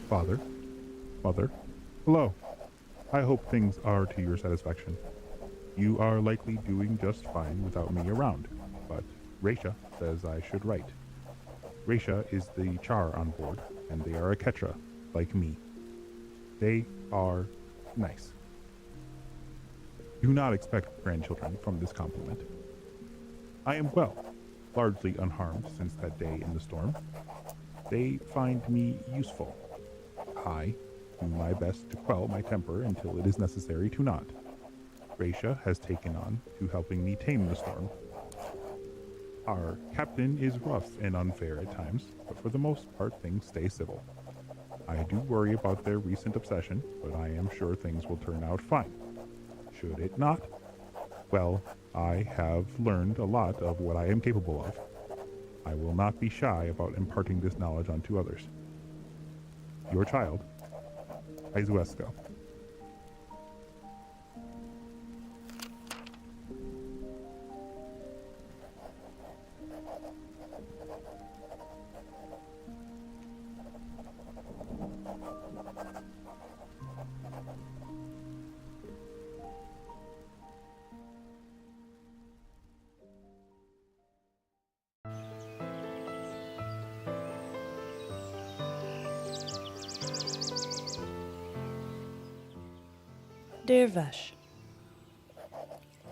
Father, Mother, hello. I hope things are to your satisfaction. You are likely doing just fine without me around, but Raisha says I should write. Raisha is the char on board, and they are a Ketra, like me. They are nice. Do not expect grandchildren from this compliment. I am well, largely unharmed since that day in the storm. They find me useful. I do my best to quell my temper until it is necessary to not. Raisha has taken on to helping me tame the storm. Our captain is rough and unfair at times, but for the most part things stay civil. I do worry about their recent obsession, but I am sure things will turn out fine. Should it not? Well, I have learned a lot of what I am capable of. I will not be shy about imparting this knowledge onto others. Your child, Izuesco. Dear Vesh,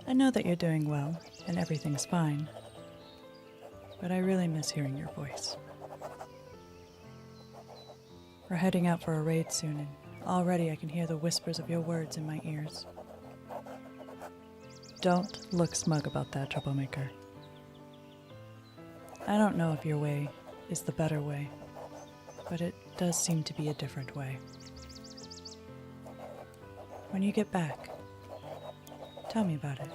I know that you're doing well and everything's fine, but I really miss hearing your voice. We're heading out for a raid soon, and already I can hear the whispers of your words in my ears. Don't look smug about that, troublemaker. I don't know if your way is the better way, but it does seem to be a different way. When you get back, tell me about it,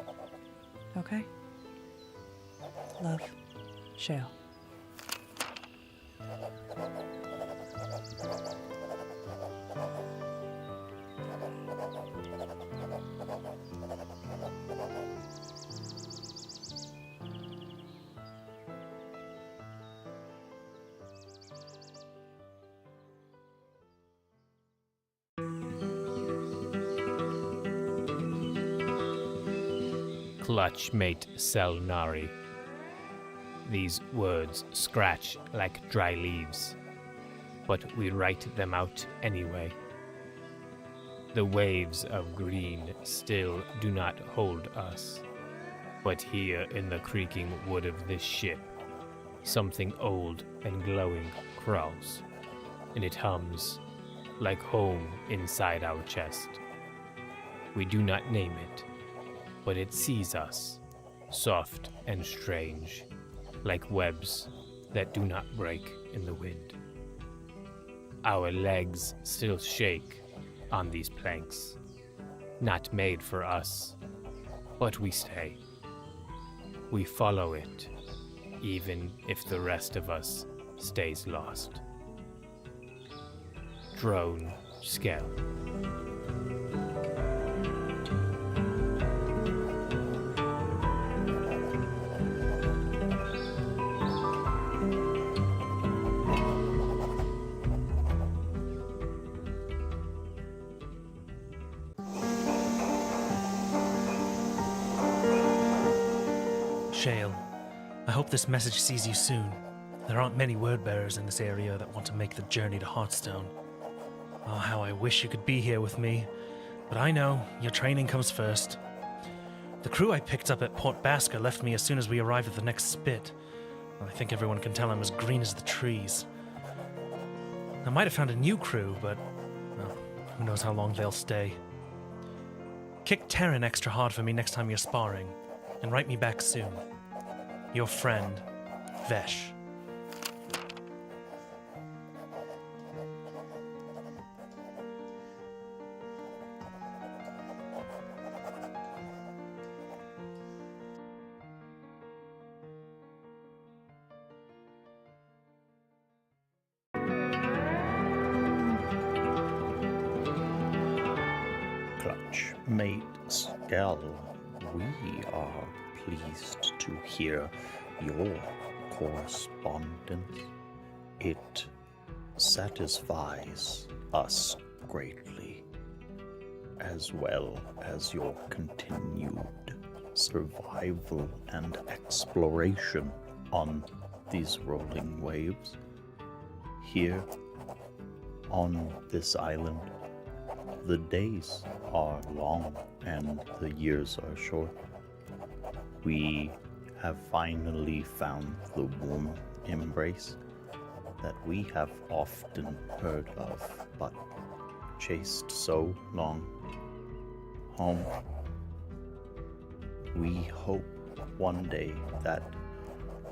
okay? Love, Shale. Clutch mate Selnari. These words scratch like dry leaves, but we write them out anyway. The waves of green still do not hold us, but here in the creaking wood of this ship, something old and glowing crawls, and it hums like home inside our chest. We do not name it, but it sees us, soft and strange, like webs that do not break in the wind. Our legs still shake on these planks, not made for us, but we stay. We follow it, even if the rest of us stays lost. Drone Skell. Shale, I hope this message sees you soon. There aren't many word-bearers in this area that want to make the journey to Hearthstone. Oh, how I wish you could be here with me. But I know, your training comes first. The crew I picked up at Port Basker left me as soon as we arrived at the next spit. I think everyone can tell I'm as green as the trees. I might have found a new crew, but well, who knows how long they'll stay. Kick Terran extra hard for me next time you're sparring, and write me back soon. Your friend, Vesh. Clutch mate Skell, we are pleased to hear your correspondence. It satisfies us greatly, as well as your continued survival and exploration on these rolling waves. Here on this island, the days are long and the years are short. We have finally found the warm embrace that we have often heard of, but chased so long. Home. We hope one day that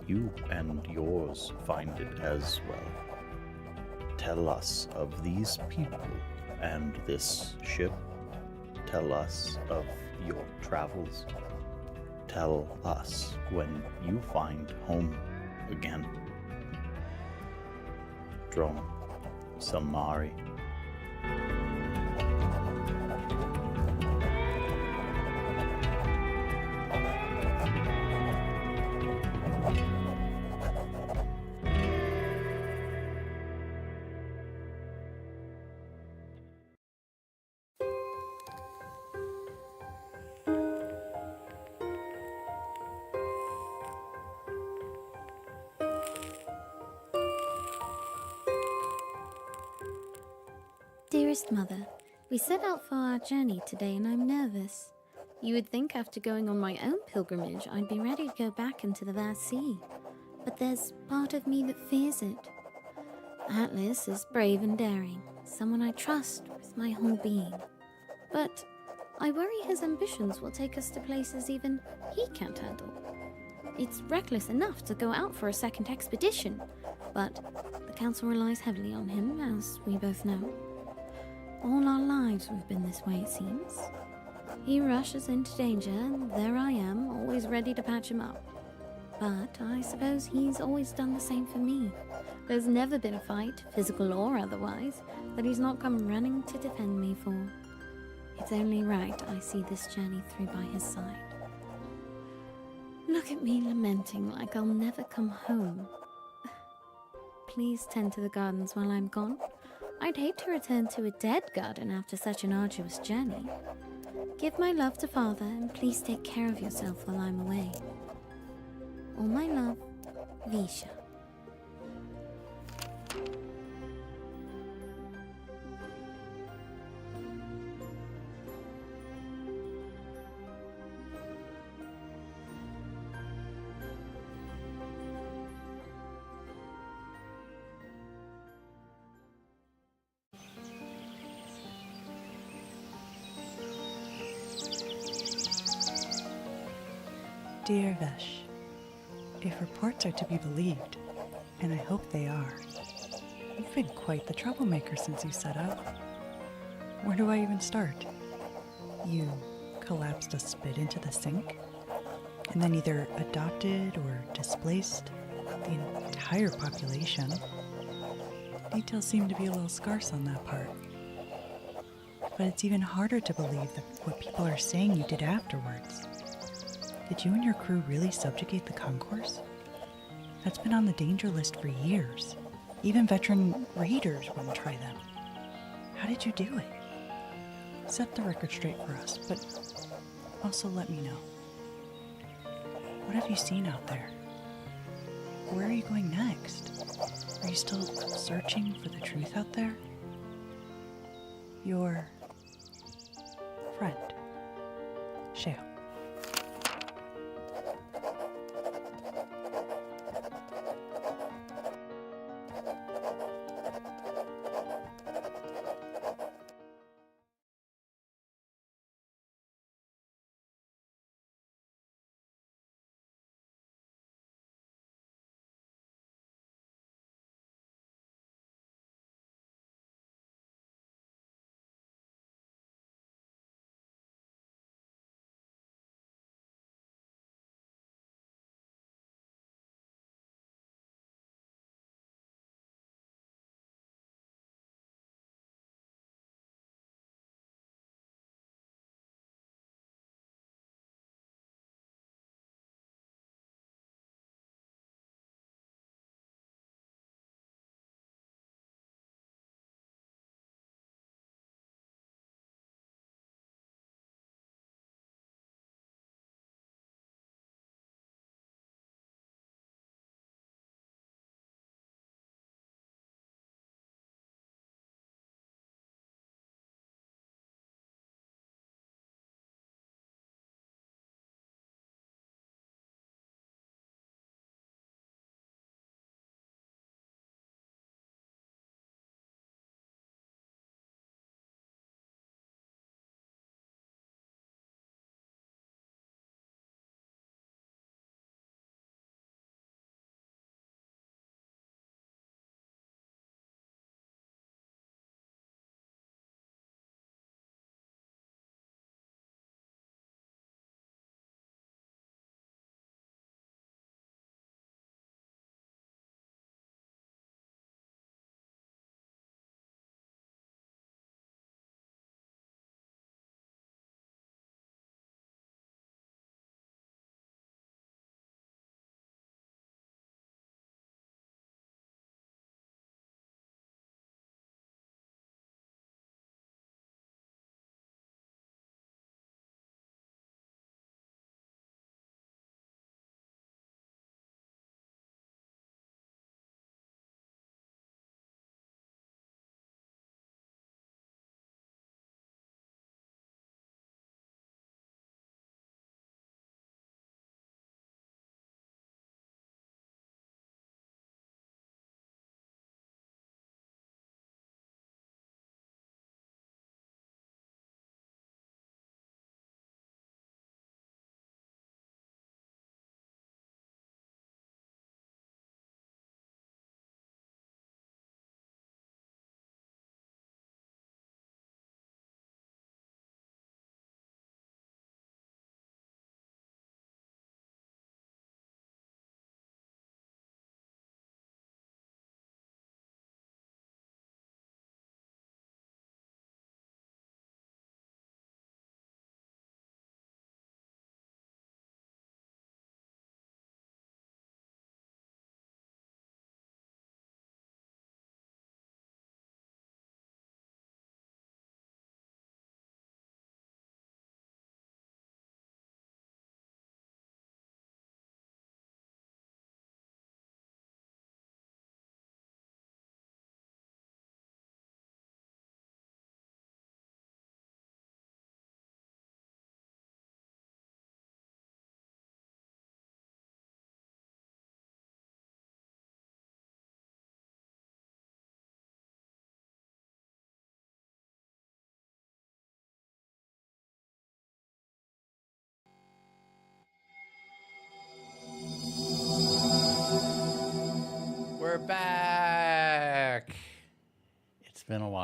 you and yours find it as well. Tell us of these people and this ship. Tell us of your travels. Tell us when you find home again. Drone Samari. Dearest Mother, we set out for our journey today and I'm nervous. You would think after going on my own pilgrimage I'd be ready to go back into the vast sea, but there's part of me that fears it. Atlas is brave and daring, someone I trust with my whole being. But I worry his ambitions will take us to places even he can't handle. It's reckless enough to go out for a second expedition, but the Council relies heavily on him, as we both know. All our lives we've been this way, it seems. He rushes into danger, and there I am, always ready to patch him up. But I suppose he's always done the same for me. There's never been a fight, physical or otherwise, that he's not come running to defend me for. It's only right I see this journey through by his side. Look at me lamenting like I'll never come home. Please tend to the gardens while I'm gone. I'd hate to return to a dead garden after such an arduous journey. Give my love to Father, and please take care of yourself while I'm away. All my love, Visha. Dear Vesh, if reports are to be believed, and I hope they are, you've been quite the troublemaker since you set out. Where do I even start? You collapsed a spit into the sink, and then either adopted or displaced the entire population. Details seem to be a little scarce on that part. But it's even harder to believe that what people are saying you did afterwards. Did you and your crew really subjugate the concourse? That's been on the danger list for years. Even veteran raiders wouldn't try them. How did you do it? Set the record straight for us, but also let me know. What have you seen out there? Where are you going next? Are you still searching for the truth out there? Your friend, Shale.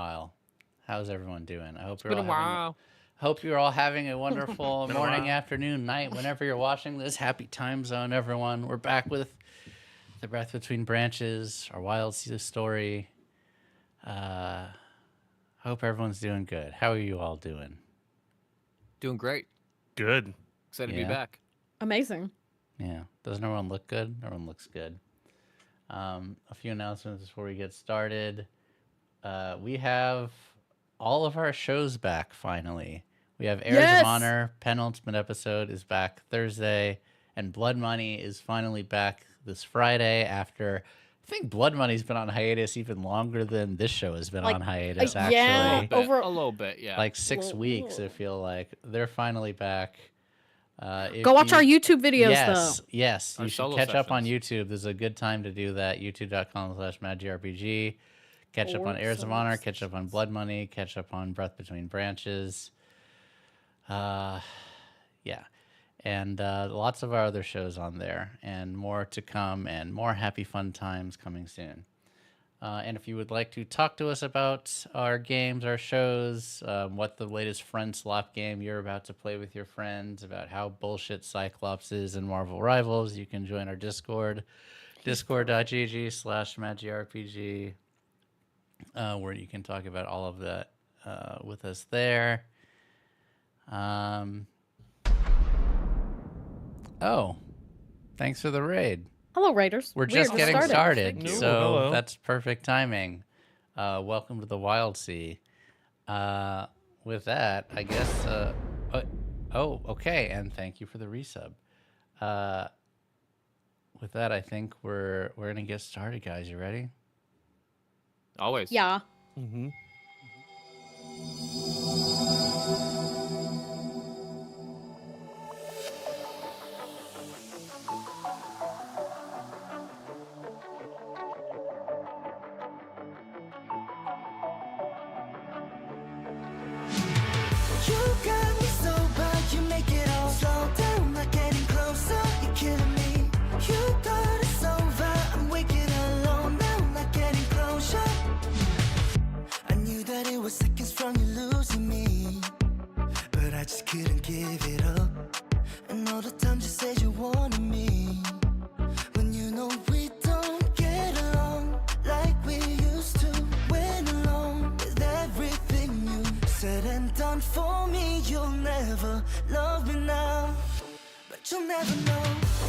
while. How's everyone doing? I hope Been a while. Hope you're all having a wonderful Been a morning, while. afternoon, night, whenever you're watching this. Happy time zone, everyone. We're back with The Breath Between Branches, our Wildsea story. Hope everyone's doing good. How are you all doing? Doing great. Good. Excited to Yeah. be back. Amazing. Yeah. Doesn't everyone look good? Everyone looks good. A few announcements before we get started. We have all of our shows back finally. We have Heirs Yes! of Honor, penultimate episode is back Thursday, and Blood Money is finally back this Friday after I think Blood Money's been on hiatus even longer than this show has been Like, on hiatus, yeah, actually. over- A little bit, yeah. Like 6 Whoa, weeks, whoa. I feel like. They're finally back. Go watch our YouTube videos, Yes, though. yes. Our You should solo catch up on sessions. YouTube. This is a good time to do that. YouTube.com/MadGRPG. Catch up Or on Heirs of solo Honor. Catch up on sessions. Blood Money. Catch up on Breath Between Branches. Yeah. And lots of our other shows on there. And more to come. And more happy fun times coming soon. And if you would like to talk to us about our games, our shows, what the latest friend swap game you're about to play with your friends, about how bullshit Cyclops is in Marvel Rivals, you can join our Discord, discord.gg/MadGRPG, where you can talk about all of that with us there. Oh, thanks for the raid. Hello, Raiders. We're just getting started, Thank you. so Hello. that's perfect timing. Welcome to the Wildsea. With that, I guess. Okay, and thank you for the resub. With that, I think we're gonna get started, guys. You ready? Always. Yeah. Mm-hmm. You got me so bad, you make it all slow down, not getting closer, you're killing me. You thought it's over, I'm waking alone now, not getting closure. I knew that it was seconds from you losing me, but I just couldn't give it up. And all the times you said you wanted me, when you know we don't get along like we used to. Went along with everything you said and done for me. You'll never love me now, but you'll never know.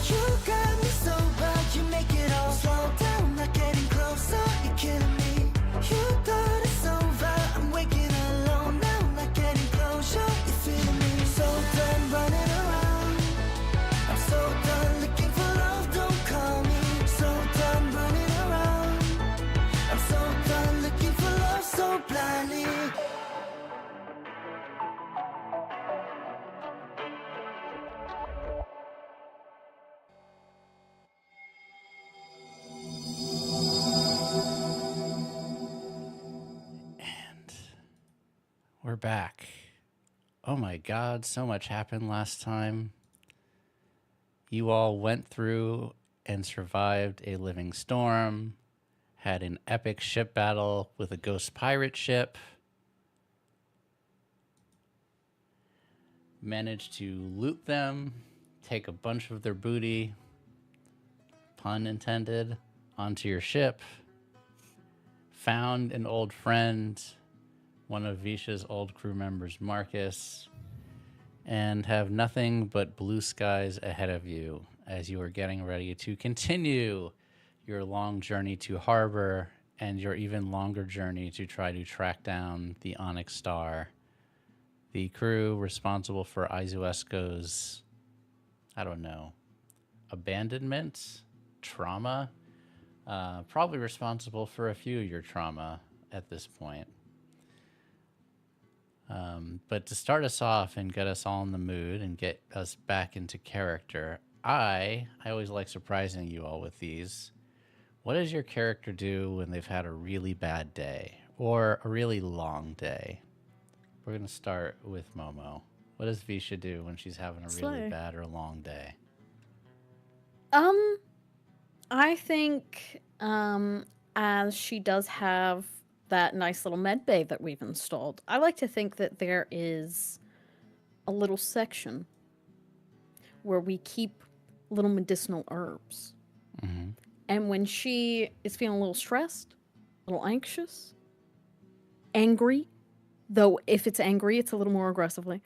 You got me so bad, you make it all slow down, not getting closer, you're killing me. You thought it's over, I'm waking alone now, not getting closure, you're feeling me. So done running around, I'm so done looking for love, don't call me. So done running around, I'm so done looking for love so blindly. And we're back. Oh my God, so much happened last time. You all went through and survived a living storm, had an epic ship battle with a ghost pirate ship, managed to loot them, take a bunch of their booty, pun intended, onto your ship, found an old friend, one of Visha's old crew members, Marcus, and have nothing but blue skies ahead of you as you are getting ready to continue your long journey to harbor and your even longer journey to try to track down the Onyx Star, the crew responsible for Izuesco's, I don't know, abandonment, trauma, probably responsible for a few of your trauma at this point. But to start us off and get us all in the mood and get us back into character, I always like surprising you all with these. What does your character do when they've had a really bad day or a really long day? We're going to start with Momo. What does Visha do when she's having a really Slay. bad or long day? I think, as she does have that nice little med bay that we've installed, I like to think that there is a little section where we keep little medicinal herbs. Mm-hmm. And when she is feeling a little stressed, a little anxious, angry, though if it's angry, it's a little more aggressively,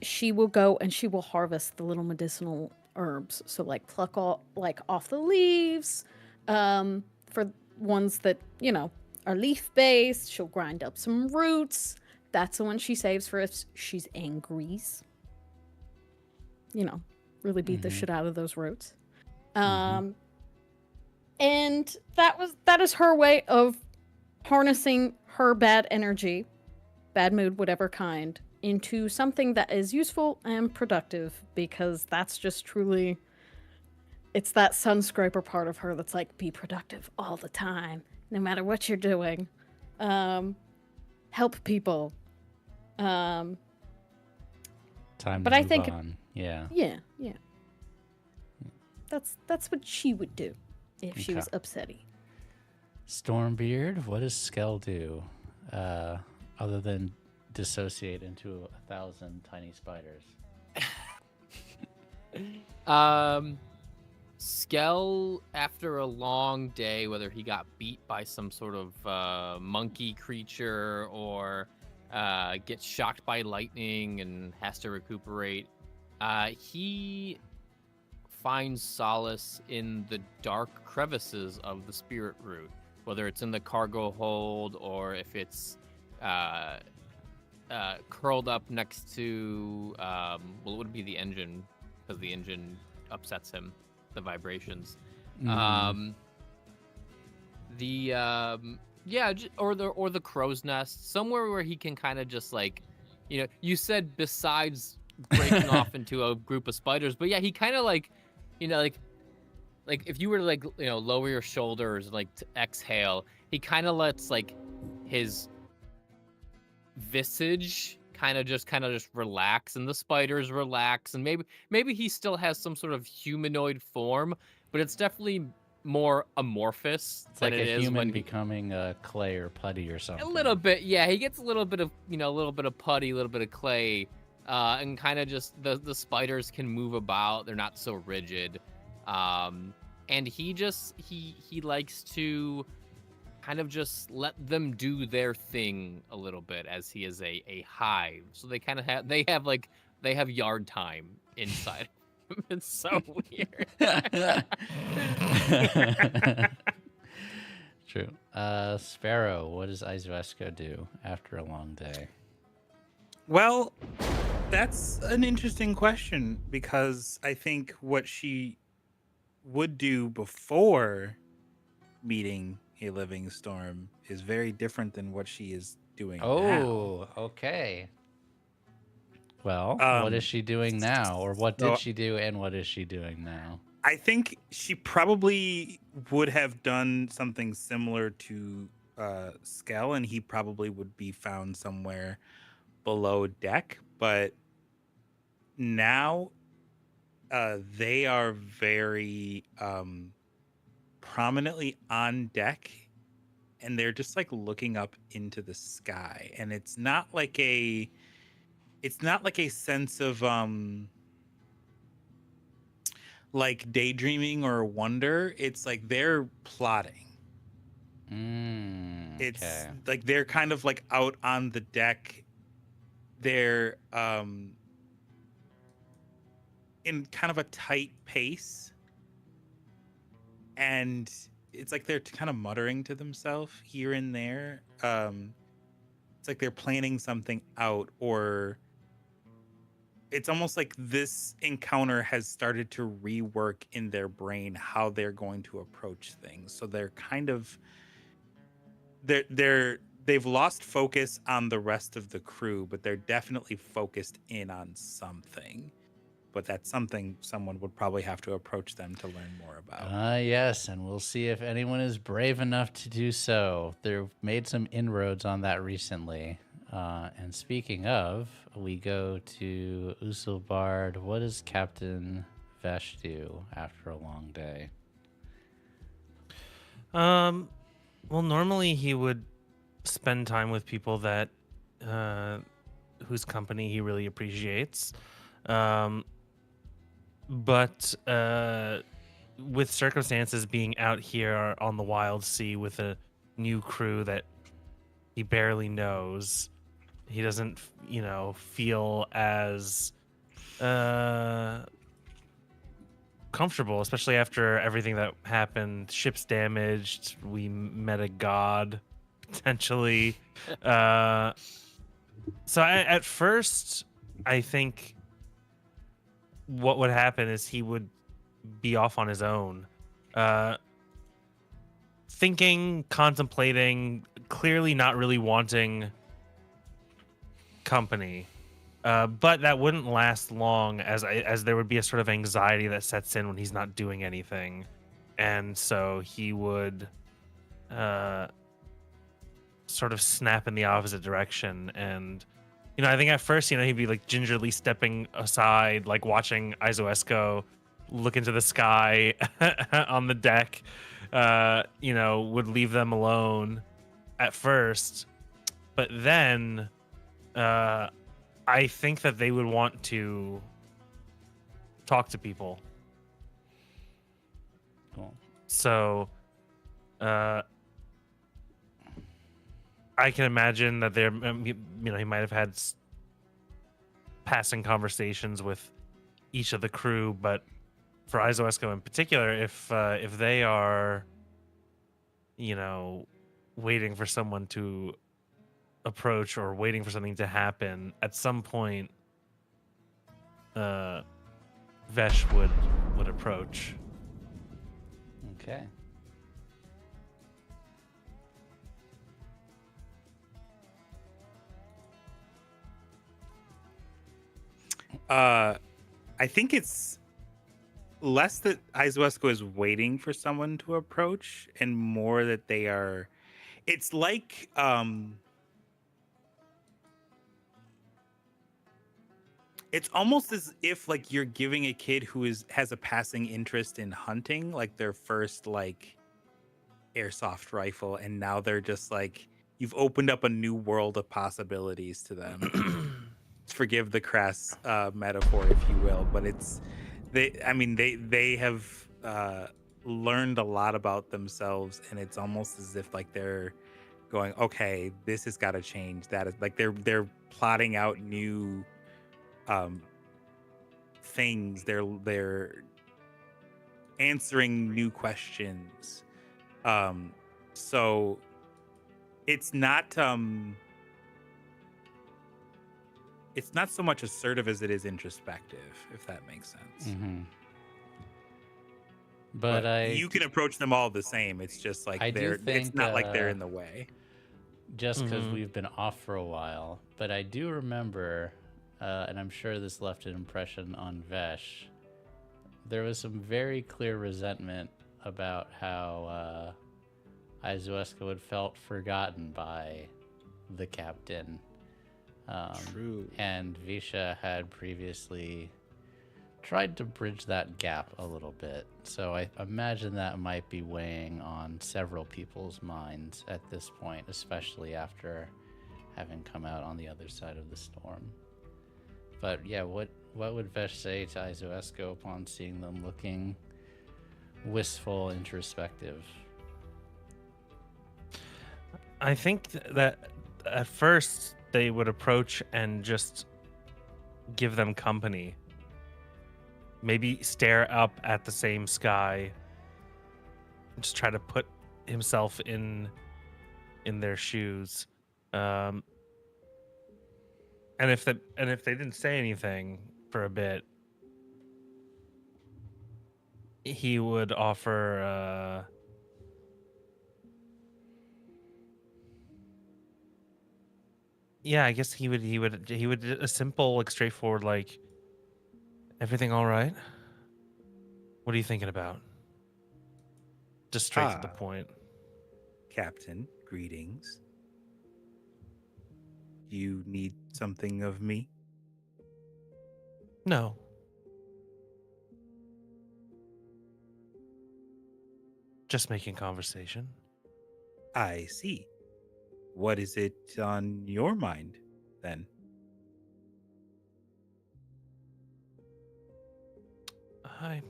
she will go and she will harvest the little medicinal herbs. So like pluck all, like off the leaves, for ones that, you know, are leaf based. She'll grind up some roots. That's the one she saves for if she's angry. You know, really beat the shit out of those roots. And that is her way of harnessing her bad energy, bad mood, whatever kind, into something that is useful and productive, because that's just truly, it's that sun scraper part of her that's like, be productive all the time, no matter what you're doing. Help people. Time but to I move think, on. Yeah. yeah. That's what she would do if she was Okay. upsetty. Stormbeard, what does Skell do other than dissociate into 1,000 tiny spiders? Skell, after a long day, whether he got beat by some sort of monkey creature or gets shocked by lightning and has to recuperate, he finds solace in the dark crevices of the spirit root, whether it's in the cargo hold or if it's curled up next to, well, it would be the engine, because the engine upsets him, the vibrations. Or the crow's nest, somewhere where he can kind of just like, you know, you said besides breaking off into a group of spiders, but yeah, he kind of like, you know, like if you were to like, you know, lower your shoulders and like to exhale, he kind of lets like his visage kind of just relax, and the spiders relax, and maybe he still has some sort of humanoid form, but it's definitely more amorphous It's than like it a is human when becoming a clay or putty or something. a little bit, yeah. He gets a little bit of, you know, a little bit of putty, a little bit of clay, and kind of just the spiders can move about. They're not so rigid, and he likes to kind of just let them do their thing a little bit, as he is a hive. So they kind of have yard time inside. It's so weird. True. Sparrow, what does Izvesco do after a long day? Well, that's an interesting question, because I think what she would do before meeting a living storm is very different than what she is doing now. Oh, okay. Well, what is she doing now? Or what did she do and what is she doing now? I think she probably would have done something similar to Skell, and he probably would be found somewhere below deck. But now they are very prominently on deck, and they're just like looking up into the sky, and it's not like a sense of like daydreaming or wonder. It's like they're plotting. It's Okay. like they're kind of like out on the deck. They're in kind of a tight pace, and it's like they're kind of muttering to themselves here and there. It's like they're planning something out, or it's almost like this encounter has started to rework in their brain how they're going to approach things. So they're kind of they've lost focus on the rest of the crew, but they're definitely focused in on something. But that's something someone would probably have to approach them to learn more about. Yes, and we'll see if anyone is brave enough to do so. They've made some inroads on that recently. And speaking of, we go to Usilbard. What does Captain Vesh do after a long day? Well, normally he would spend time with people that whose company he really appreciates. Um, but with circumstances being out here on the Wildsea with a new crew that he barely knows, he doesn't, feel as comfortable, especially after everything that happened. Ship's damaged. We met a god, potentially. At first, I think what would happen is he would be off on his own, uh, thinking, contemplating, clearly not really wanting company. But that wouldn't last long, as there would be a sort of anxiety that sets in when he's not doing anything, and so he would sort of snap in the opposite direction. And I think at first, he'd be like gingerly stepping aside, like watching Izoesco look into the sky on the deck. Would leave them alone at first, but then I think that they would want to talk to people. Cool. So I can imagine that there, he might have had passing conversations with each of the crew, but for Izoesco in particular, if they are, waiting for someone to approach or waiting for something to happen, at some point, Vesh would approach. Okay. I think it's less that Izoesco is waiting for someone to approach and more that they are. It's like it's almost as if like you're giving a kid who has a passing interest in hunting like their first like airsoft rifle, and now they're just like, you've opened up a new world of possibilities to them. Forgive the crass metaphor, if you will, but they have learned a lot about themselves, and it's almost as if like they're going, okay, this has got to change. That is like they're plotting out new things. They're answering new questions. So it's not so much assertive as it is introspective, if that makes sense. Mm-hmm. But you can approach them all the same. It's just like it's not like they're in the way. Just because we've been off for a while. But I do remember, and I'm sure this left an impression on Vesh, there was some very clear resentment about how Izoesco had felt forgotten by the captain. True. And Visha had previously tried to bridge that gap a little bit. So I imagine that might be weighing on several people's minds at this point, especially after having come out on the other side of the storm. But yeah, what would Vesh say to Izoesco upon seeing them looking wistful, introspective? I think that at first they would approach and just give them company. Maybe stare up at the same sky. Just try to put himself in their shoes. And if they didn't say anything for a bit, he would offer yeah, I guess he would a simple, like, straightforward, like, everything all right? What are you thinking about? Just straight to the point. Captain, greetings. You need something of me? No. Just making conversation. I see. What is it on your mind, then? I'm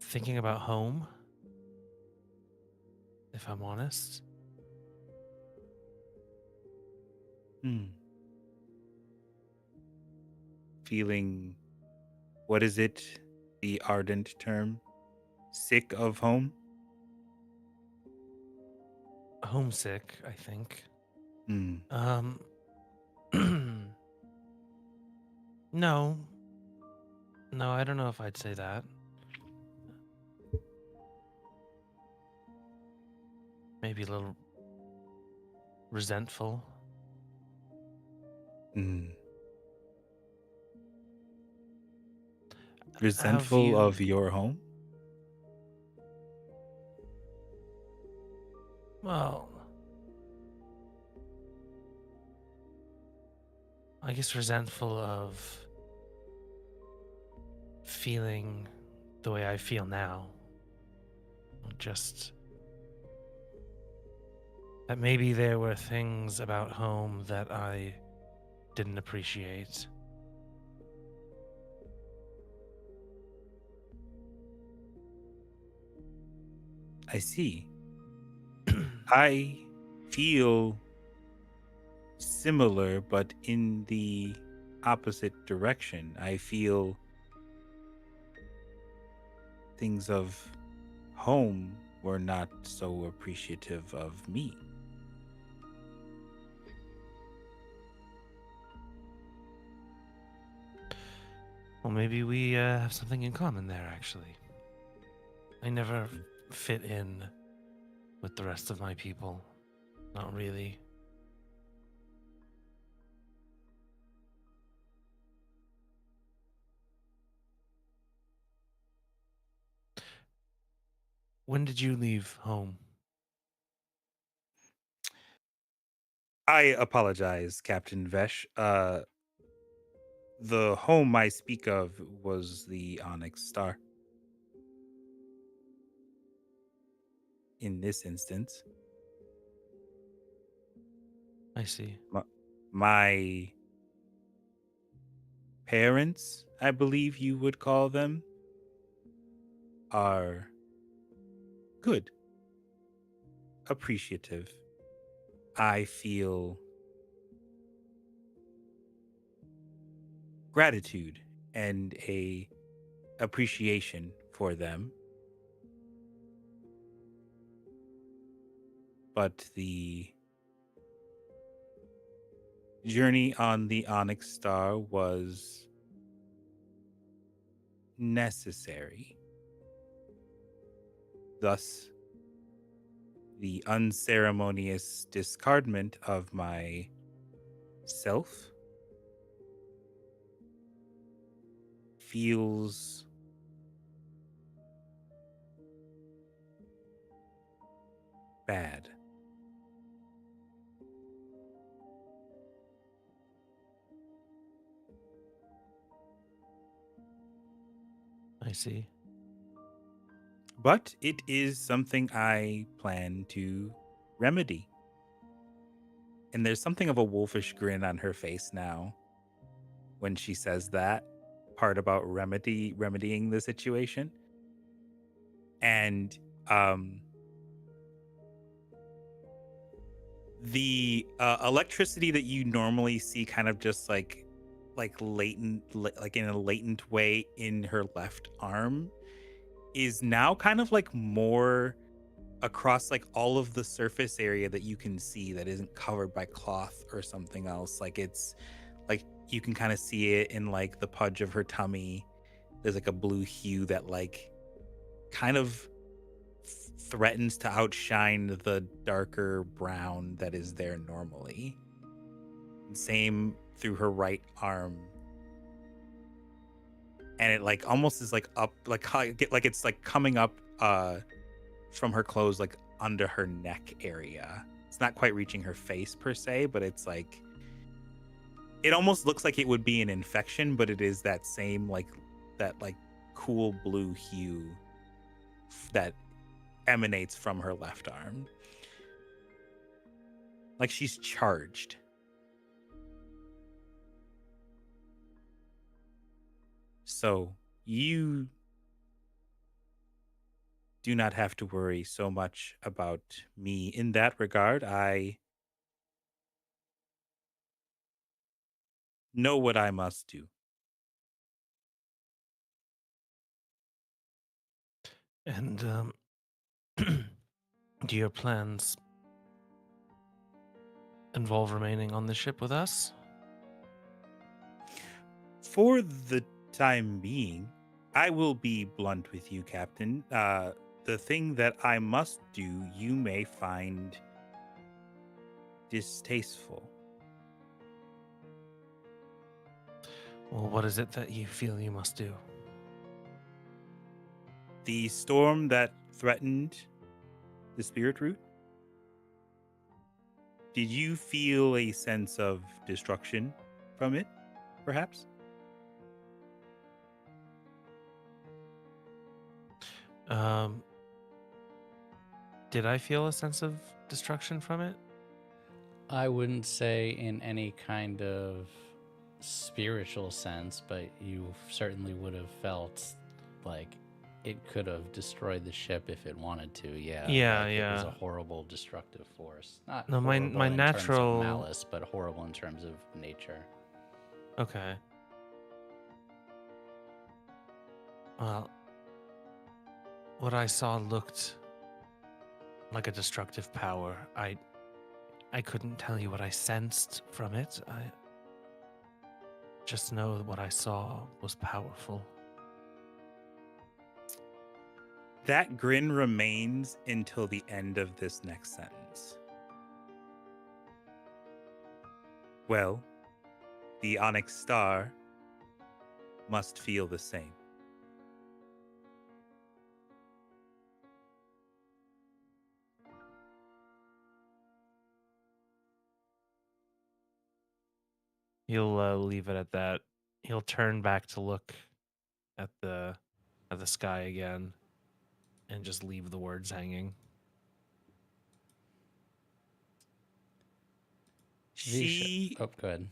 thinking about home, if I'm honest. Hmm. Feeling, what is it? The ardent term? Sick of home? Homesick, I think. Hmm. Um, no. No, I don't know if I'd say that. Maybe a little resentful. Hmm. Have Resentful you... of your home? Well, I guess resentful of feeling the way I feel now. Just that maybe there were things about home that I didn't appreciate. I see. I feel similar, but in the opposite direction. I feel things of home were not so appreciative of me. Well, maybe we have something in common there, actually. I never fit in with the rest of my people. Not really. When did you leave home? I apologize, Captain Vesh. The home I speak of was the Onyx Star. In this instance, I see. my parents, I believe you would call them, are good, appreciative. I feel gratitude and a appreciation for them. But the journey on the Onyx Star was necessary. Thus, the unceremonious discardment of my self feels bad. I see. But it is something I plan to remedy. And there's something of a wolfish grin on her face now when she says that part about remedying the situation. And the electricity that you normally see kind of just like latent like in a latent way in her left arm is now kind of like more across like all of the surface area that you can see that isn't covered by cloth or something else. Like it's like you can kind of see it in like the pudge of her tummy. There's like a blue hue that like kind of threatens to outshine the darker brown that is there normally. Same through her right arm. And it like almost is like up like it's like coming up from her clothes like under her neck area. It's not quite reaching her face per se, but it's like it almost looks like it would be an infection, but it is that same like cool blue hue that emanates from her left arm. like she's charged. So you do not have to worry so much about me in that regard. I know what I must do. And do your plans involve remaining on the ship with us? For the time being, I will be blunt with you, Captain. The thing that I must do, you may find distasteful. Well, what is it that you feel you must do? The storm that threatened the spirit root, did you feel a sense of destruction from it, perhaps? Did I feel a sense of destruction from it? I wouldn't say in any kind of spiritual sense, but you certainly would have felt like it could have destroyed the ship if it wanted to. Yeah. Yeah, like It was yeah. a horrible, destructive force. Not No, my horrible in natural- terms of malice, but horrible in terms of nature. Okay. Well, what I saw looked like a destructive power. I couldn't tell you what I sensed from it. I just know that what I saw was powerful. That grin remains until the end of this next sentence. Well, the Onyx Star must feel the same. He'll leave it at that. He'll turn back to look at the sky again and just leave the words hanging. She Oh, go ahead.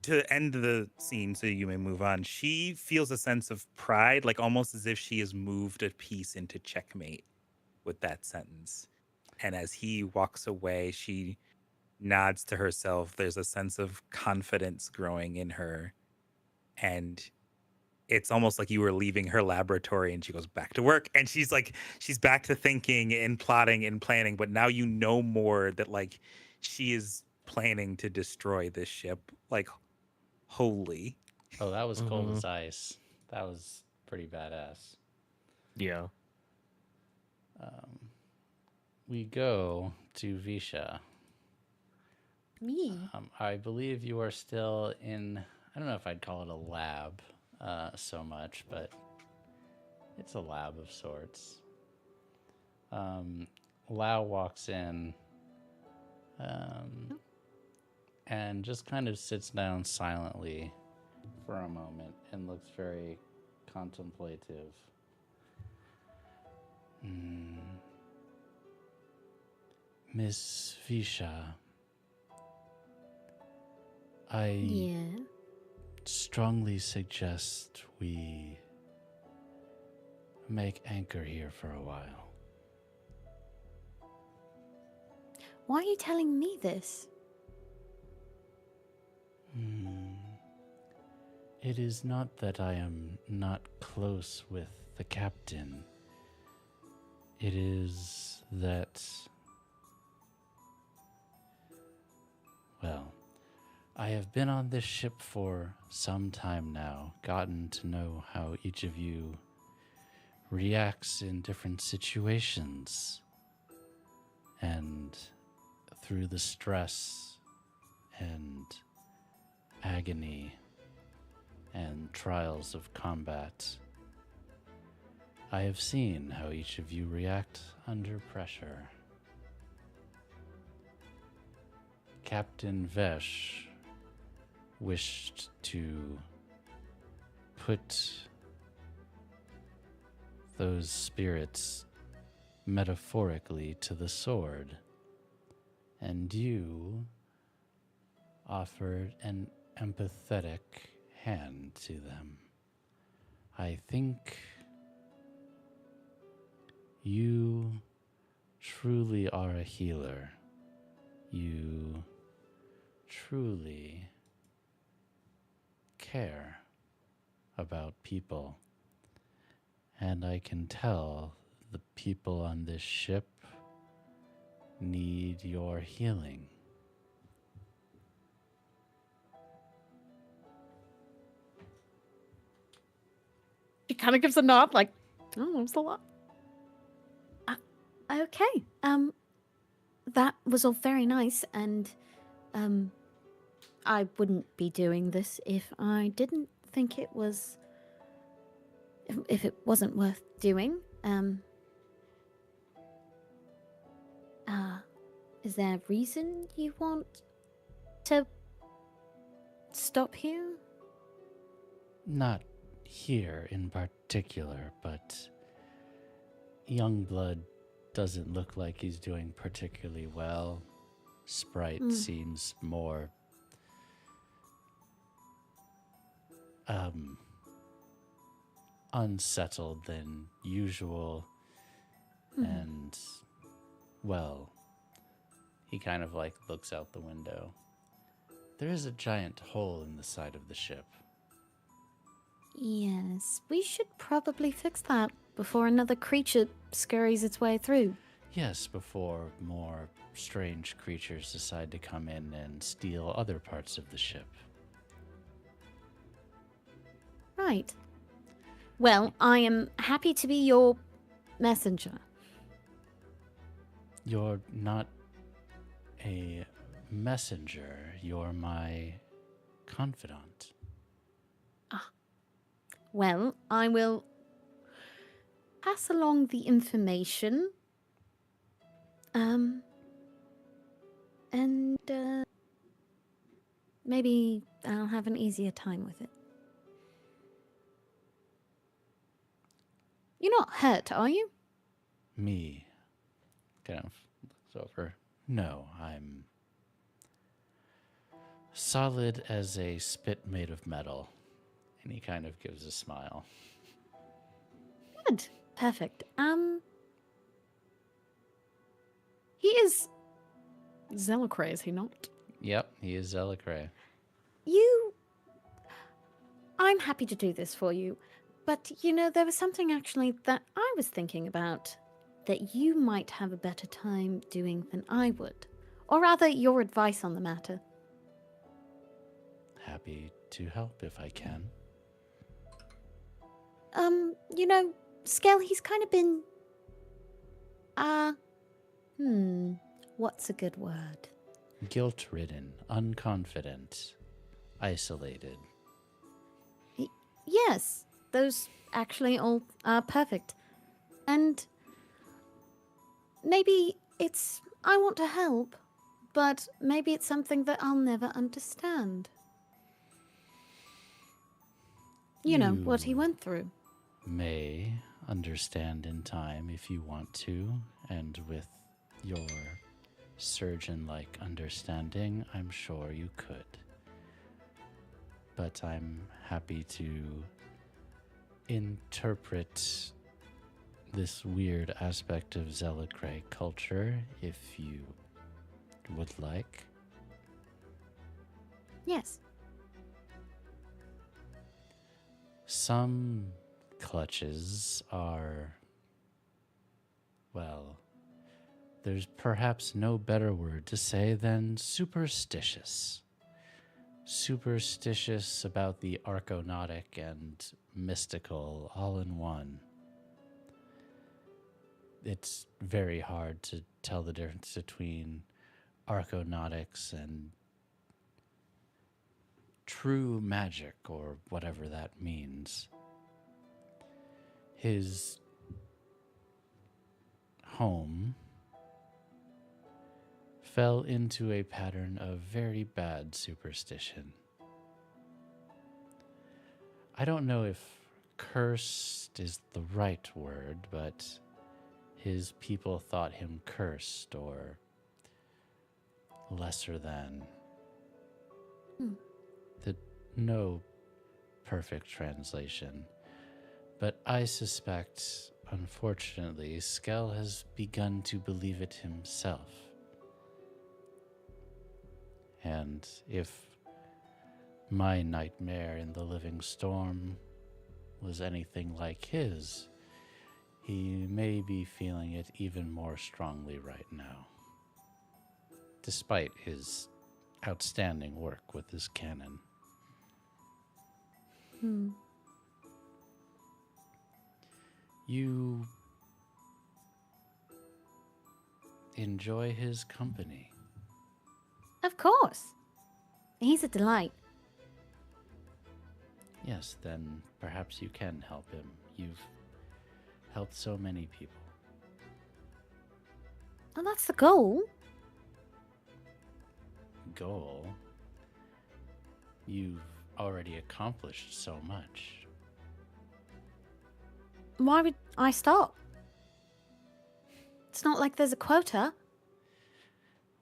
to end the scene so you may move on. She feels a sense of pride, like almost as if she has moved a piece into checkmate with that sentence. And as he walks away, she nods to herself. There's a sense of confidence growing in her. And it's almost like you were leaving her laboratory and she goes back to work. And she's back to thinking and plotting and planning. But now you know more that like she is planning to destroy this ship. Like, holy. Oh, that was cold Mhm. as ice. That was pretty badass. Yeah. We go to Visha. Me. I believe you are still in, I don't know if I'd call it a lab so much, but it's a lab of sorts. Lau walks in and just kind of sits down silently for a moment and looks very contemplative. Miss Visha, I Yeah. strongly suggest we make anchor here for a while. Why are you telling me this? It is not that I am not close with the captain. It is that, well, I have been on this ship for some time now, gotten to know how each of you reacts in different situations. And through the stress and agony and trials of combat, I have seen how each of you react under pressure. Captain Vesh wished to put those spirits metaphorically to the sword and you offered an empathetic hand to them. I think you truly are a healer. You truly care about people. And I can tell the people on this ship need your healing. She kind of gives a nod, like, oh, that was a lot. Okay. That was all very nice, and I wouldn't be doing this if I didn't think it was, if it wasn't worth doing. Is there a reason you want to stop here? Not here in particular, but Youngblood doesn't look like he's doing particularly well. Sprite seems more unsettled than usual. And, well, he kind of like looks out the window. There is a giant hole in the side of the ship. Yes, we should probably fix that before another creature scurries its way through. Yes, before more strange creatures decide to come in and steal other parts of the ship. Right. Well, I am happy to be your messenger. You're not a messenger, you're my confidant. Well, I will pass along the information. And maybe I'll have an easier time with it. You're not hurt, are you? Me kind of looks over. No, I'm solid as a spit made of metal. And he kind of gives a smile. Good. Perfect. He is Zelicray, is he not? Yep, he is Zelicray. I'm happy to do this for you. But, there was something actually that I was thinking about that you might have a better time doing than I would. Or rather, your advice on the matter. Happy to help if I can. Skell, he's kind of been... what's a good word? Guilt-ridden, unconfident, isolated. Yes, those actually all are perfect. And maybe I want to help, but maybe it's something that I'll never understand. You know, what he went through. May understand in time if you want to, and with your surgeon-like understanding, I'm sure you could. But I'm happy to interpret this weird aspect of Zelicray culture if you would like. Yes. Some clutches are, well, there's perhaps no better word to say than superstitious. Superstitious about the arconautic and mystical all in one. It's very hard to tell the difference between arconautics and true magic, or whatever that means. His home fell into a pattern of very bad superstition. I don't know if cursed is the right word, but his people thought him cursed or lesser than. Hmm. No perfect translation, but I suspect, unfortunately, Skell has begun to believe it himself. And if my nightmare in the living storm was anything like his, he may be feeling it even more strongly right now, despite his outstanding work with his cannon. You enjoy his company. Of course. He's a delight. Yes, then perhaps you can help him. You've helped so many people. Well, that's the goal. Goal? You've already accomplished so much. Why would I stop? It's not like there's a quota.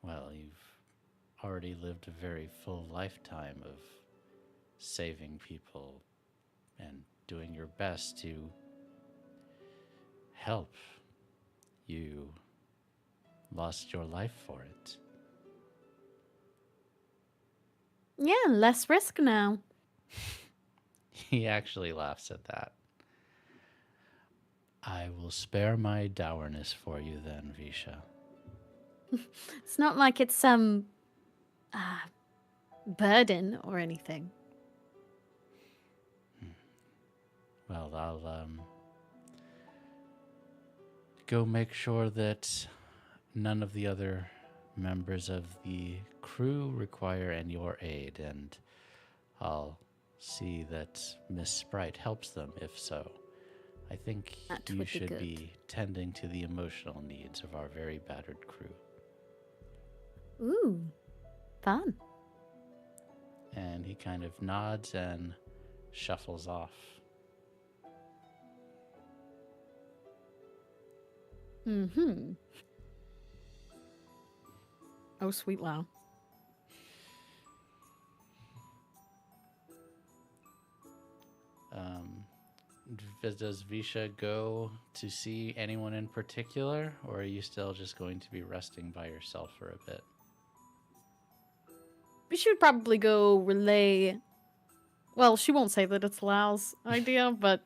Well, you've already lived a very full lifetime of saving people and doing your best to help. You lost your life for it. Yeah, less risk now. He actually laughs at that. I will spare my dourness for you then, Visha. It's not like it's some burden or anything. Well, I'll go make sure that none of the other members of the crew require any your aid, and I'll see that Miss Sprite helps them if so. I think That you would be should good. be tending to the emotional needs of our very battered crew. Ooh, fun. And he kind of nods and shuffles off. Mm-hmm. Oh, sweet Lao. Does Visha go to see anyone in particular, or are you still just going to be resting by yourself for a bit? We should probably go relay. Well, she won't say that it's Lao's idea, but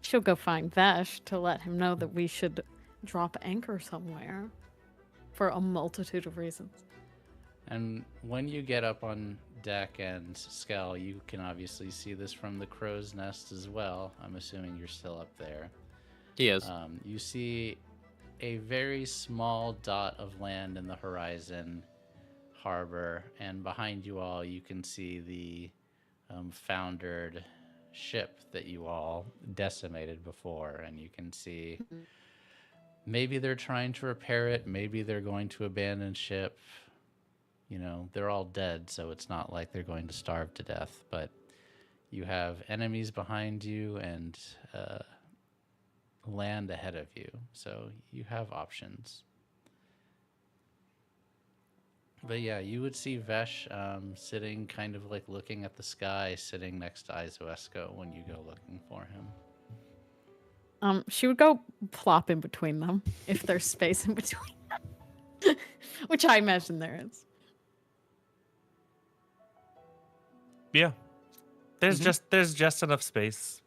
she'll go find Vesh to let him know that we should drop anchor somewhere for a multitude of reasons. And when you get up on deck and Skell, you can obviously see this from the crow's nest as well. I'm assuming you're still up there. He is. You see a very small dot of land in the horizon harbor, and behind you all you can see the foundered ship that you all decimated before, and you can see maybe they're trying to repair it, maybe they're going to abandon ship. You know, they're all dead, so it's not like they're going to starve to death, but you have enemies behind you and land ahead of you, so you have options. But yeah, you would see Vesh sitting kind of like looking at the sky, sitting next to Izoesco when you go looking for him. She would go plop in between them if there's space in between them. Which I imagine there is. Yeah. There's just enough space.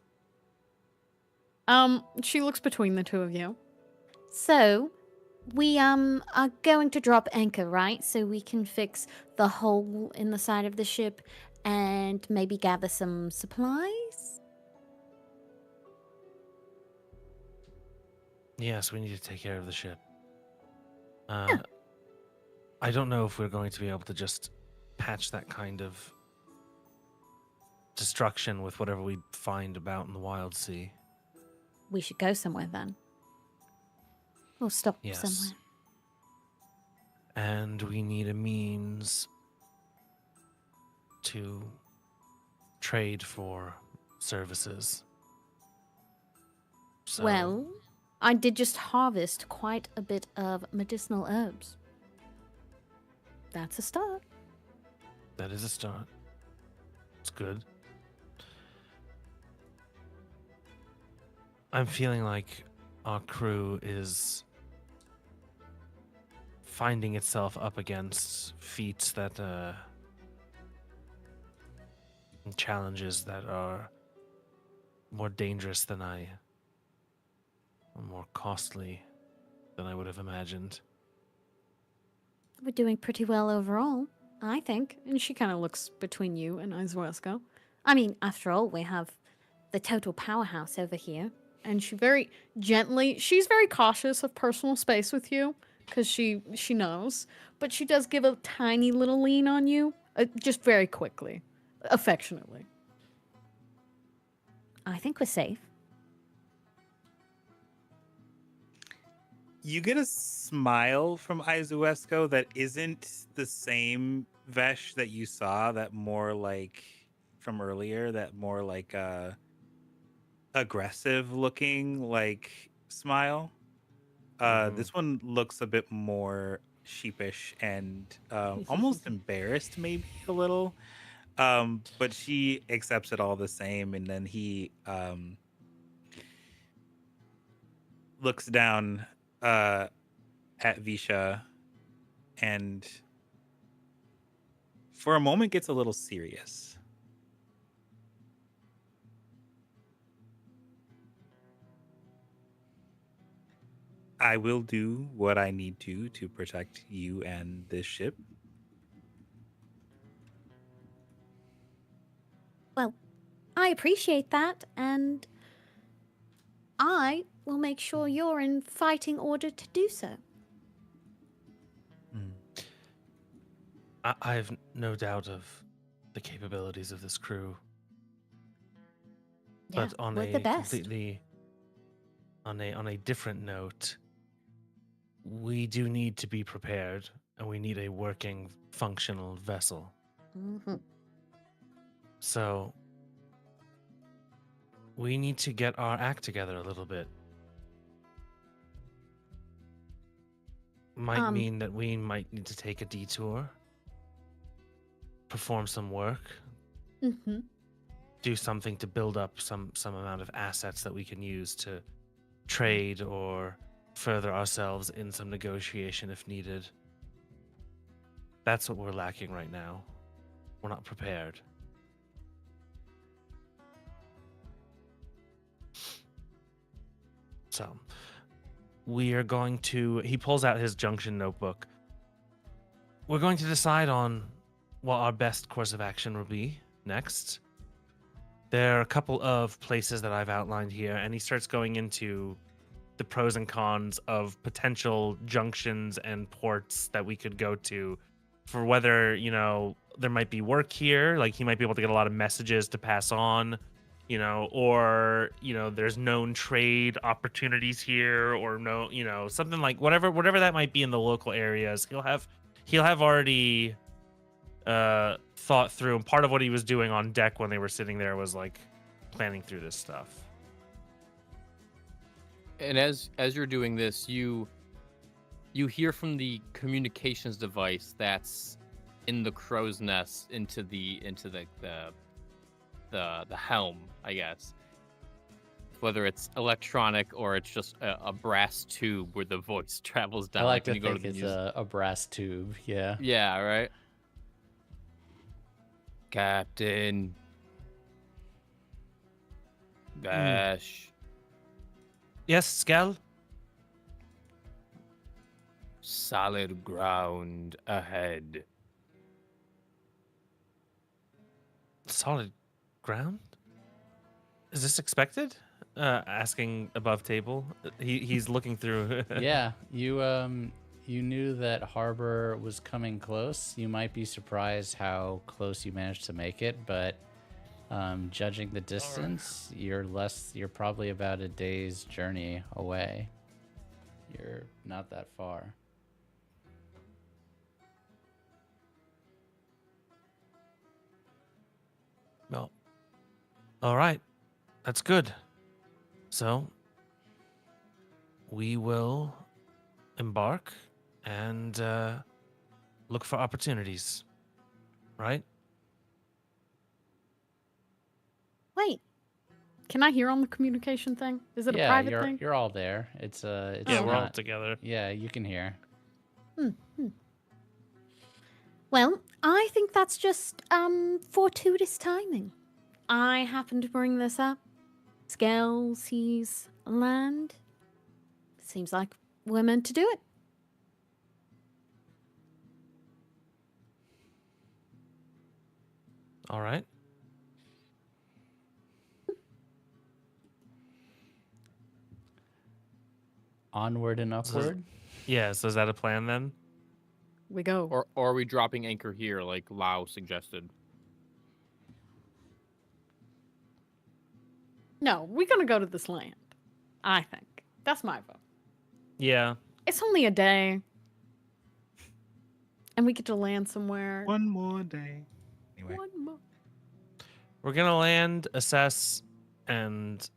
She looks between the two of you. So, we are going to drop anchor, right? So we can fix the hole in the side of the ship and maybe gather some supplies? Yes, we need to take care of the ship. I don't know if we're going to be able to just patch that kind of destruction with whatever we find about in the Wildsea. We should go somewhere then. We'll stop Yes. somewhere. And we need a means to trade for services. So, Well, I did just harvest quite a bit of medicinal herbs. That's a start. That is a start. It's good. I'm feeling like our crew is finding itself up against feats that challenges that are more dangerous than or more costly than I would have imagined. We're doing pretty well overall, I think. And she kind of looks between you and Iswesko. I mean, after all, we have the total powerhouse over here. And she very gently, she's very cautious of personal space with you because she knows. But she does give a tiny little lean on you, just very quickly, affectionately. I think we're safe. You get a smile from Izuesco that isn't the same Vesh that you saw, that more like from earlier, that more like aggressive looking like smile. This one looks a bit more sheepish and almost embarrassed, maybe a little. But she accepts it all the same, and then he looks down at Visha and for a moment gets a little serious. I will do what I need to protect you and this ship. Well, I appreciate that, and I will make sure you're in fighting order to do so. I have no doubt of the capabilities of this crew. Yeah, But on we're a the best. completely on a different note, we do need to be prepared, and we need a working, functional vessel. Mhm. So we need to get our act together a little bit. Might mean that we might need to take a detour, perform some work, Mm-hmm. do something to build up some amount of assets that we can use to trade or further ourselves in some negotiation if needed. That's what we're lacking right now. We're not prepared. So we are going to, he pulls out his junction notebook. We're going to decide on what our best course of action will be next. There are a couple of places that I've outlined here, and he starts going into the pros and cons of potential junctions and ports that we could go to for whether, there might be work here, like he might be able to get a lot of messages to pass on, or, there's known trade opportunities here, or no, something like whatever that might be in the local areas. He'll have already thought through, and part of what he was doing on deck when they were sitting there was like planning through this stuff. And as you're doing this, you hear from the communications device that's in the crow's nest into the helm, I guess. Whether it's electronic or it's just a brass tube where the voice travels down. I like when to you go think the it's music. a brass tube. Yeah. Yeah, right. Captain Bash. Yes, Skell? Solid ground ahead. Solid ground? Is this expected? Asking above table. He's looking through. Yeah, you knew that harbor was coming close. You might be surprised how close you managed to make it, but judging the distance, you're probably about a day's journey away. You're not that far. Well, all right. That's good. So, we will embark and look for opportunities, right? Wait, can I hear on the communication thing? Is it a Yeah, private thing? you're all there. It's Yeah, we're all not- together. Yeah, you can hear. Well, I think that's just fortuitous timing. I happen to bring this up. Scale sees land. Seems like we're meant to do it. All right. Onward and So- upward. Yeah, so is that a plan then? We go. Or are we dropping anchor here like Lao suggested? No, we're gonna go to this land. I think that's my vote. Yeah. It's only a day, and we get to land somewhere. One more day. Anyway, One more. We're gonna land, assess, and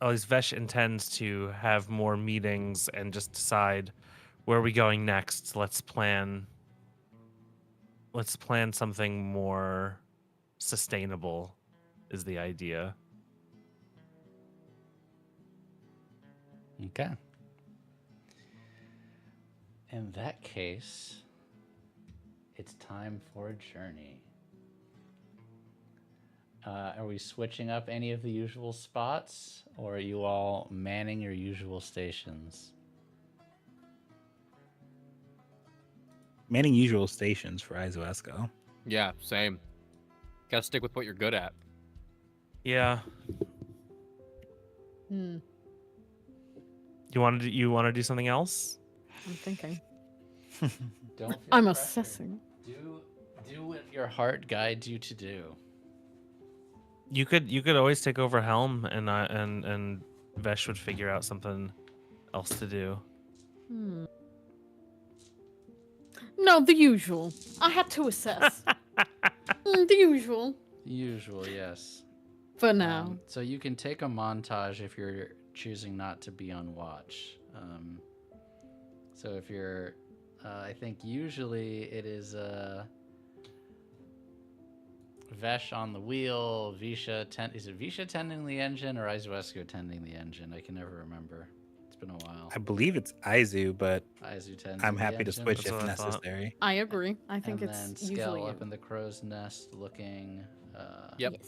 at least Vesh intends to have more meetings and just decide where are we going next. Let's plan something more sustainable is the idea. Okay. In that case, it's time for a journey. Are we switching up any of the usual spots, or are you all manning your usual stations? manning usual stations for Izoesco. Yeah, same. Gotta stick with what you're good at. Yeah. Hmm. You want to do something else? I'm thinking. Don't feel I'm pressured. assessing. Do what your heart guides you to do. You could always take over helm and Vesh would figure out something else to do. Hmm. No, the usual. I had to assess. The usual. Usual, yes. For now. So you can take a montage if you're choosing not to be on watch. So if you're, I think usually it is Vesh on the wheel, Visha is it Visha tending the engine or Izoescu tending the engine? I can never remember. It's been a while. I believe it's Aizu, but Aizu tends I'm the happy to engine. switch That's if what I thought. necessary. I agree. I think and it's then usually Skell you. up in the crow's nest looking. Yep. Yes.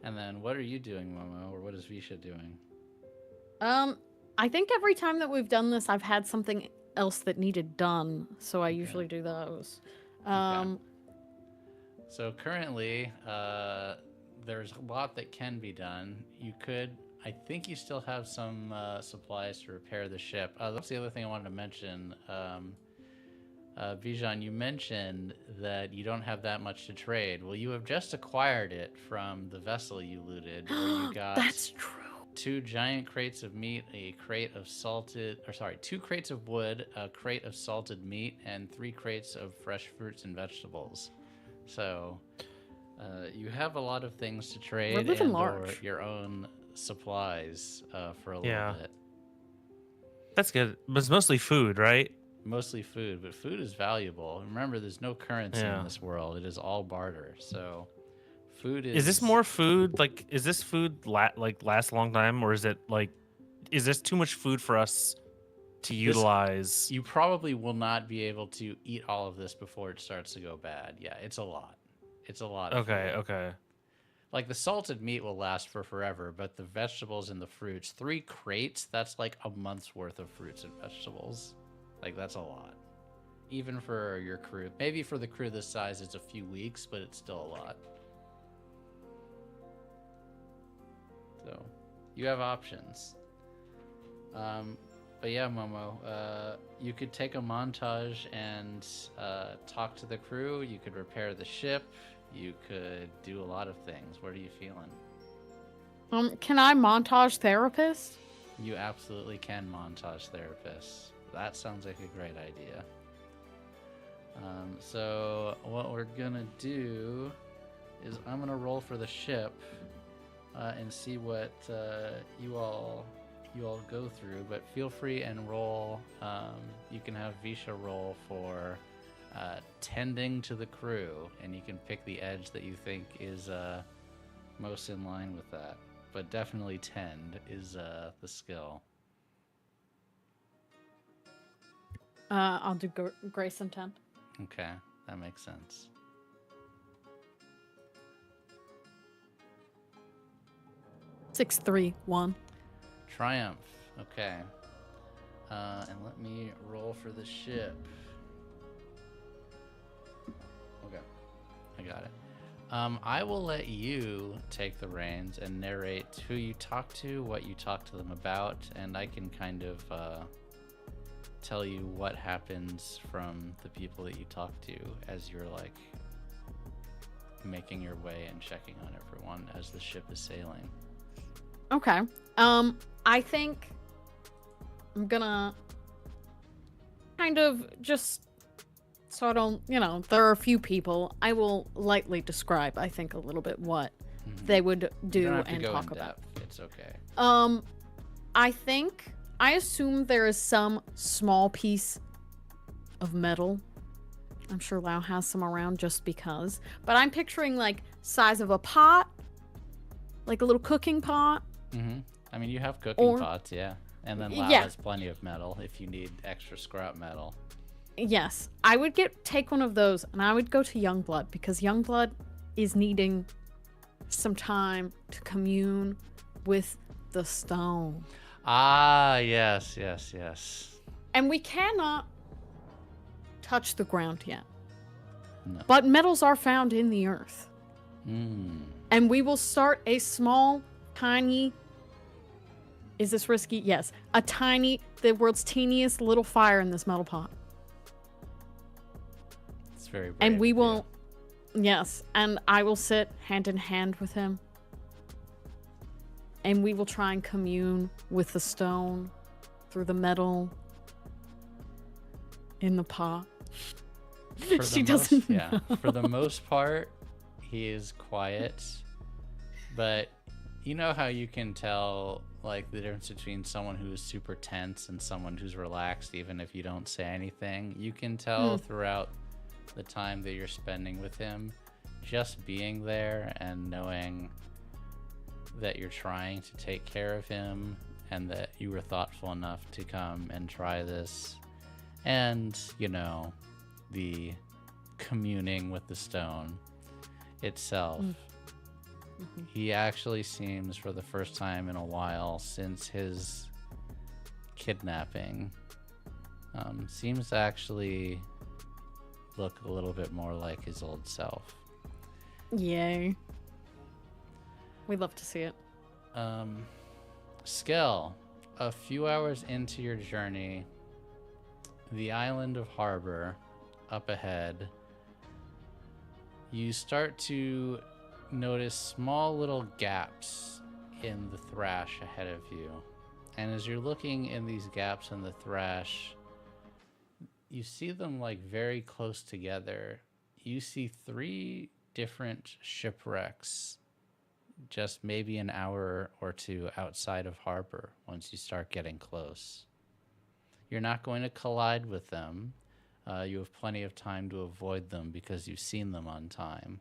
And then what are you doing, Momo, or what is Visha doing? I think every time that we've done this, I've had something else that needed done, so I usually do those. So currently, there's a lot that can be done. You could, I think you still have some supplies to repair the ship. That's the other thing I wanted to mention. Bijan, you mentioned that you don't have that much to trade. Well, you have just acquired it from the vessel you looted, where you got That's true. 2 giant crates of meat, a crate of 2 crates of wood, a crate of salted meat, and 3 crates of fresh fruits and vegetables. So, you have a lot of things to trade living and or large. your own supplies for a Yeah. little bit. That's good. But it's mostly food, right? Mostly food, but food is valuable. Remember, there's no currency Yeah. in this world. It is all barter. So, food is... Is this more food? Like, is this food last a long time, or is it like, is this too much food for us to utilize? You probably will not be able to eat all of this before it starts to go bad. Yeah, it's a lot. It's a lot. Of Okay, food. okay. Like the salted meat will last for forever, but the vegetables and the fruits, 3 crates, that's like a month's worth of fruits and vegetables. Like, that's a lot. Even for your crew. Maybe for the crew this size, it's a few weeks, but it's still a lot. So, you have options. But yeah, Momo, you could take a montage and talk to the crew. You could repair the ship. You could do a lot of things. What are you feeling? Can I montage therapist? You absolutely can montage therapists. That sounds like a great idea. So what we're gonna do is I'm gonna roll for the ship and see what you all go through. But feel free and roll. You can have Visha roll for tending to the crew, and you can pick the edge that you think is most in line with that. But definitely tend is the skill. I'll do Grace and 10. Okay, that makes sense. Six, 3, 1. Triumph. Okay. And let me roll for the ship. Okay, I got it. I will let you take the reins and narrate who you talk to, what you talk to them about, and I can kind of tell you what happens from the people that you talk to as you're like making your way and checking on everyone as the ship is sailing. Okay. I think I'm gonna kind of just so I don't, there are a few people. I will lightly describe, I think, a little bit what they would do You don't have to and go talk in about. depth. It's okay. I assume there is some small piece of metal. I'm sure Lau has some around just because. But I'm picturing like size of a pot, like a little cooking pot. Mm-hmm. I mean, you have cooking pots, yeah. And then Lau Yeah. has plenty of metal if you need extra scrap metal. Yes, I would take one of those, and I would go to Youngblood because Youngblood is needing some time to commune with the stone. Ah, yes. And we cannot touch the ground yet. No. But metals are found in the earth. Mm. And we will start a small, tiny... Is this risky? Yes. The world's teeniest little fire in this metal pot. It's very brave And we of you. will... Yes. And I will sit hand in hand with him. And we will try and commune with the stone through the metal in the pot. For She the doesn't most, know. Yeah, for the most part, he is quiet. But you know how you can tell like the difference between someone who's super tense and someone who's relaxed, even if you don't say anything? You can tell throughout the time that you're spending with him, just being there and knowing that you're trying to take care of him and that you were thoughtful enough to come and try this. And, the communing with the stone itself. He actually seems, for the first time in a while since his kidnapping, seems to actually look a little bit more like his old self. Yay. We'd love to see it. Skell, a few hours into your journey, the island of Harbor up ahead, you start to notice small little gaps in the thrash ahead of you. And as you're looking in these gaps in the thrash, you see them like very close together. You see 3 different shipwrecks just maybe an hour or 2 outside of Harbor once you start getting close. You're not going to collide with them. You have plenty of time to avoid them because you've seen them on time.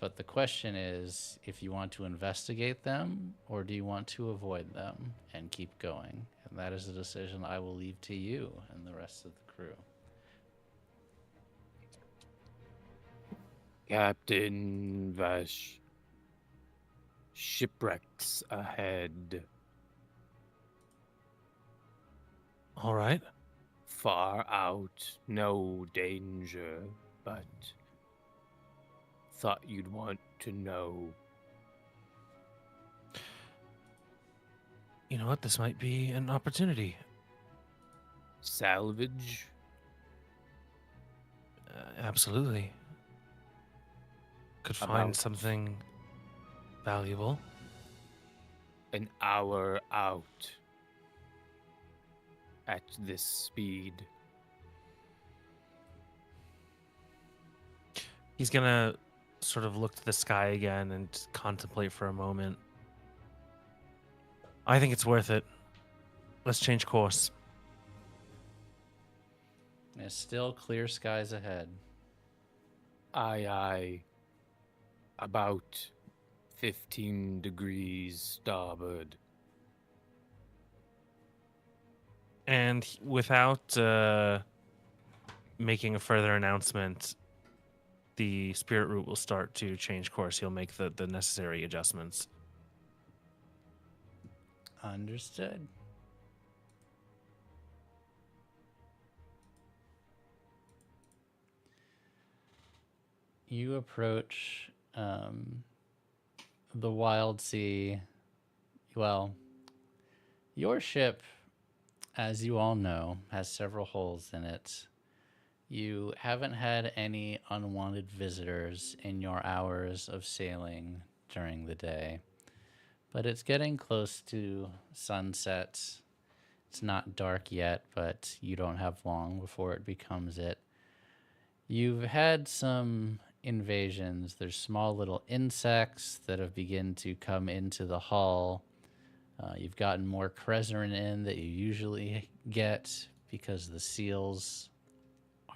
But the question is if you want to investigate them or do you want to avoid them and keep going? And that is a decision I will leave to you and the rest of the crew. Captain Vash. Shipwrecks ahead. All right. Far out, no danger, but thought you'd want to know. You know what? This might be an opportunity. Salvage? Absolutely. Could find About- something valuable. An hour out. At this speed. He's gonna sort of look to the sky again and contemplate for a moment. I think it's worth it. Let's change course. There's still clear skies ahead. Aye. About 15 degrees starboard. And without making a further announcement, the spirit route will start to change course. He'll make the necessary adjustments. Understood. You approach the Wildsea. Well, your ship, as you all know, has several holes in it. You haven't had any unwanted visitors in your hours of sailing during the day, but it's getting close to sunset. It's not dark yet, but you don't have long before it becomes it. You've had some invasions. There's small little insects that have begun to come into the hull. You've gotten more Krezerin in that you usually get because the seals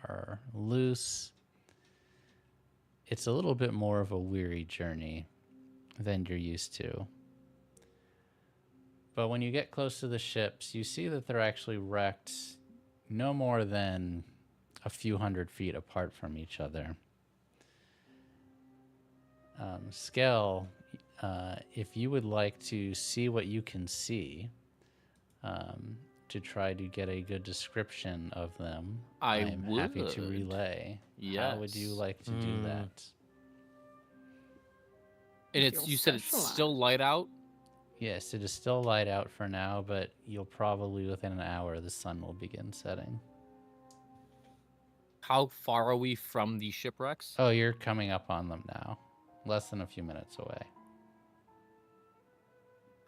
are loose. It's a little bit more of a weary journey than you're used to. But when you get close to the ships, you see that they're actually wrecked no more than a few 100 feet apart from each other. Skell, if you would like to see what you can see, to try to get a good description of them, I'm happy to relay. How would you like to do that? And you said it's still light out? Yes, it is still light out for now, but you'll probably, within an hour, the sun will begin setting. How far are we from the shipwrecks? Oh, you're coming up on them now. Less than a few minutes away.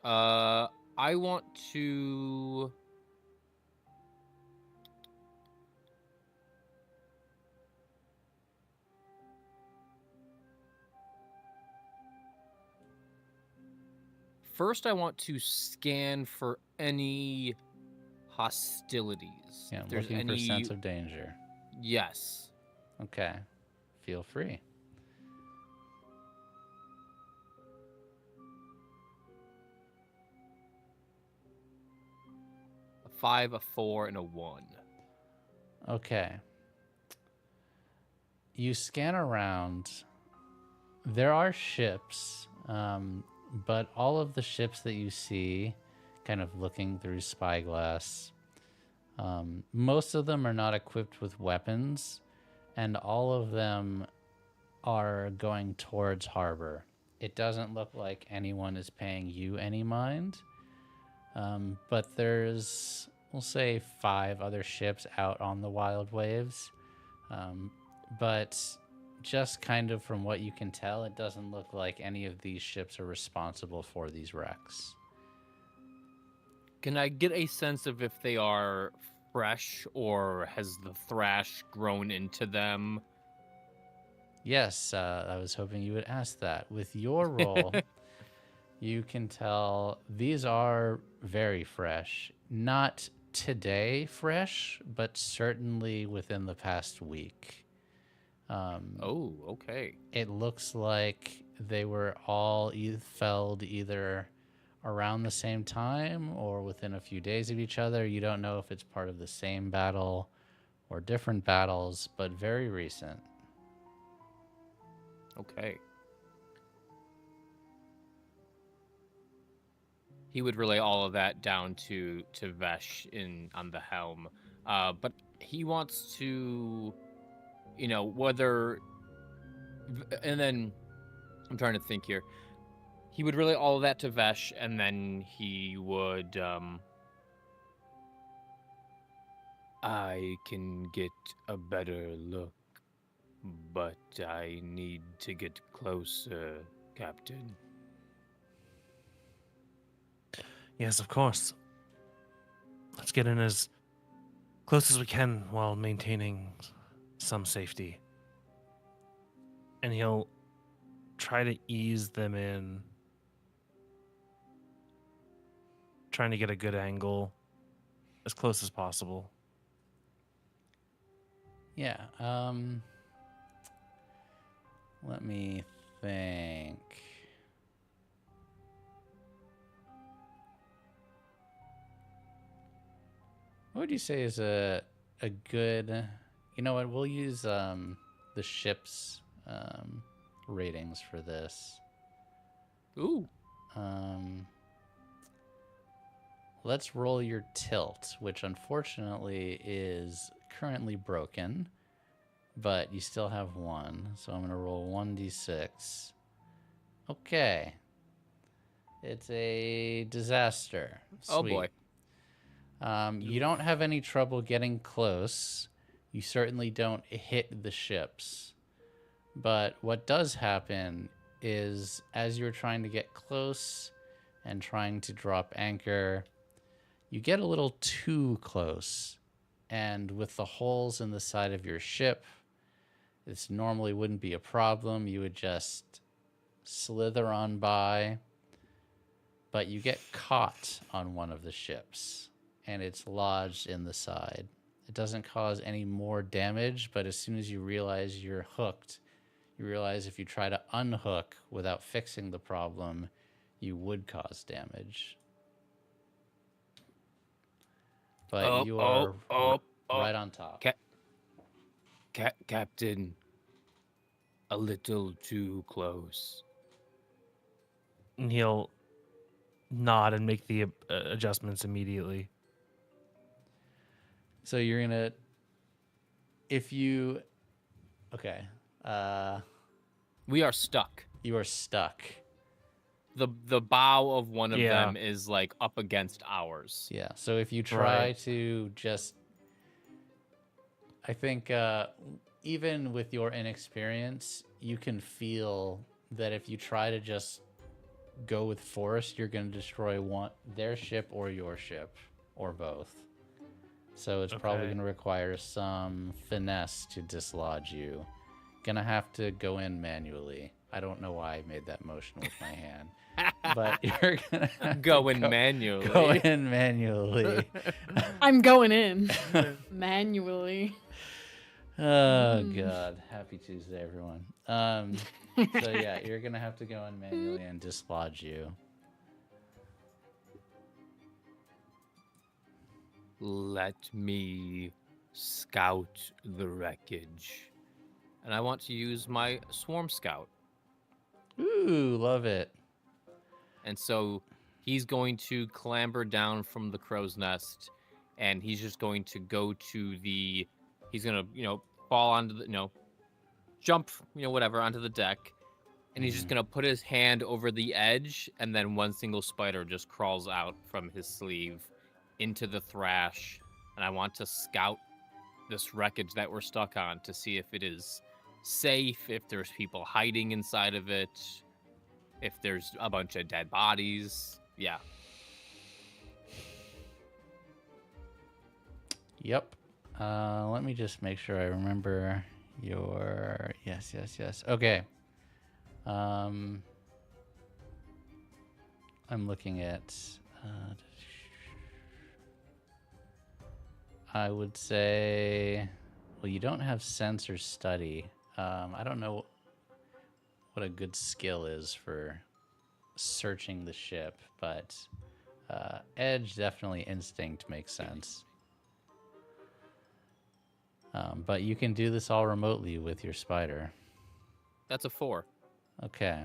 I want to... First, I want to scan for any hostilities. Yeah, If there's looking for any... sense of danger. Yes. Okay. Feel free. A 5, a 4, and a 1. Okay. You scan around. There are ships, but all of the ships that you see, kind of looking through spyglass, most of them are not equipped with weapons, and all of them are going towards harbor. It doesn't look like anyone is paying you any mind, but there's, we'll say, 5 other ships out on the wild waves, but just kind of from what you can tell, it doesn't look like any of these ships are responsible for these wrecks. Can I get a sense of if they are fresh or has the thrash grown into them? Yes, I was hoping you would ask that. With your roll, you can tell these are very fresh. Not today fresh, but certainly within the past week. Oh, okay. It looks like they were all felled either around the same time or within a few days of each other. You don't know if it's part of the same battle or different battles, but very recent. Okay. He would relay all of that down to Vesh on the helm. But he wants to, whether... And then, I'm trying to think here. He would relay all of that to Vesh, and then he would... I can get a better look, but I need to get closer, Captain. Yes, of course. Let's get in as close as we can while maintaining some safety. And he'll try to ease them in, trying to get a good angle as close as possible. Yeah. Let me think. What would you say is a good? You know what? We'll use the ship's ratings for this. Ooh. Let's roll your tilt, which unfortunately is currently broken, but you still have one. So I'm going to roll 1d6. Okay. It's a disaster. Oh Sweet. boy. You don't have any trouble getting close. You certainly don't hit the ships. But what does happen is as you're trying to get close and trying to drop anchor, you get a little too close. And with the holes in the side of your ship, this normally wouldn't be a problem. You would just slither on by. But you get caught on one of the ships, and it's lodged in the side. It doesn't cause any more damage, but as soon as you realize you're hooked, you realize if you try to unhook without fixing the problem, you would cause damage. But you are right on top. Captain, a little too close. And he'll nod and make the adjustments immediately. So you're gonna, okay. We are stuck. You are stuck. The bow of one of them is like up against ours. Yeah. So if you try to just, I think even with your inexperience, you can feel that if you try to just go with force, you're going to destroy their ship or your ship or both. So it's probably going to require some finesse to dislodge you. Gonna have to go in manually. I don't know why I made that motion with my hand. But you're gonna have go in manually. Go in manually. I'm going in manually. Oh God! Happy Tuesday, everyone. So yeah, you're gonna have to go in manually and dislodge you. Let me scout the wreckage, and I want to use my swarm scout. Ooh, love it. And so he's going to clamber down from the crow's nest, and he's just going to go to the. He's gonna, fall onto the, jump, whatever, onto the deck, and he's just gonna put his hand over the edge, and then one single spider just crawls out from his sleeve into the thrash. And I want to scout this wreckage that we're stuck on to see if it is safe, if there's people hiding inside of it, if there's a bunch of dead bodies. Yeah. Yep. Let me just make sure I remember your... Yes. Okay. I'm looking at... I would say... Well, you don't have sense or study. I don't know what a good skill is for searching the ship, but edge, definitely instinct makes sense. But you can do this all remotely with your spider. That's a 4. Okay.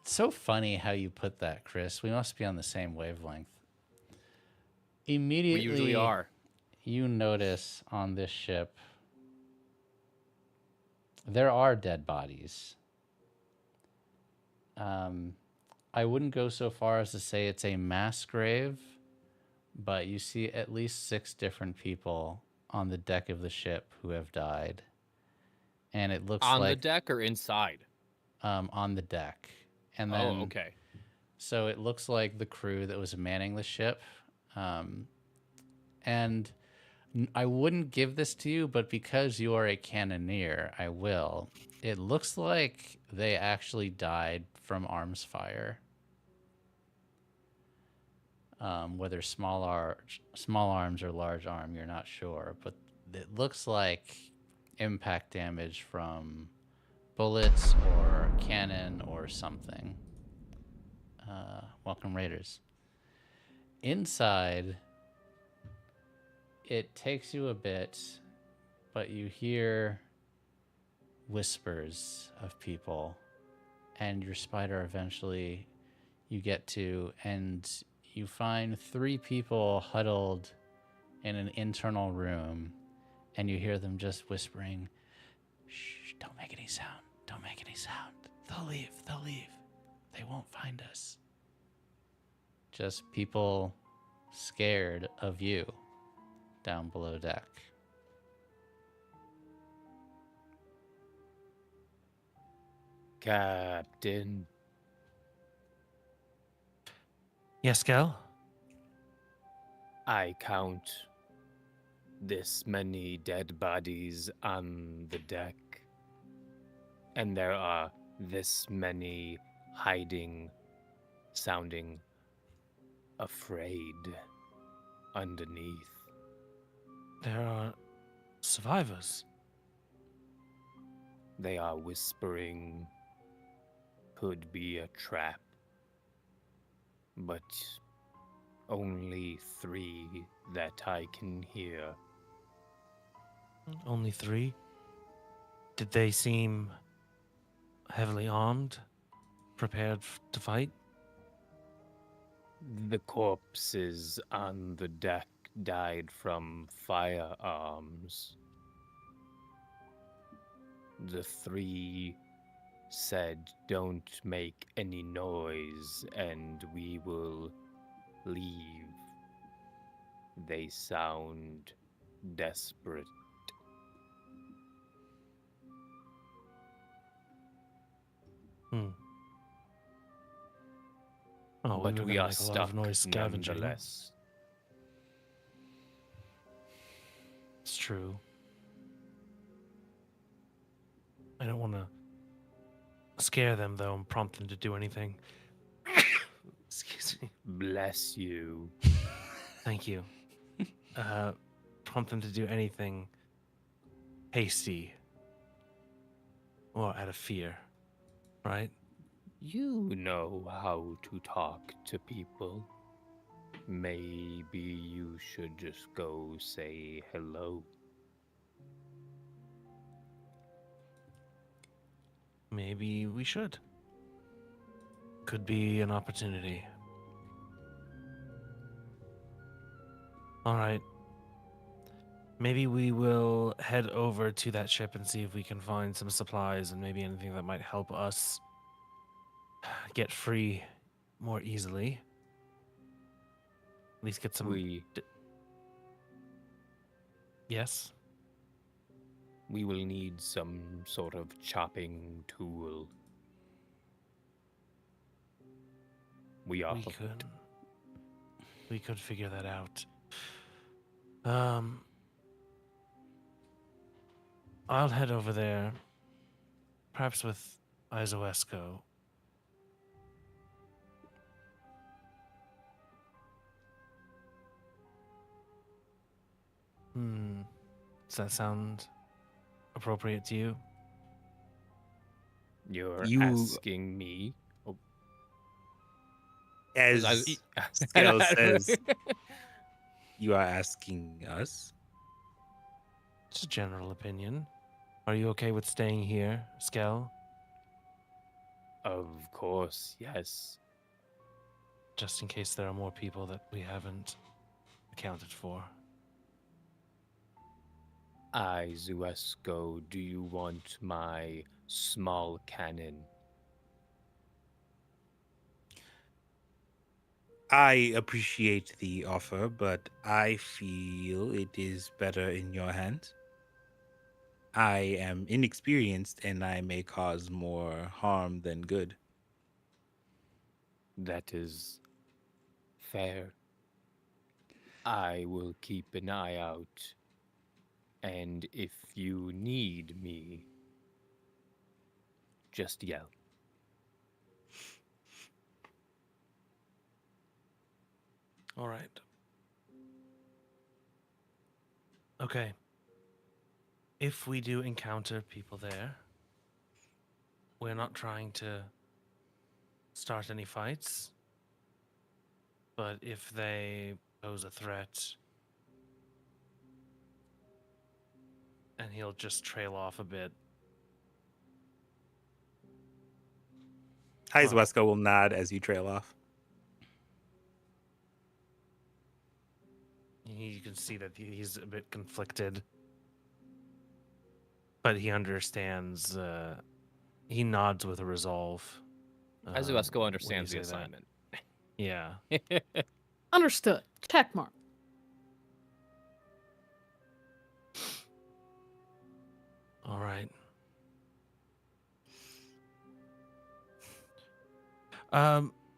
It's so funny how you put that, Chris. We must be on the same wavelength. Immediately, We usually are. You notice on this ship there are dead bodies. I wouldn't go so far as to say it's a mass grave, but you see at least 6 different people on the deck of the ship who have died. And it looks on like... On the deck or inside? On the deck. And then, oh, okay. So it looks like the crew that was manning the ship. And I wouldn't give this to you, but because you are a cannoneer, I will. It looks like they actually died from arms fire. Whether small arms or large arm, you're not sure, but it looks like impact damage from bullets or cannon or something. Welcome, Raiders. Inside, it takes you a bit, but you hear whispers of people, and your spider eventually you get to, and you find 3 people huddled in an internal room, and you hear them just whispering, "Shh, don't make any sound. Don't make any sound. They'll leave. They'll leave. They won't find us." Just people scared of you down below deck. Captain, Yes, Gal? I count this many dead bodies on the deck, and there are this many hiding, sounding afraid underneath. There are survivors. They are whispering, could be a trap, but only 3 that I can hear. Only 3? Did they seem heavily armed? Prepared to fight? The corpses on the deck died from firearms. The 3 said, "Don't make any noise and we will leave." They sound desperate. Oh, But we we were are make a lot stuck of noise scavenging. nonetheless. It's true. I don't want to scare them, though, and prompt them to do anything. Excuse me. Bless you. Thank you. Prompt them to do anything hasty or out of fear, right? You know how to talk to people. Maybe you should just go say hello. Maybe we should. Could be an opportunity. All right. Maybe we will head over to that ship and see if we can find some supplies and maybe anything that might help us get free more easily. At least get some. Yes? We will need some sort of chopping tool. We are hooked. We could figure that out. I'll head over there, perhaps with Izoesco. Does that sound appropriate to you? You're You- asking me? Oh. As I- Scale says, you are asking us. It's a general opinion. Are you okay with staying here, Skell? Of course, yes. Just in case there are more people that we haven't accounted for. Zuesco, do you want my small cannon? I appreciate the offer, but I feel it is better in your hands. I am inexperienced and I may cause more harm than good. That is fair. I will keep an eye out. And if you need me, just yell. All right. Okay. if we do encounter people there, we're not trying to start any fights. But if they pose a threat, and he'll just trail off a bit. Wesko will nod as you trail off. You can see that he's a bit conflicted, but he understands. He nods with a resolve. Azuesco when understands you the say that. assignment. Yeah. Understood. Check mark. All right.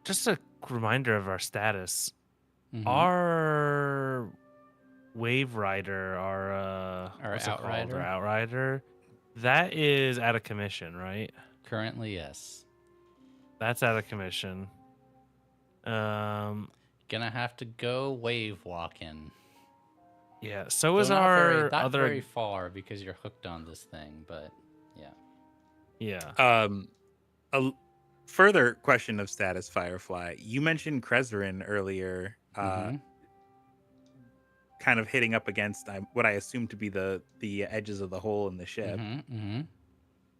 Just a reminder of our status. Mhm. Our Wave Rider, our what's it called? Outrider? Our Outrider, that is out of commission, right? Currently, yes. That's out of commission. Gonna have to go wave walking. Yeah. So So is not our not other. very far because you're hooked on this thing, but yeah. Yeah. A further question of status, Firefly. You mentioned Krezerin earlier, Mhm. kind of hitting up against what I assume to be the edges of the hole in the ship.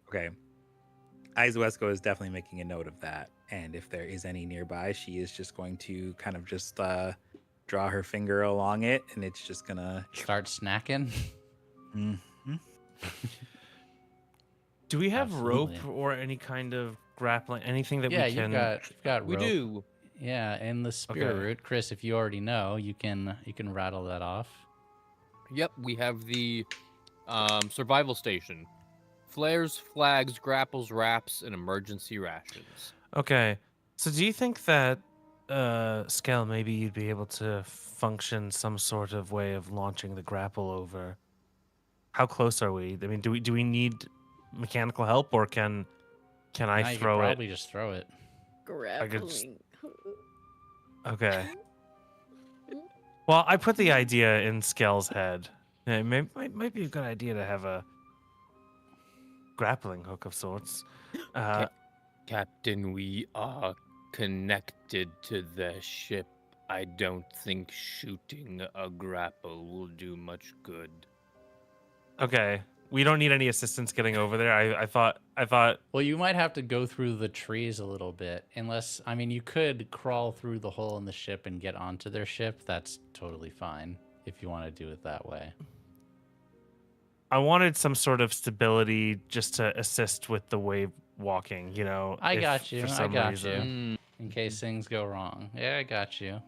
Okay. Izuesco is definitely making a note of that. And if there is any nearby, she is just going to kind of just draw her finger along it, and it's just going to Start snacking. Do we have Absolutely. rope or any kind of grappling? Anything that Yeah, we can? you've got We rope. do. Yeah, and the spear Okay. root, Chris. If you already know, you can rattle that off. Yep, we have the survival station. Flares, flags, grapples, wraps, and emergency rations. Okay. So do you think that, Skell, maybe you'd be able to function some sort of way of launching the grapple over? How close are we? I mean, do we need mechanical help, or can I Now you could throw it? probably just throw it. Grappling. Okay. Well, I put the idea in Skell's head. Yeah, it might be a good idea to have a grappling hook of sorts. Captain, we are connected to the ship. I don't think shooting a grapple will do much good. Okay. We don't need any assistance getting over there. I thought. Well, you might have to go through the trees a little bit, unless I mean you could crawl through the hole in the ship and get onto their ship. That's totally fine if you want to do it that way. I wanted some sort of stability just to assist with the wave walking. You know. I if got you. For I some got reason. you. In case things go wrong. Yeah, I got you.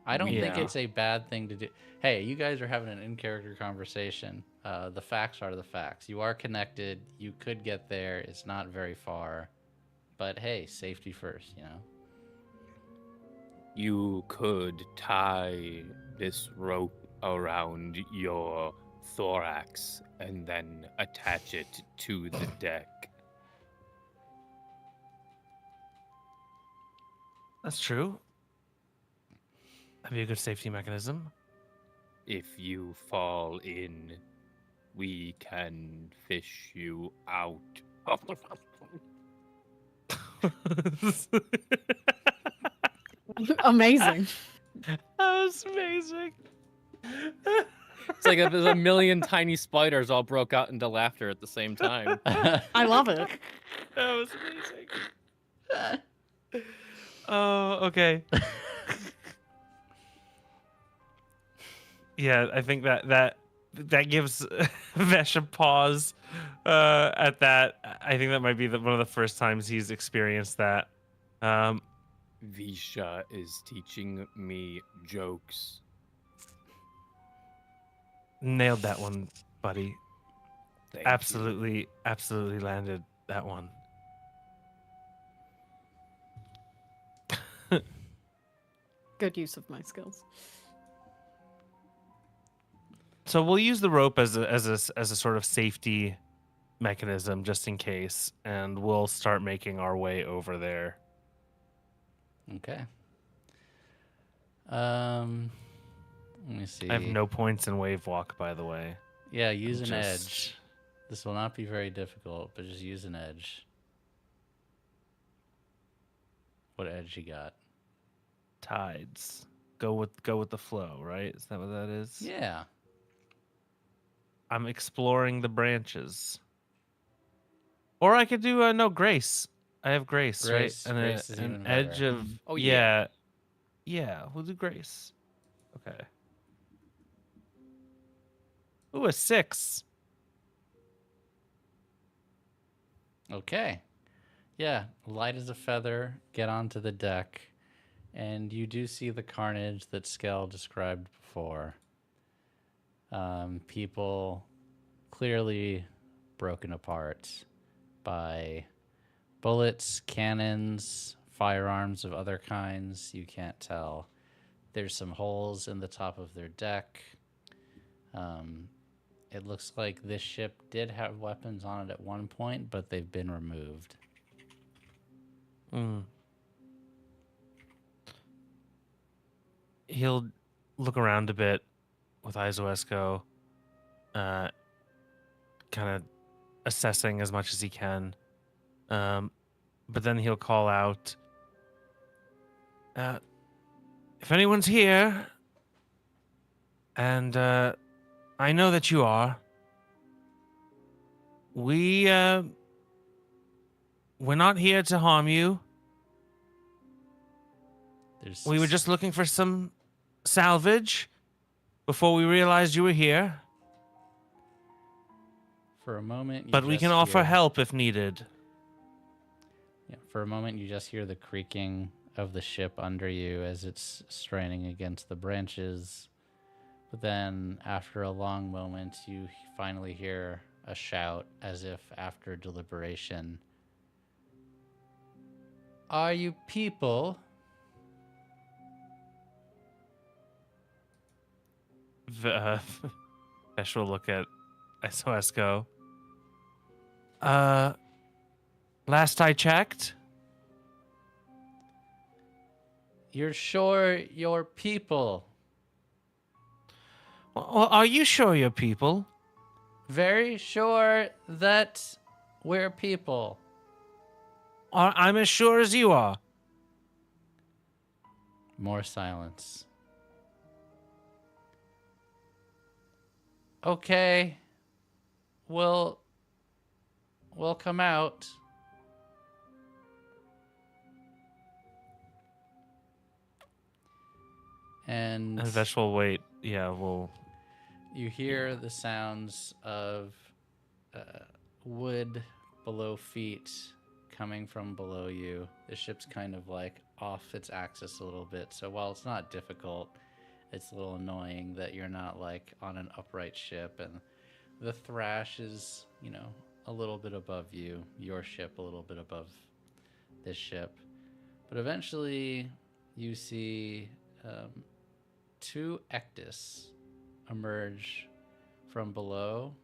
I don't think Yeah. it's a bad thing to do. Hey, you guys are having an in-character conversation. The facts are the facts. You are connected. You could get there. It's not very far. But hey, safety first, you know? You could tie this rope around your thorax and then attach it to the deck. That's true. That'd be a good safety mechanism. If you fall in, we can fish you out. Amazing. That was amazing. It's like there's a million tiny spiders all broke out into laughter at the same time. I love it. That was amazing. Oh, okay. Yeah, I think that gives Vesh a pause at that. I think that might be one of the first times he's experienced that. Visha is teaching me jokes. Nailed that one, buddy. Thank you. Absolutely landed that one. Good use of my skills. So we'll use the rope as a sort of safety mechanism just in case, and we'll start making our way over there. Okay. Let me see. I have no points in wave walk, by the way. Yeah, use an Just- edge. This will not be very difficult, but just use an edge. What edge you got? Tides. Go with the flow, right? Is that what that is? Yeah. I'm exploring the branches. Or I could do no grace. I have grace, Grace. right? And Grace is an even edge better. of Oh, yeah. Yeah, we'll do grace. Okay. Ooh, a 6. Okay. Yeah, light as a feather, get onto the deck, and you do see the carnage that Skell described before. People clearly broken apart by bullets, cannons, firearms of other kinds. You can't tell. There's some holes in the top of their deck. It looks like this ship did have weapons on it at one point, but they've been removed. He'll look around a bit with Izoesco, kind of assessing as much as he can. But then he'll call out, if anyone's here, and I know that you are, we're not here to harm you. We were just looking for some salvage before we realized you were here. For a moment, But we can offer help if needed. Yeah, for a moment, you just hear the creaking of the ship under you as it's straining against the branches. But then, after a long moment, you finally hear a shout, as if after deliberation. Are you people? Vesh will look at Izoesco. Last I checked. You're sure you're people? Well, are you sure you're people? Very sure that we're people. I'm as sure as you are. More silence. Okay. We'll come out. And Vesh will wait. Yeah, we'll... You hear the sounds of wood below feet coming from below you. The ship's kind of like off its axis a little bit. So while it's not difficult, it's a little annoying that you're not like on an upright ship, and the thrash is, a little bit above you, your ship a little bit above this ship. But eventually you see 2 Ectus emerge from below,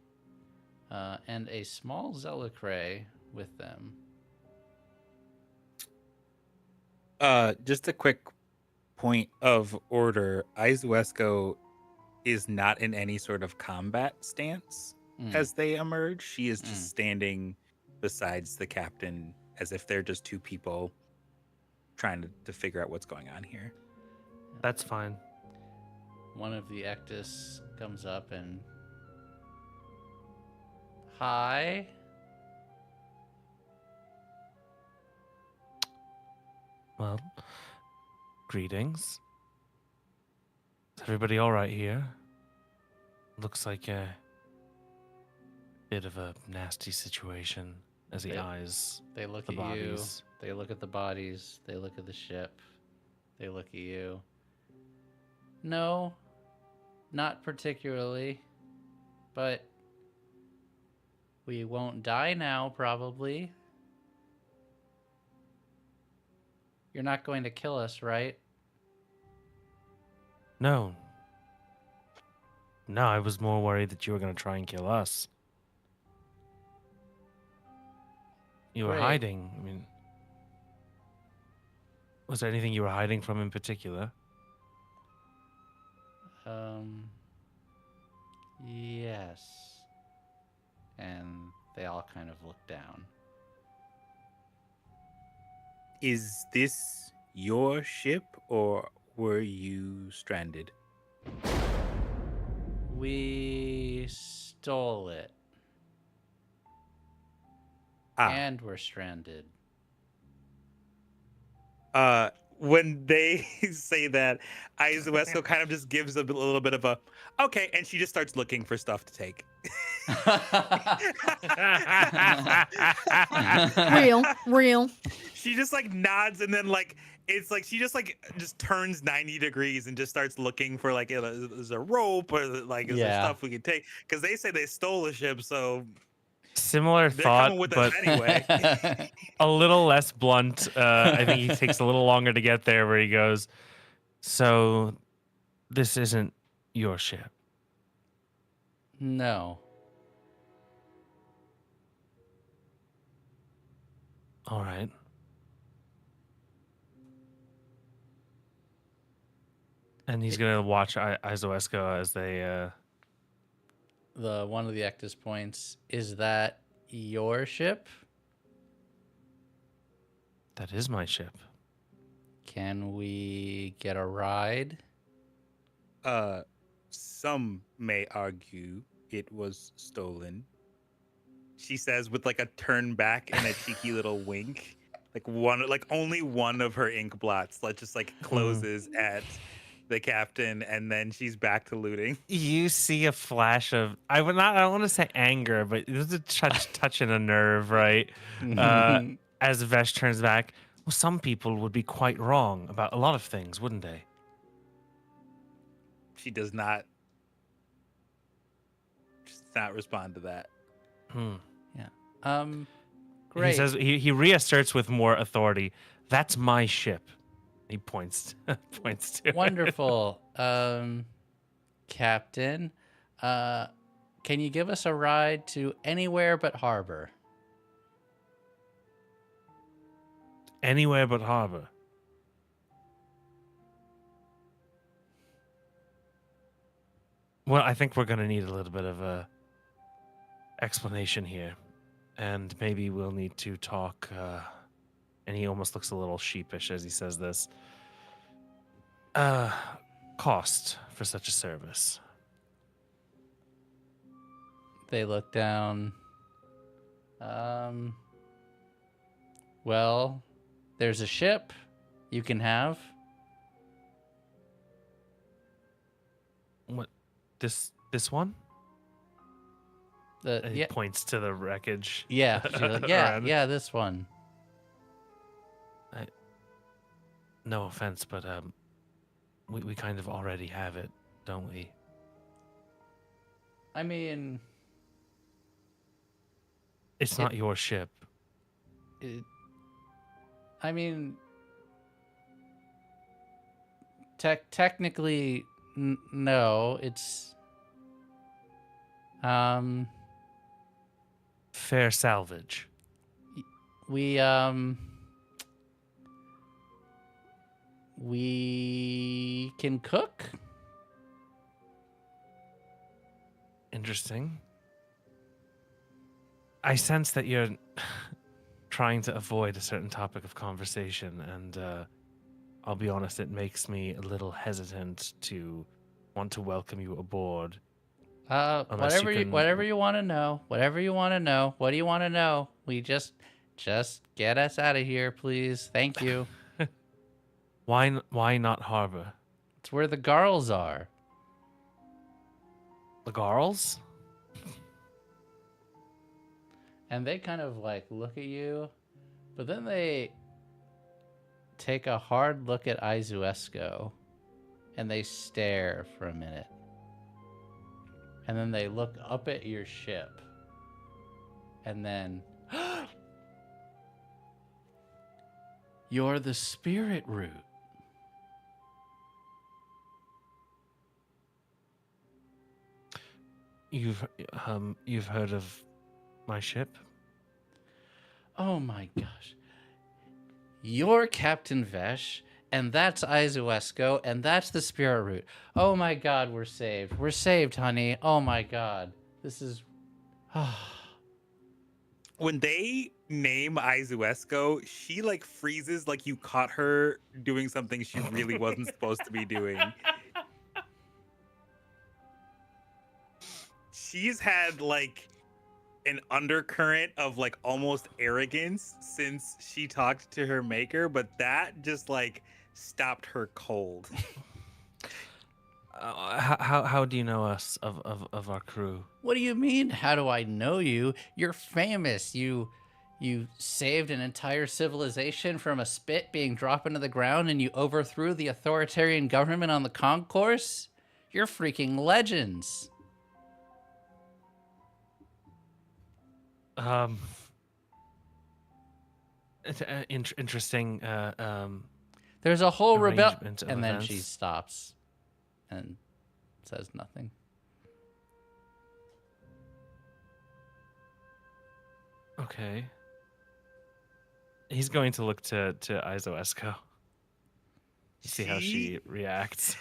and a small Zelicrae with them. Just a quick point of order. Izuesco is not in any sort of combat stance as they emerge. She is just standing besides the captain as if they're just 2 people trying to figure out what's going on here. That's fine. One of the Ectus comes up and... Hi. Well, greetings. Is everybody all right here? Looks like a bit of a nasty situation as he eyes They look the at bodies. you. They look at the bodies. They look at the ship. They look at you. No, not particularly. But we won't die now, probably. You're not going to kill us, right? No. No, I was more worried that you were going to try and kill us. You were Great. hiding. I mean, was there anything you were hiding from in particular? Yes. and they all kind of look down. Is this your ship, or were you stranded? We stole it, Ah, and we're stranded. when they say that, Aizuesco kind of just gives a little bit of a okay, and she just starts looking for stuff to take. Real. She just like nods, and then like it's like she just turns 90 degrees and just starts looking for like is a rope, or like is there Yeah. stuff we can take, because they say they stole a ship, so Similar they're thought, coming with but us anyway. a little less blunt. I think he takes a little longer to get there, where he goes, "So, this isn't your ship." No. All right. And he's gonna watch Izoesco as they. The one of the Ectus points, is that your ship? That is my ship. Can we get a ride? Some may argue it was stolen, she says, with like a turn back and a cheeky little wink. Like only one of her ink blots just like closes at the captain, and then she's back to looting. You see a flash of I don't want to say anger, but there's a touching a nerve, right? As Vesh turns back. Well, some people would be quite wrong about a lot of things, wouldn't they? She does not respond to that. Yeah. Great. He says he reasserts with more authority. That's my ship. He points to Wonderful. Captain, can you give us a ride to anywhere but harbor? Anywhere but harbor. Well, I think we're going to need a little bit of a explanation here. And maybe we'll need to talk, and he almost looks a little sheepish as he says this. Cost for such a service. They look down. Well, there's a ship you can have. What? This one? And he Yeah, points to the wreckage. yeah, she's like, yeah, around. yeah, this one. No offense, but we kind of already have it, don't we? I mean, It's not your ship. I mean, technically, no. It's Fair salvage. we can cook. Interesting. I sense that you're trying to avoid a certain topic of conversation, and I'll be honest, it makes me a little hesitant to want to welcome you aboard. Unless Whatever you want to know. Whatever you want to know. What do you want to know? We just get us out of here, please. Thank you. Why not harbor? It's where the girls are. The Garls? And they kind of like look at you, but then they take a hard look at Izuesco and they stare for a minute. And then they look up at your ship. And then you're the spirit root. You've heard of my ship? Oh my gosh. You're Captain Vesh, and that's Izuesco, and that's the spirit root. Oh my god, we're saved. We're saved, honey. Oh my god. This is when they name Izuesco, she like freezes like you caught her doing something she really wasn't supposed to be doing. She's had like an undercurrent of like almost arrogance since she talked to her maker, but that just like stopped her cold. How do you know us of our crew? What do you mean? How do I know you? You're famous. You saved an entire civilization from a spit being dropped into the ground, and you overthrew the authoritarian government on the concourse. You're freaking legends. Interesting. There's a whole rebellion, arrangement of and then she events. stops and says nothing. Okay. He's going to look to Izuesco. See how she reacts.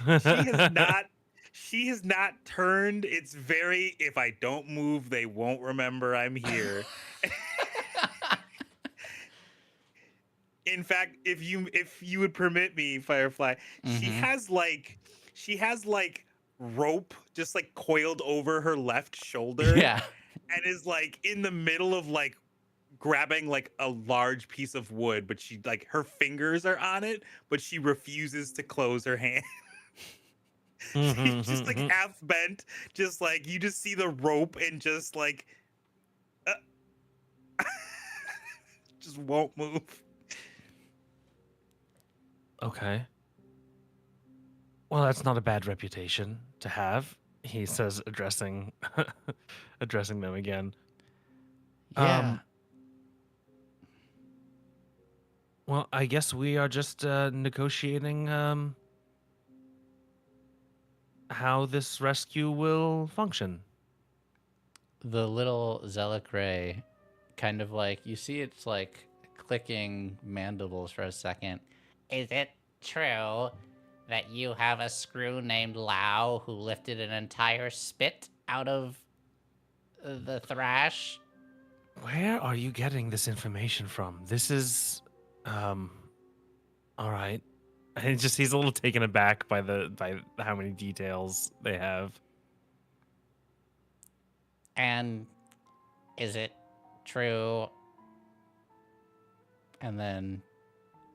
She has not turned. It's very, if I don't move, they won't remember I'm here. In fact, if you would permit me, Firefly, she has like rope just like coiled over her left shoulder. Yeah. And is like in the middle of like grabbing like a large piece of wood, but she like her fingers are on it, but she refuses to close her hand. She's just like half bent, just like you just see the rope and just like just won't move. Okay. Well, that's not a bad reputation to have, he says, addressing them again. Yeah. Well, I guess we are just negotiating how this rescue will function. The little Zellic ray, kind of like, you see it's like clicking mandibles for a second. Is it true that you have a screw named Lau who lifted an entire spit out of the thrash? Where are you getting this information from? This is, all right. And he's a little taken aback by how many details they have. And is it true? And then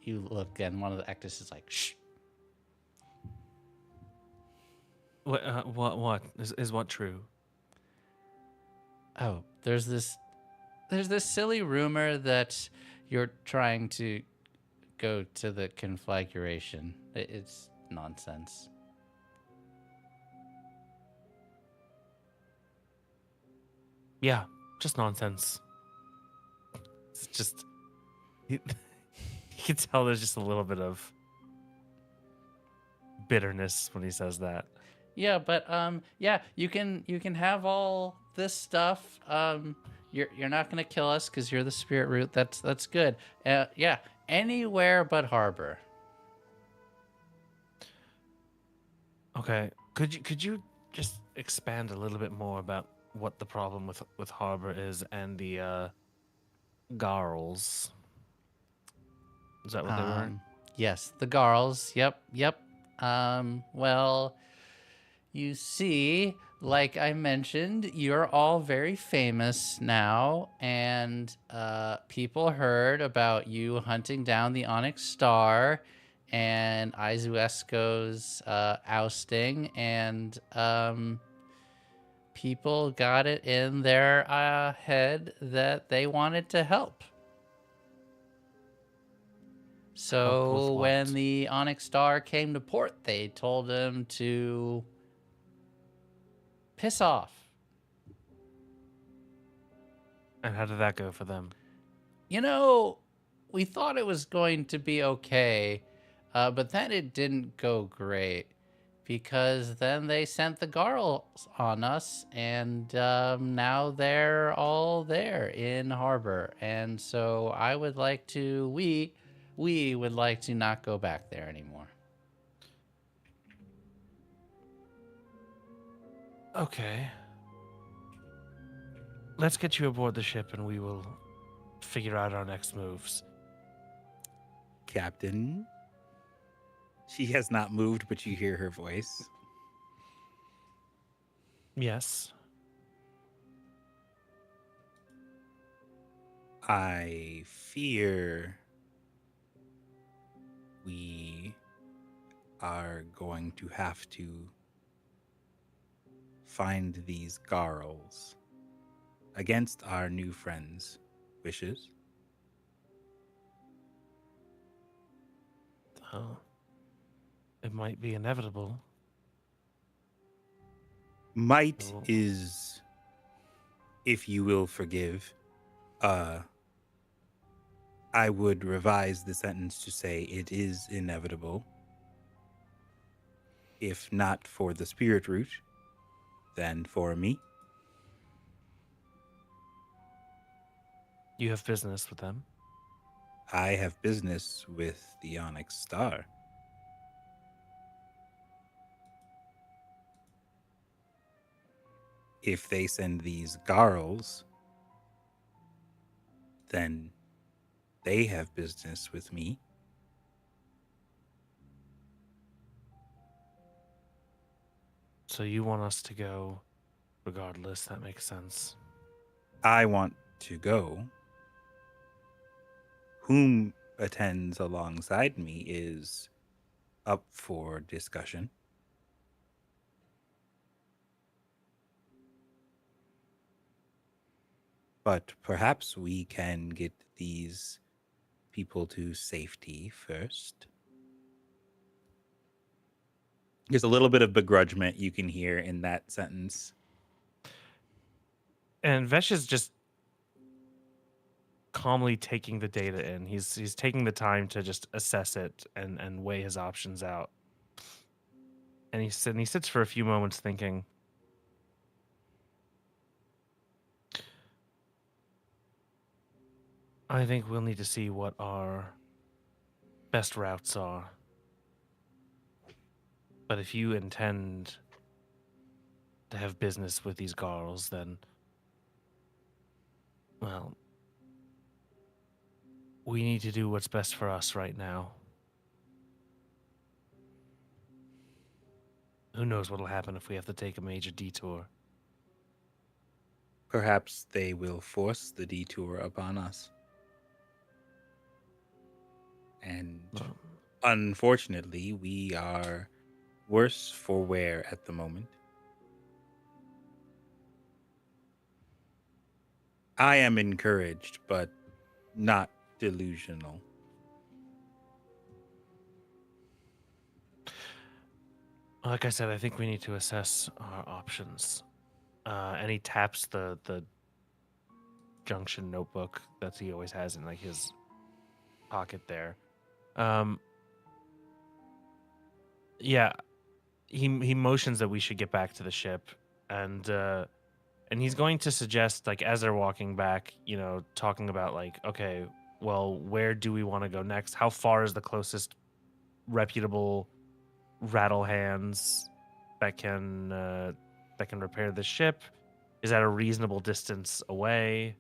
you look, and one of the actors is like, shh. What is what true? Oh, there's this silly rumor that you're trying to go to the conflagration. It's nonsense. Yeah, just nonsense. It's just you can tell there's just a little bit of bitterness when he says that. Yeah, but yeah, you can have all this stuff. You're not gonna kill us because you're the spirit root. That's good. Yeah, anywhere but Harbor. Okay, could you just expand a little bit more about what the problem with Harbor is and the Garls? Is that what they were? Yes, the Garls. Yep. Well, you see, like I mentioned, you're all very famous now, and people heard about you hunting down the Onyx Star and Izuesco's ousting, and people got it in their head that they wanted to help. So when the Onyx Star came to port, they told him to piss off. And how did that go for them? You know, we thought it was going to be okay, but then it didn't go great because then they sent the Garls on us, and now they're all there in Harbor. And so I would like to, we would like to not go back there anymore. Okay. Let's get you aboard the ship and we will figure out our next moves. Captain. She has not moved, but you hear her voice. Yes. I fear we are going to have to find these Garls against our new friends' wishes. Oh. It might be inevitable. Might Oh. is, if you will forgive, I would revise the sentence to say it is inevitable. If not for the spirit root, then for me. You have business with them? I have business with the Onyx Star. If they send these Garls, then they have business with me. So you want us to go regardless, that makes sense. I want to go. Whom attends alongside me is up for discussion. But perhaps we can get these people to safety first. There's a little bit of begrudgment you can hear in that sentence. And Vesh is just calmly taking the data in. He's taking the time to just assess it and weigh his options out. And he sits for a few moments thinking. I think we'll need to see what our best routes are. But if you intend to have business with these Garls, then, well, we need to do what's best for us right now. Who knows what'll happen if we have to take a major detour. Perhaps they will force the detour upon us. And unfortunately, we are worse for wear at the moment. I am encouraged, but not delusional. Like I said, I think we need to assess our options. And he taps the junction notebook that he always has in like his pocket there. Yeah, he motions that we should get back to the ship, and he's going to suggest, like, as they're walking back, you know, talking about like, okay, well, where do we want to go next? How far is the closest reputable rattle hands that can repair the ship? Is that a reasonable distance away?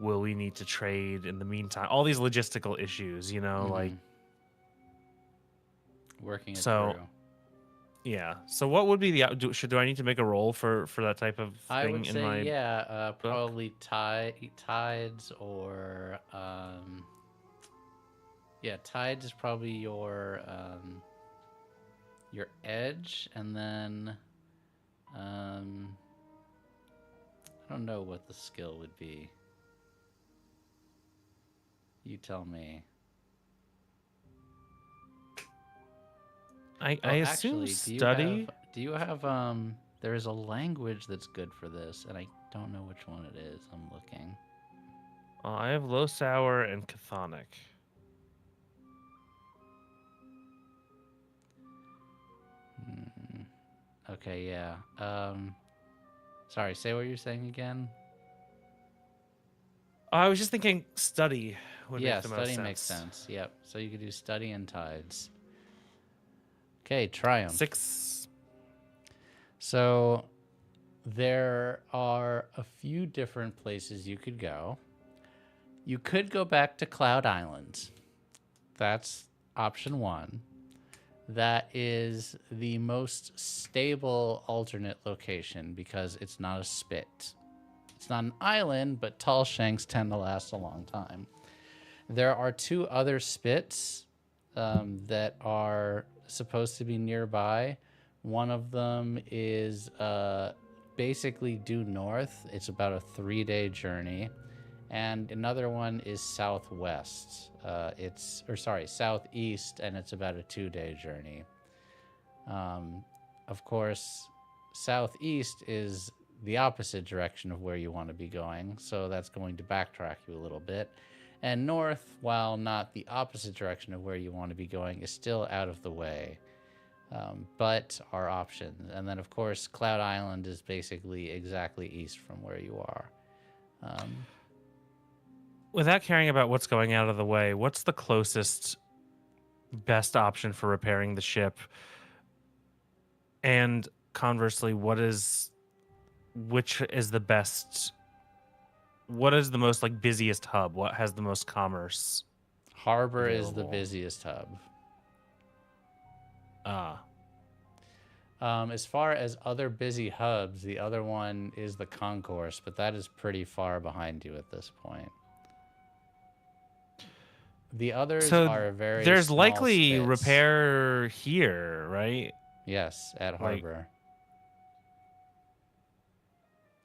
Will we need to trade in the meantime? All these logistical issues, you know, like working it so. through. Yeah. So what would be the do I need to make a roll for that type of thing I would in say my book? probably tides or tides is probably your edge, and then I don't know what the skill would be. You tell me. I assume actually, study. Do you have there is a language that's good for this, and I don't know which one it is. I'm looking. I have low sour and chthonic. Okay, yeah. Sorry, say what you're saying again. I was just thinking study would Yeah, make the most study sense. makes sense. Yep. So you could do study and tides. Okay, triumph. 6. So there are a few different places you could go. You could go back to Cloud Island. That's option one. That is the most stable alternate location because it's not a spit. It's not an island, but tall shanks tend to last a long time. There are 2 other spits that are supposed to be nearby. One of them is basically due north. It's about a 3-day journey. And another one is southwest. Southeast, and it's about a 2-day journey. Of course, southeast is the opposite direction of where you want to be going, so that's going to backtrack you a little bit. And north, while not the opposite direction of where you want to be going, is still out of the way, but are options. And then, of course, Cloud Island is basically exactly east from where you are. Without caring about what's going out of the way, what's the closest, best option for repairing the ship? And conversely, which is the best? What is the most like busiest hub? What has the most commerce? Harbor is the available? busiest hub. As far as other busy hubs, the other one is the concourse, but that is pretty far behind you at this point. The others So are very there's small likely spits. repair here, right? Yes, at Like- Harbor.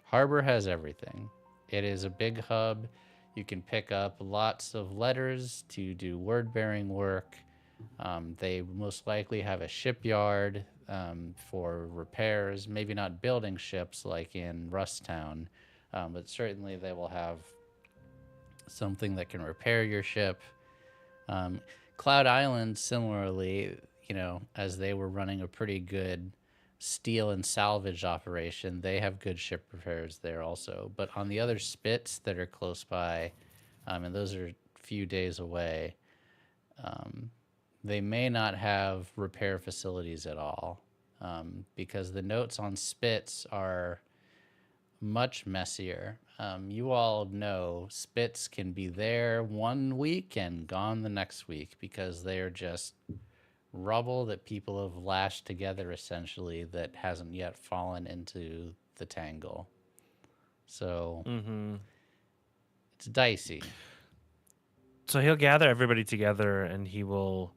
Harbor has everything. It is a big hub. You can pick up lots of letters to do word-bearing work. They most likely have a shipyard for repairs, maybe not building ships like in Rusttown, but certainly they will have something that can repair your ship. Cloud Island, similarly, as they were running a pretty good steel and salvage operation, they have good ship repairs there also. But on the other spits that are close by, and those are a few days away, they may not have repair facilities at all, because the notes on spits are much messier. You all know spits can be there one week and gone the next week because they are just rubble that people have lashed together essentially that hasn't yet fallen into the tangle. So it's dicey. So he'll gather everybody together and he will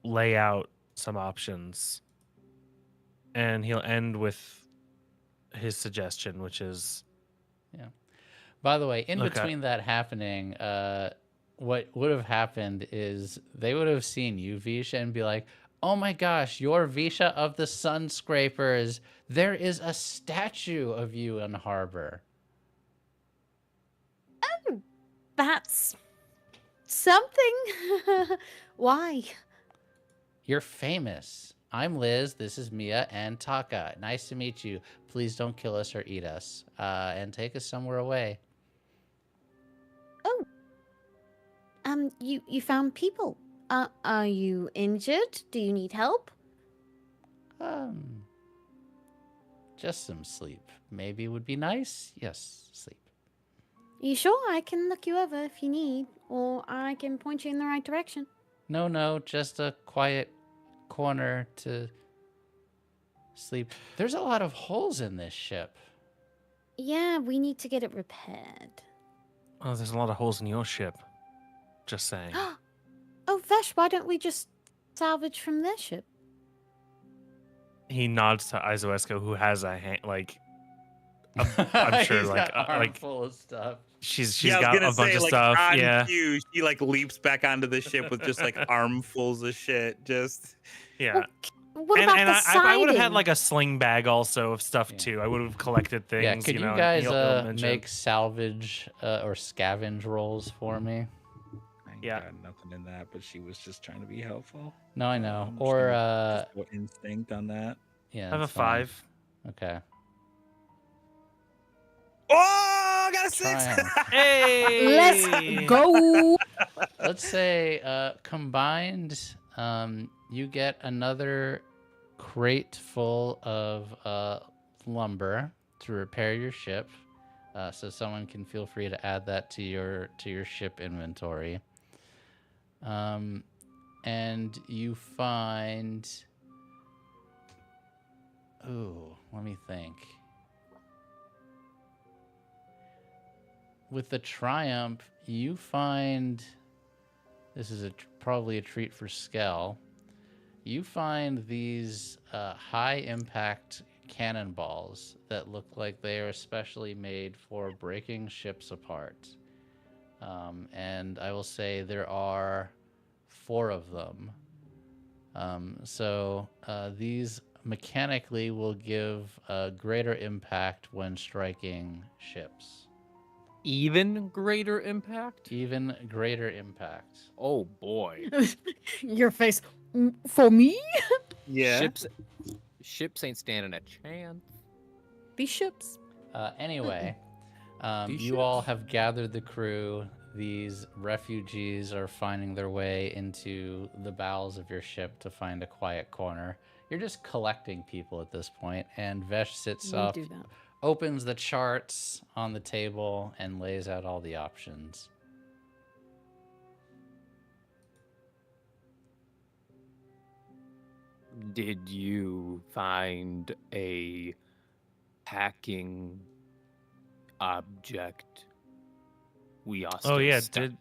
lay out some options. And he'll end with his suggestion, which is By the way, in Okay. between that happening, what would have happened is they would have seen you, Visha, and be like, oh my gosh, you're Visha of the Sun Scrapers. There is a statue of you in Harbor. That's something. Why? You're famous. I'm Liz. This is Mia and Taka. Nice to meet you. Please don't kill us or eat us. And take us somewhere away. You found people. Are you injured? Do you need help? Just some sleep. Maybe would be nice. Yes, sleep. You sure? I can look you over if you need, or I can point you in the right direction. No, just a quiet corner to sleep. There's a lot of holes in this ship. Yeah, we need to get it repaired. oh, there's a lot of holes in your ship. Just saying. Oh, Vesh, why don't we just salvage from their ship? He nods to Izoesco, who has a hand, I'm sure, He's got an like armful of stuff. she's Yeah, I was got gonna a bunch say, of like, stuff. on Yeah, cue, she like leaps back onto the ship with just like armfuls of shit. Just yeah. What about the siding? I would have had like a sling bag also of stuff Yeah. too. I would have collected things. Yeah, could you, and guys he'll mention- make salvage or scavenge rolls for me? I Yeah. got nothing in that, but she was just trying to be helpful. No, I know. She Or just go instinct on that. yeah, I have a that's fine. 5. Okay. Oh, I got a 6. Triumph. Hey, Let's go. Let's say combined, you get another crate full of lumber to repair your ship. So someone can feel free to add that to your ship inventory. And you find. Ooh, let me think. With the Triumph, you find. This is probably a treat for Skell. You find these high impact cannonballs that look like they are especially made for breaking ships apart. And I will say there are 4 of them. So these mechanically will give a greater impact when striking ships. Even greater impact? Even greater impact. Oh boy. Your face. For me? Yeah. Ships ain't standing a chance. These ships. Anyway, These you all ships? have gathered the crew. These refugees are finding their way into the bowels of your ship to find a quiet corner. You're just collecting people at this point, and Vesh sits We up, do that. opens the charts on the table, and lays out all the options. Did you find a hacking object? We are still Oh yeah, stuck.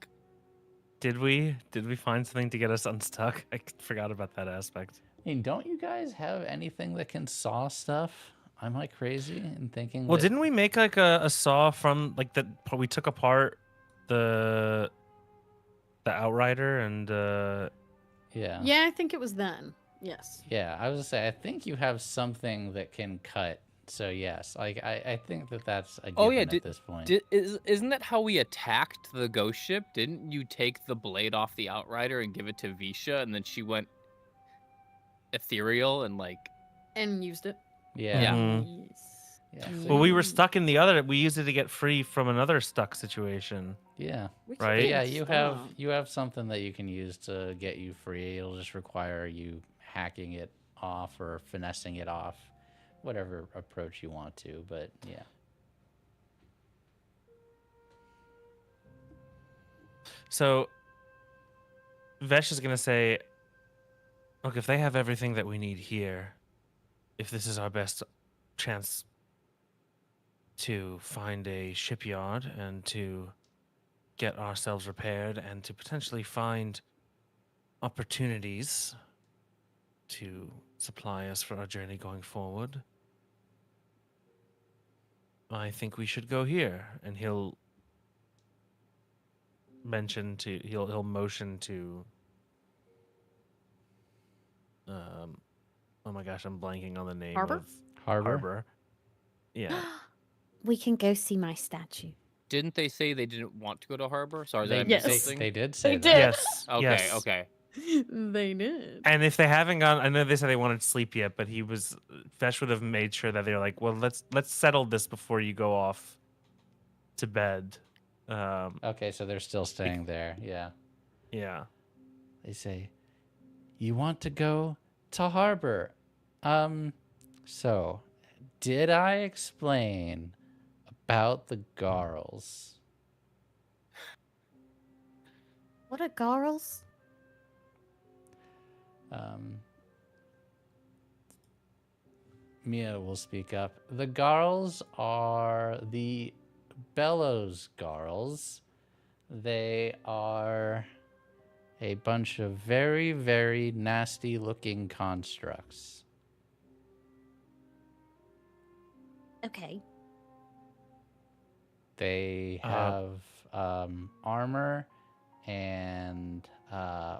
did we find something to get us unstuck? I forgot about that aspect. I mean, don't you guys have anything that can saw stuff? Am I crazy in thinking Well, that... didn't we make like a saw from like that? We took apart the outrider and Yeah. Yeah, I think it was then. Yes. Yeah, I was gonna say, I think you have something that can cut. So yes, like I think that that's a given Oh yeah, at this point. isn't that how we attacked the ghost ship? Didn't you take the blade off the outrider and give it to Visha, and then she went ethereal and like And used it. Yeah. Mhm. Yes. Yeah. Well, we were Yes. stuck in the other. We used it to get free from another stuck situation. Yeah. We Right? could Yeah, stop. you have something that you can use to get you free. It'll just require you hacking it off or finessing it off, whatever approach you want to, but yeah. So Vesh is gonna say, "Look, if they have everything that we need here, if this is our best chance to find a shipyard and to get ourselves repaired and to potentially find opportunities to supply us for our journey going forward, I think we should go here." And he'll motion to oh my gosh, I'm blanking on the name Harbor? of Harbor? Yeah. We can go see my statue. didn't they say they didn't want to go to harbor? Sorry, did I They, miss Yes. something? they did say They that. did. Yes. Okay, yes. okay. They did. And if they haven't gone, I know they said they wanted to sleep yet, but Vesh would have made sure that they're like, well, let's settle this before you go off to bed. Okay, so they're still staying there. Yeah. Yeah. They say, "You want to go to harbor?" So, did I explain about the Garls? What are girls? Mia will speak up. The Garls are the Bellows Garls. They are a bunch of very, very nasty looking constructs. Okay. They have armor and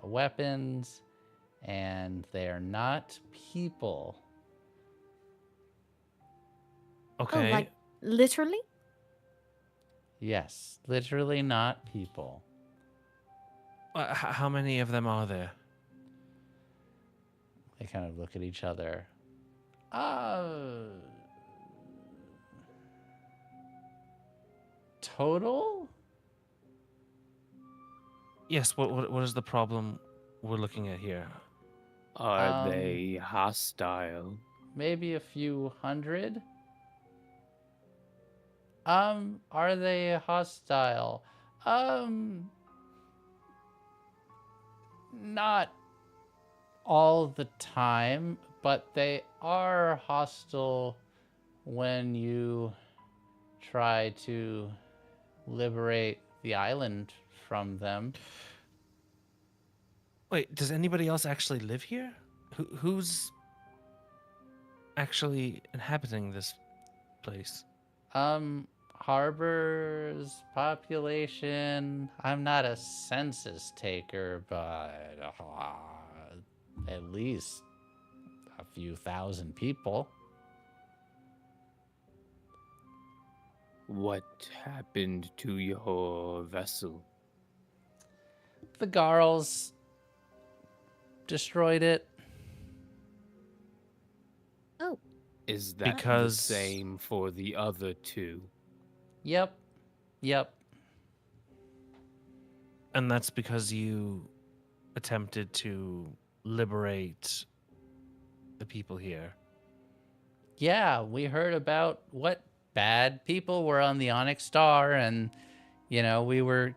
weapons, and they're not people. Okay. Oh, like literally? Yes, literally not people. How many of them are there? They kind of look at each other. Total? Yes. What is the problem we're looking at here? Are they hostile? Maybe a few hundred. Are they hostile? Not all the time, but they are hostile when you try to liberate the island from them. Wait, does anybody else actually live here? Who's actually inhabiting this place? Harbor's population. I'm not a census taker, but at least a few thousand people. What happened to your vessel? The Garls destroyed it. Oh, Is that Because- the same for the other two? Yep. And that's because you attempted to liberate the people here. Yeah, we heard about what bad people were on the Onyx Star, and, we were...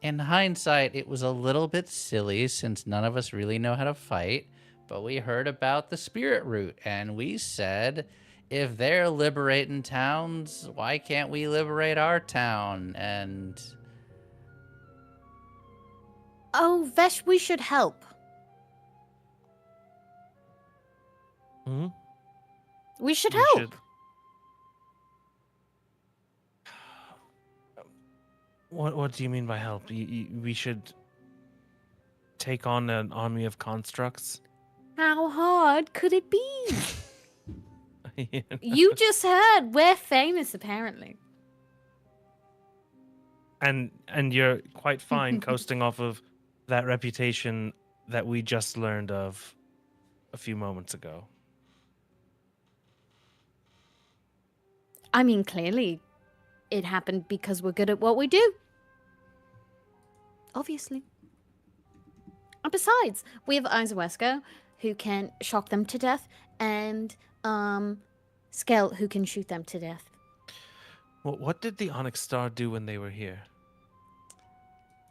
In hindsight, it was a little bit silly since none of us really know how to fight, but we heard about the spirit root, and we said, if they're liberating towns, why can't we liberate our town? And... Oh, Vesh, we should help. Hmm? We should We help. should- What do you mean by help? We should take on an army of constructs? How hard could it be? You just heard we're famous, apparently. And you're quite fine coasting off of that reputation that we just learned of a few moments ago. I mean, clearly, it happened because we're good at what we do. Obviously. And besides, we have Isawesko, who can shock them to death, and Skell, who can shoot them to death. Well, what did the Onyx Star do when they were here?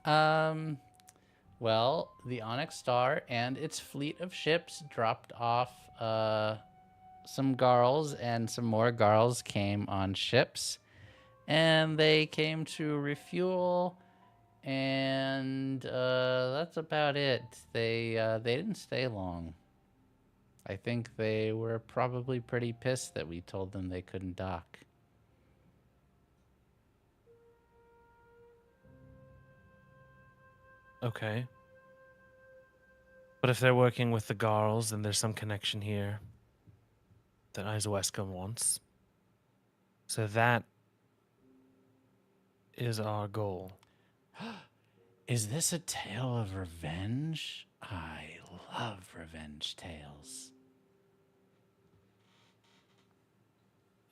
Well, the Onyx Star and its fleet of ships dropped off some Garls, and some more Garls came on ships, and they came to refuel, and that's about it. They didn't stay long. I think they were probably pretty pissed that we told them they couldn't dock. Okay. But if they're working with the Garls, then there's some connection here that Isaweska wants. So that is our goal. Is this a tale of revenge? I love revenge tales.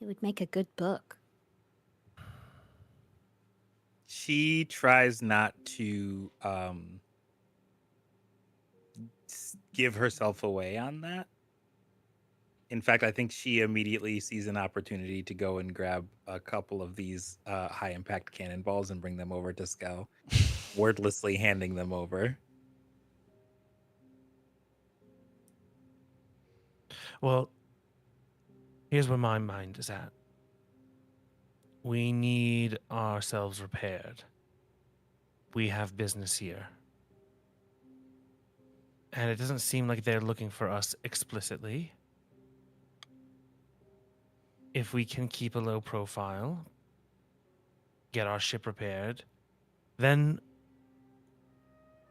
It would make a good book. She tries not to give herself away on that. In fact, I think she immediately sees an opportunity to go and grab a couple of these high impact cannonballs and bring them over to Skell, wordlessly handing them over. Well, here's where my mind is at. We need ourselves repaired. We have business here. And it doesn't seem like they're looking for us explicitly. If we can keep a low profile, get our ship repaired, then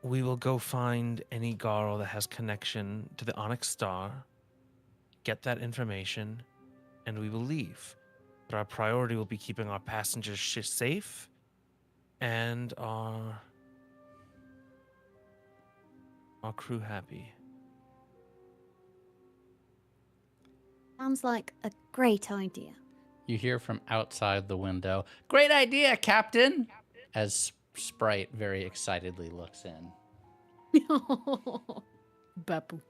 we will go find any Garl that has connection to the Onyx Star, get that information, and we will leave. But our priority will be keeping our passengers safe and our crew happy. Sounds like a great idea. You hear from outside the window, "Great idea, Captain!" as Sprite very excitedly looks in. Bapu.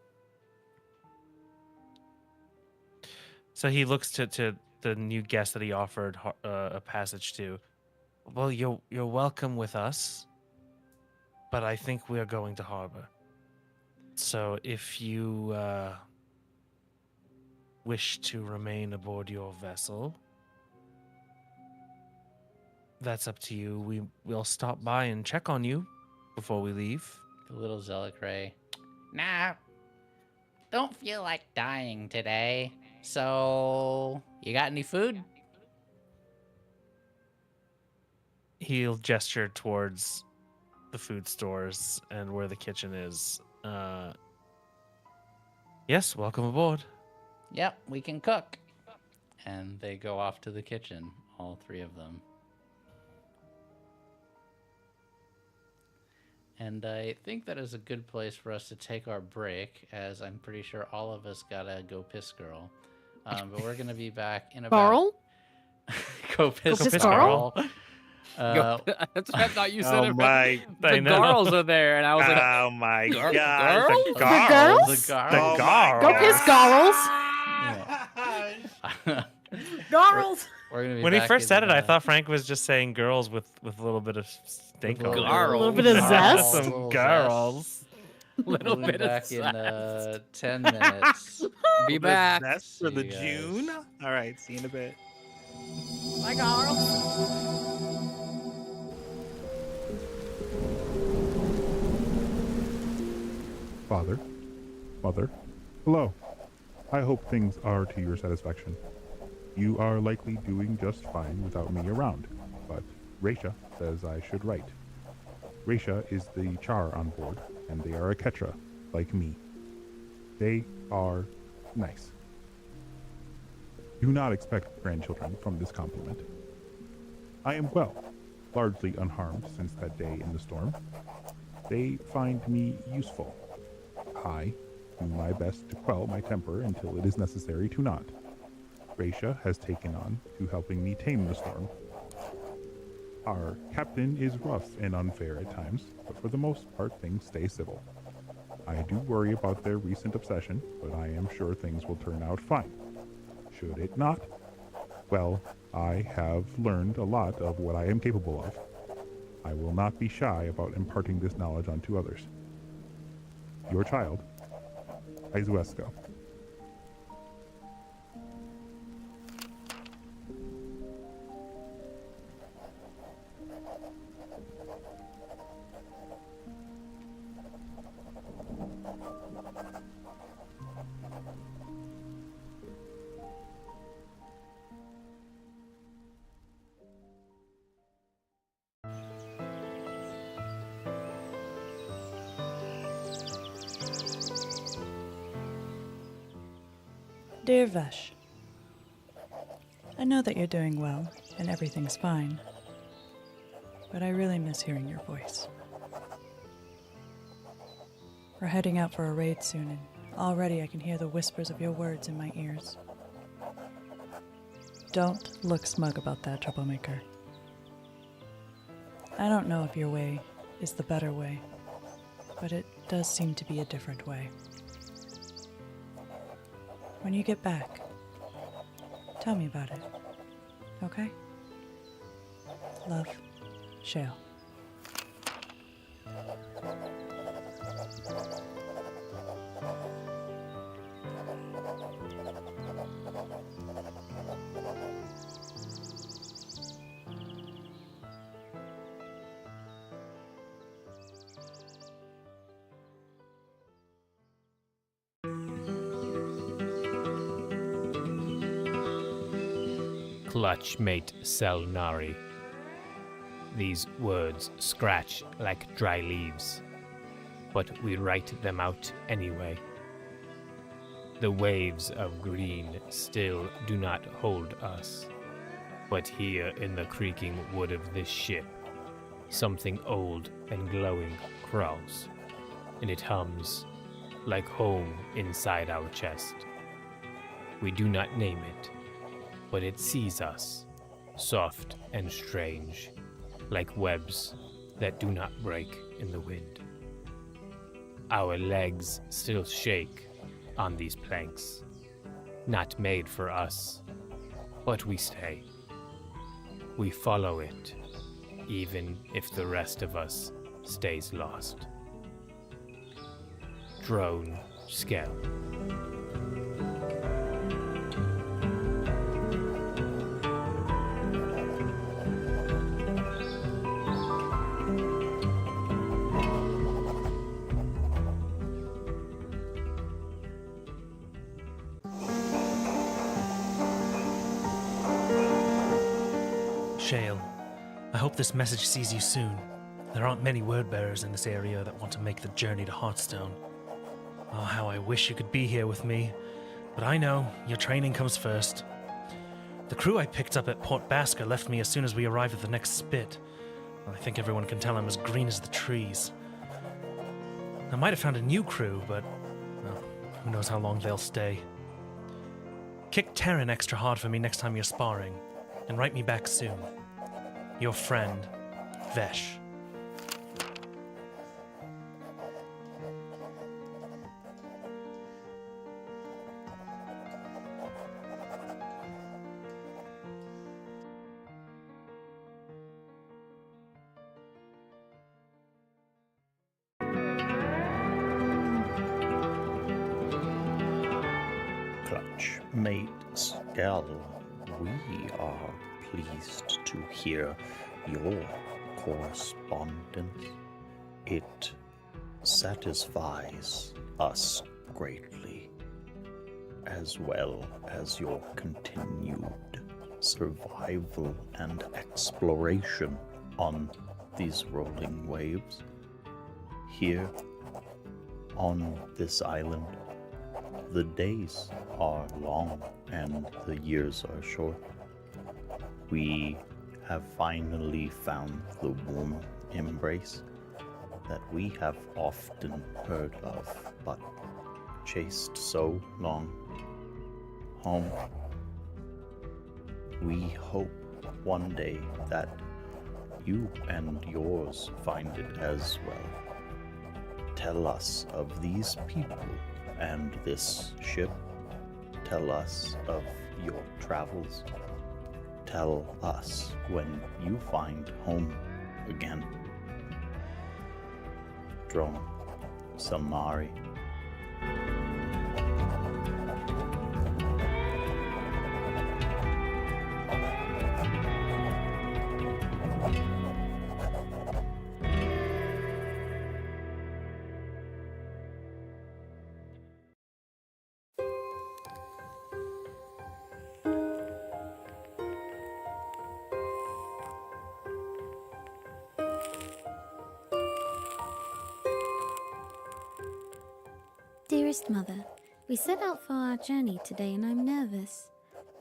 So he looks to the new guest that he offered a passage to. Well, you're welcome with us, but I think we are going to harbor. So if you wish to remain aboard your vessel, that's up to you. We'll stop by and check on you before we leave. The little Zealocray. Nah, don't feel like dying today. So, you got any food? He'll gesture towards the food stores and where the kitchen is. Yes, welcome aboard. Yep, we can cook. And they go off to the kitchen, all three of them. And I think that is a good place for us to take our break, as I'm pretty sure all of us gotta go piss girl. But we're gonna be back in about... Carl? Go piss Carl? That's what I thought you said. Oh it. my! The girls are there, and I was like, Oh my Gar- god! girls? The The girls! girls? The Oh girls. my Go piss Garls. Yeah. Garls. We're gonna be When he back first in, said it, I thought Frank was just saying girls with a little bit of stink on it. Garls. A little bit of zest. Some Little girls. little We'll be bit of back in zest. 10 minutes. Be The back. zest for the See you guys. June. All right, see you in a bit. Bye, Garls. Father, Mother, hello. I hope things are to your satisfaction. You are likely doing just fine without me around, but Raisha says I should write. Raisha is the char on board, and they are a Ketra, like me. They are nice. Do not expect grandchildren from this compliment. I am well, largely unharmed since that day in the storm. They find me useful. I do my best to quell my temper until it is necessary to not. Raisha has taken on to helping me tame the storm. Our captain is rough and unfair at times, but for the most part things stay civil. I do worry about their recent obsession, but I am sure things will turn out fine. Should it not? Well, I have learned a lot of what I am capable of. I will not be shy about imparting this knowledge onto others. Your child, Izuesco. Dear Vesh, I know that you're doing well and everything's fine, but I really miss hearing your voice. We're heading out for a raid soon, and already I can hear the whispers of your words in my ears. Don't look smug about that, troublemaker. I don't know if your way is the better way, but it does seem to be a different way. When you get back, tell me about it, okay? Love, Shale. Clutch mate Selnari. These words scratch like dry leaves, but we write them out anyway. The waves of green still do not hold us, but here in the creaking wood of this ship, something old and glowing crawls, and it hums like home inside our chest. We do not name it, but it sees us, soft and strange, like webs that do not break in the wind. Our legs still shake on these planks, not made for us, But we stay. We follow it, even if the rest of us stays lost. Drone Skell. Shale, I hope this message sees you soon. There aren't many word bearers in this area that want to make the journey to Hearthstone. Oh, how I wish you could be here with me. But I know, your training comes first. The crew I picked up at Port Basker left me as soon as we arrived at the next spit. I think everyone can tell I'm as green as the trees. I might have found a new crew, but well, who knows how long they'll stay. Kick Terran extra hard for me next time you're sparring, and write me back soon. Your friend, Vesh. Mate Skell, we are pleased to hear your correspondence. It satisfies us greatly, as well as your continued survival and exploration on these rolling waves. Here on this island, the days are long and the years are short. We have finally found the warm embrace that we have often heard of, but chased so long. Home. We hope one day that you and yours find it as well. Tell us of these people and this ship. Tell us of your travels. Tell us when you find home again. Drone Samari. Dearest Mother, we set out for our journey today and I'm nervous.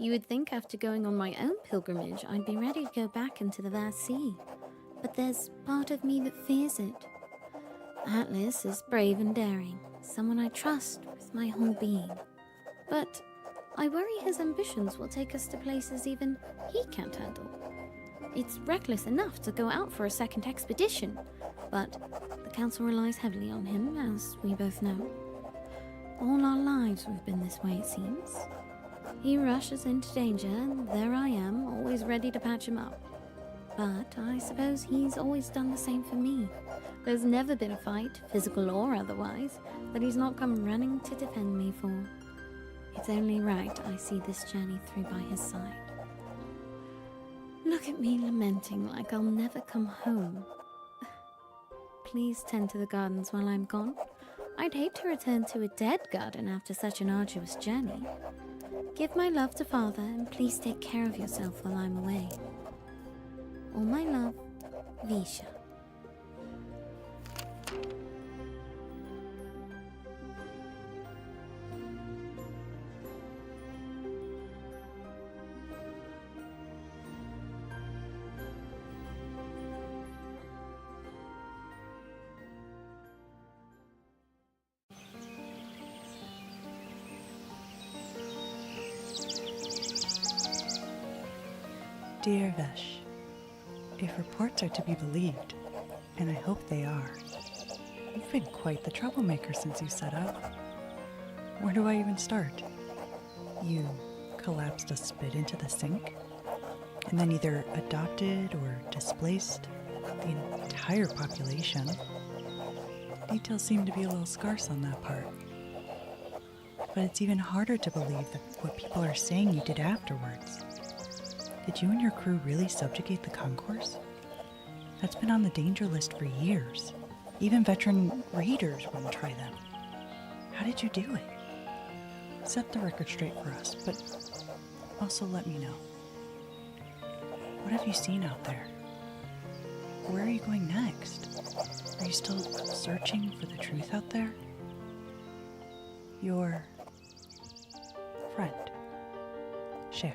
You would think after going on my own pilgrimage I'd be ready to go back into the vast sea. But there's part of me that fears it. Atlas is brave and daring, someone I trust with my whole being. But I worry his ambitions will take us to places even he can't handle. It's reckless enough to go out for a second expedition, but the Council relies heavily on him, as we both know. All our lives we've been this way, it seems. He rushes into danger, and there I am, always ready to patch him up. But I suppose he's always done the same for me. There's never been a fight, physical or otherwise, that he's not come running to defend me for. It's only right I see this journey through by his side. Look at me lamenting like I'll never come home. Please tend to the gardens while I'm gone. I'd hate to return to a dead garden after such an arduous journey. Give my love to Father, and please take care of yourself while I'm away. All my love, Visha. Dear Vesh, if reports are to be believed, and I hope they are, you've been quite the troublemaker since you set out. Where do I even start? You collapsed a spit into the sink, and then either adopted or displaced the entire population. Details seem to be a little scarce on that part. But it's even harder to believe that what people are saying you did afterwards. Did you and your crew really subjugate the concourse? That's been on the danger list for years. Even veteran raiders wouldn't try them. How did you do it? Set the record straight for us, but also let me know. What have you seen out there? Where are you going next? Are you still searching for the truth out there? Your friend, Shale.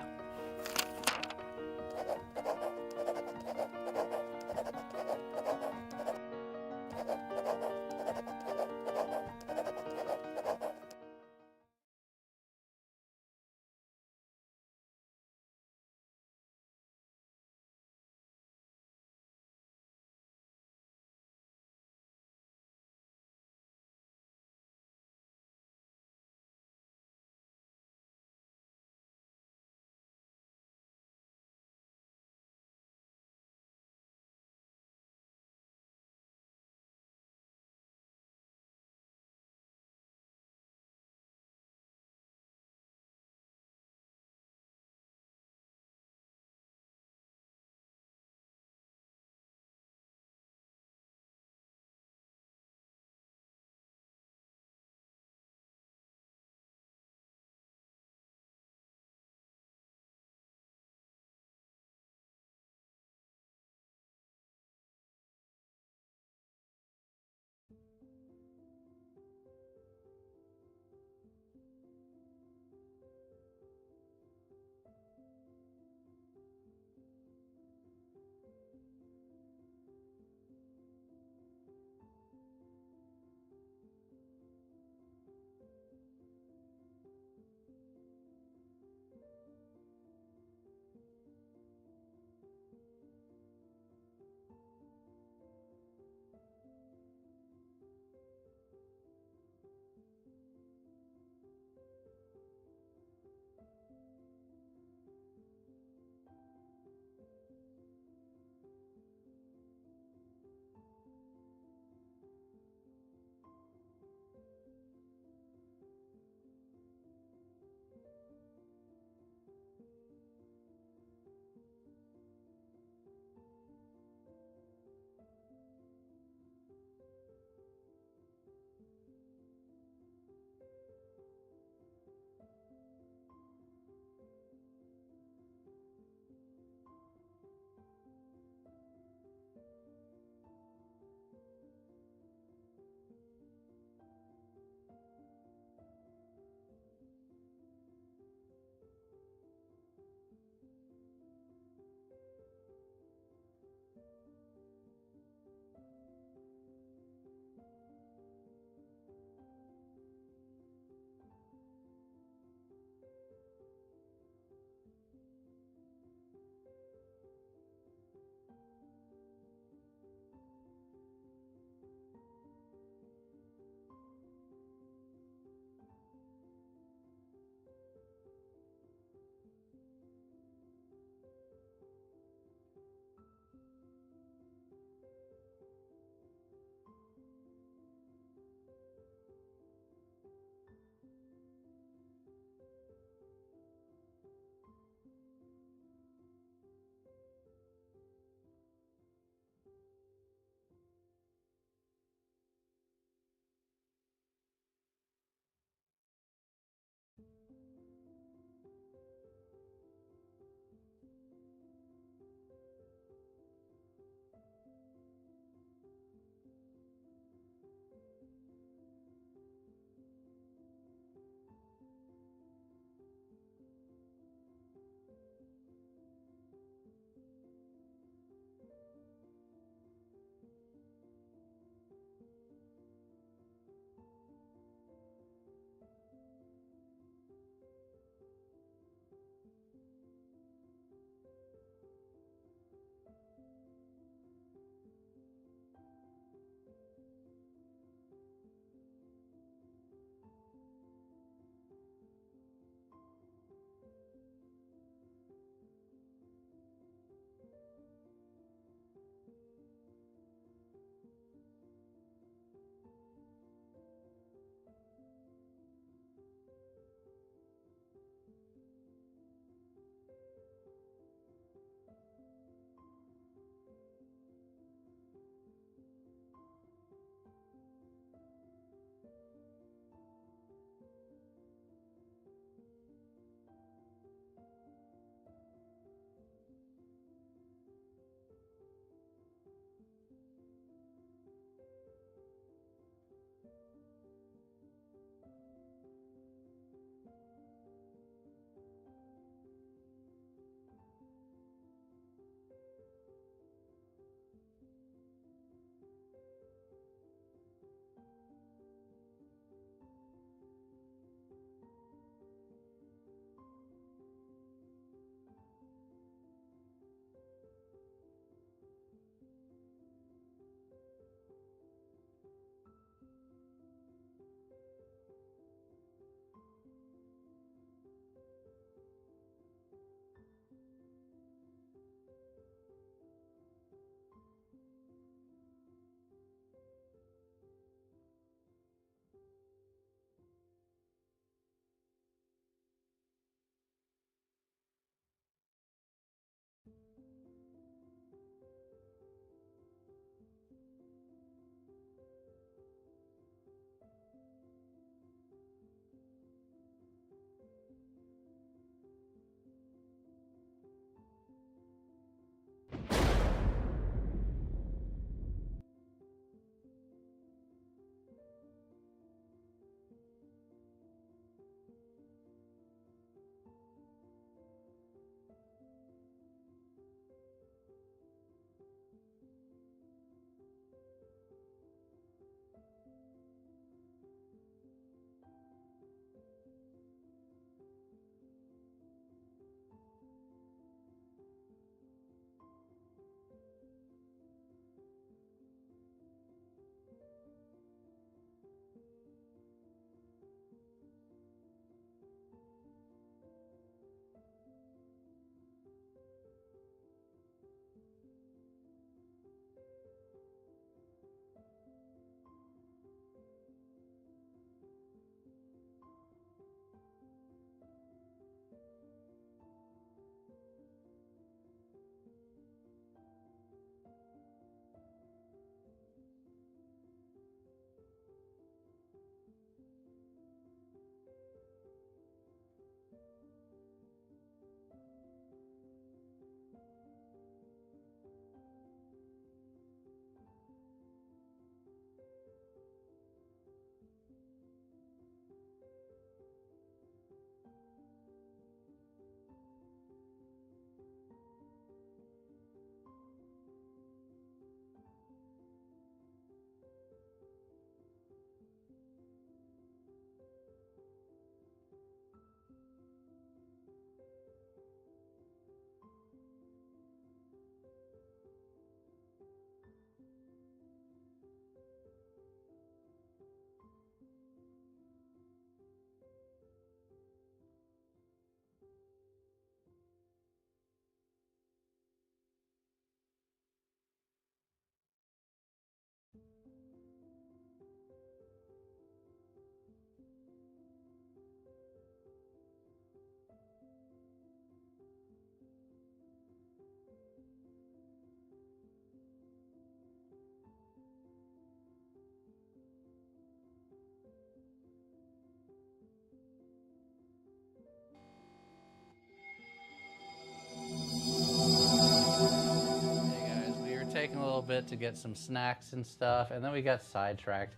bit to get some snacks and stuff, and then we got sidetracked.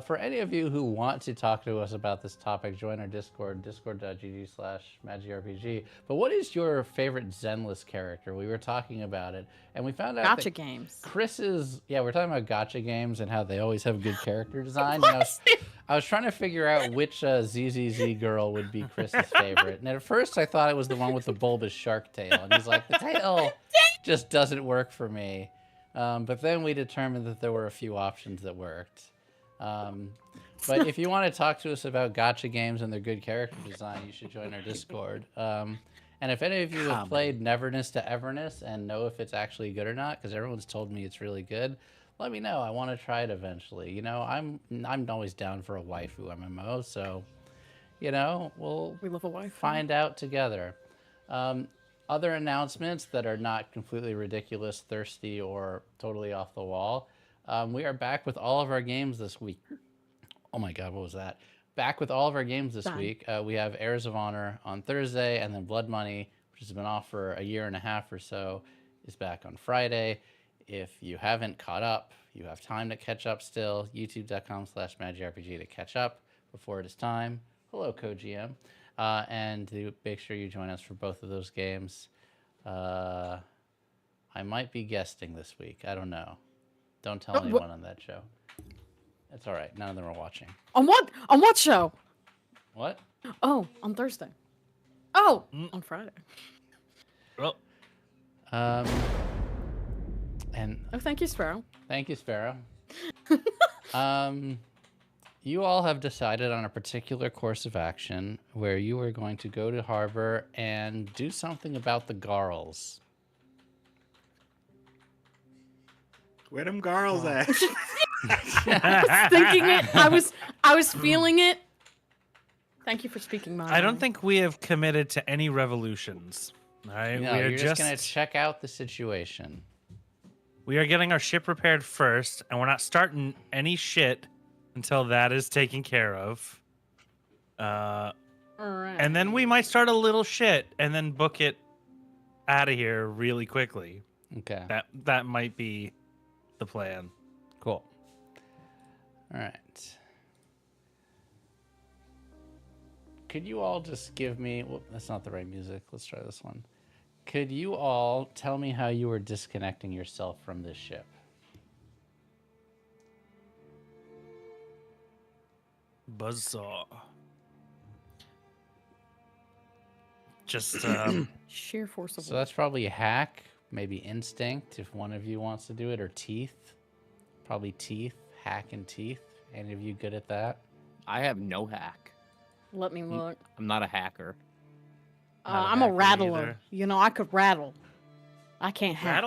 For any of you who want to talk to us about this topic, join our Discord, discord.gg/magicrpg. But what is your favorite Zenless character? We were talking about it, and we found out Gotcha that games. Chris's, we're talking about gacha games and how they always have good character design. And I was trying to figure out which ZZZ girl would be Chris's favorite. And at first I thought it was the one with the bulbous shark tail. And he's like, the tail just doesn't work for me. But then we determined that there were a few options that worked. But if you want to talk to us about gacha games and their good character design, you should join our Discord. And if any of you have played Neverness to Everness and know if it's actually good or not, because everyone's told me it's really good, let me know. I want to try it eventually. You know, I'm always down for a waifu MMO, so we love a waifu. Find out together. Other announcements that are not completely ridiculous, thirsty, or totally off the wall. We are back with all of our games this week. Oh my God, what was that? Back with all of our games this week. We have Heirs of Honor on Thursday, and then Blood Money, which has been off for a year and a half or so, is back on Friday. If you haven't caught up, you have time to catch up still. YouTube.com/magicrpg to catch up before it is time. Hello, CoGM. And to make sure you join us for both of those games. I might be guesting this week. I don't know. Don't tell anyone on that show. It's all right. None of them are watching. On what? On what show? What? Oh, on Thursday. Oh, on Friday. Well, and thank you, Sparrow. Thank you, Sparrow. You all have decided on a particular course of action where you are going to go to Harbor and do something about the Garls. Where them Garls at? I was thinking it. I was feeling it. Thank you for speaking my I don't mind. think we have committed to any revolutions. All right, No, you're just going to check out the situation. We are getting our ship repaired first, and we're not starting any shit until that is taken care of. All right. And then we might start a little shit and then book it out of here really quickly. Okay. That might be the plan. Cool. All right. Could you all just give me... Well, that's not the right music. Let's try this one. Could you all tell me how you were disconnecting yourself from this ship? Buzzsaw. Just sheer force of So that's probably a hack, maybe instinct if one of you wants to do it, or teeth. Probably teeth, hack and teeth. Any of you good at that? I have no hack. Let me look. I'm not a hacker. I'm a rattler. You know, I could rattle. I can't hack.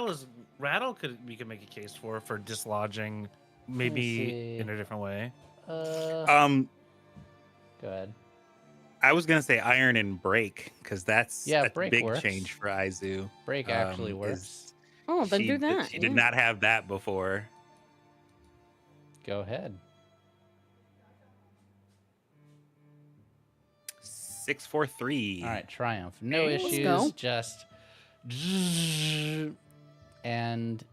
rattle we could make a case for dislodging, maybe in a different way. Go ahead. I was gonna say iron and break because that's a break big works. change for Aizu. Break actually works. Oh, then do that. She did not have that before. Go ahead. 643. All right, triumph. No Let's issues. go. Just and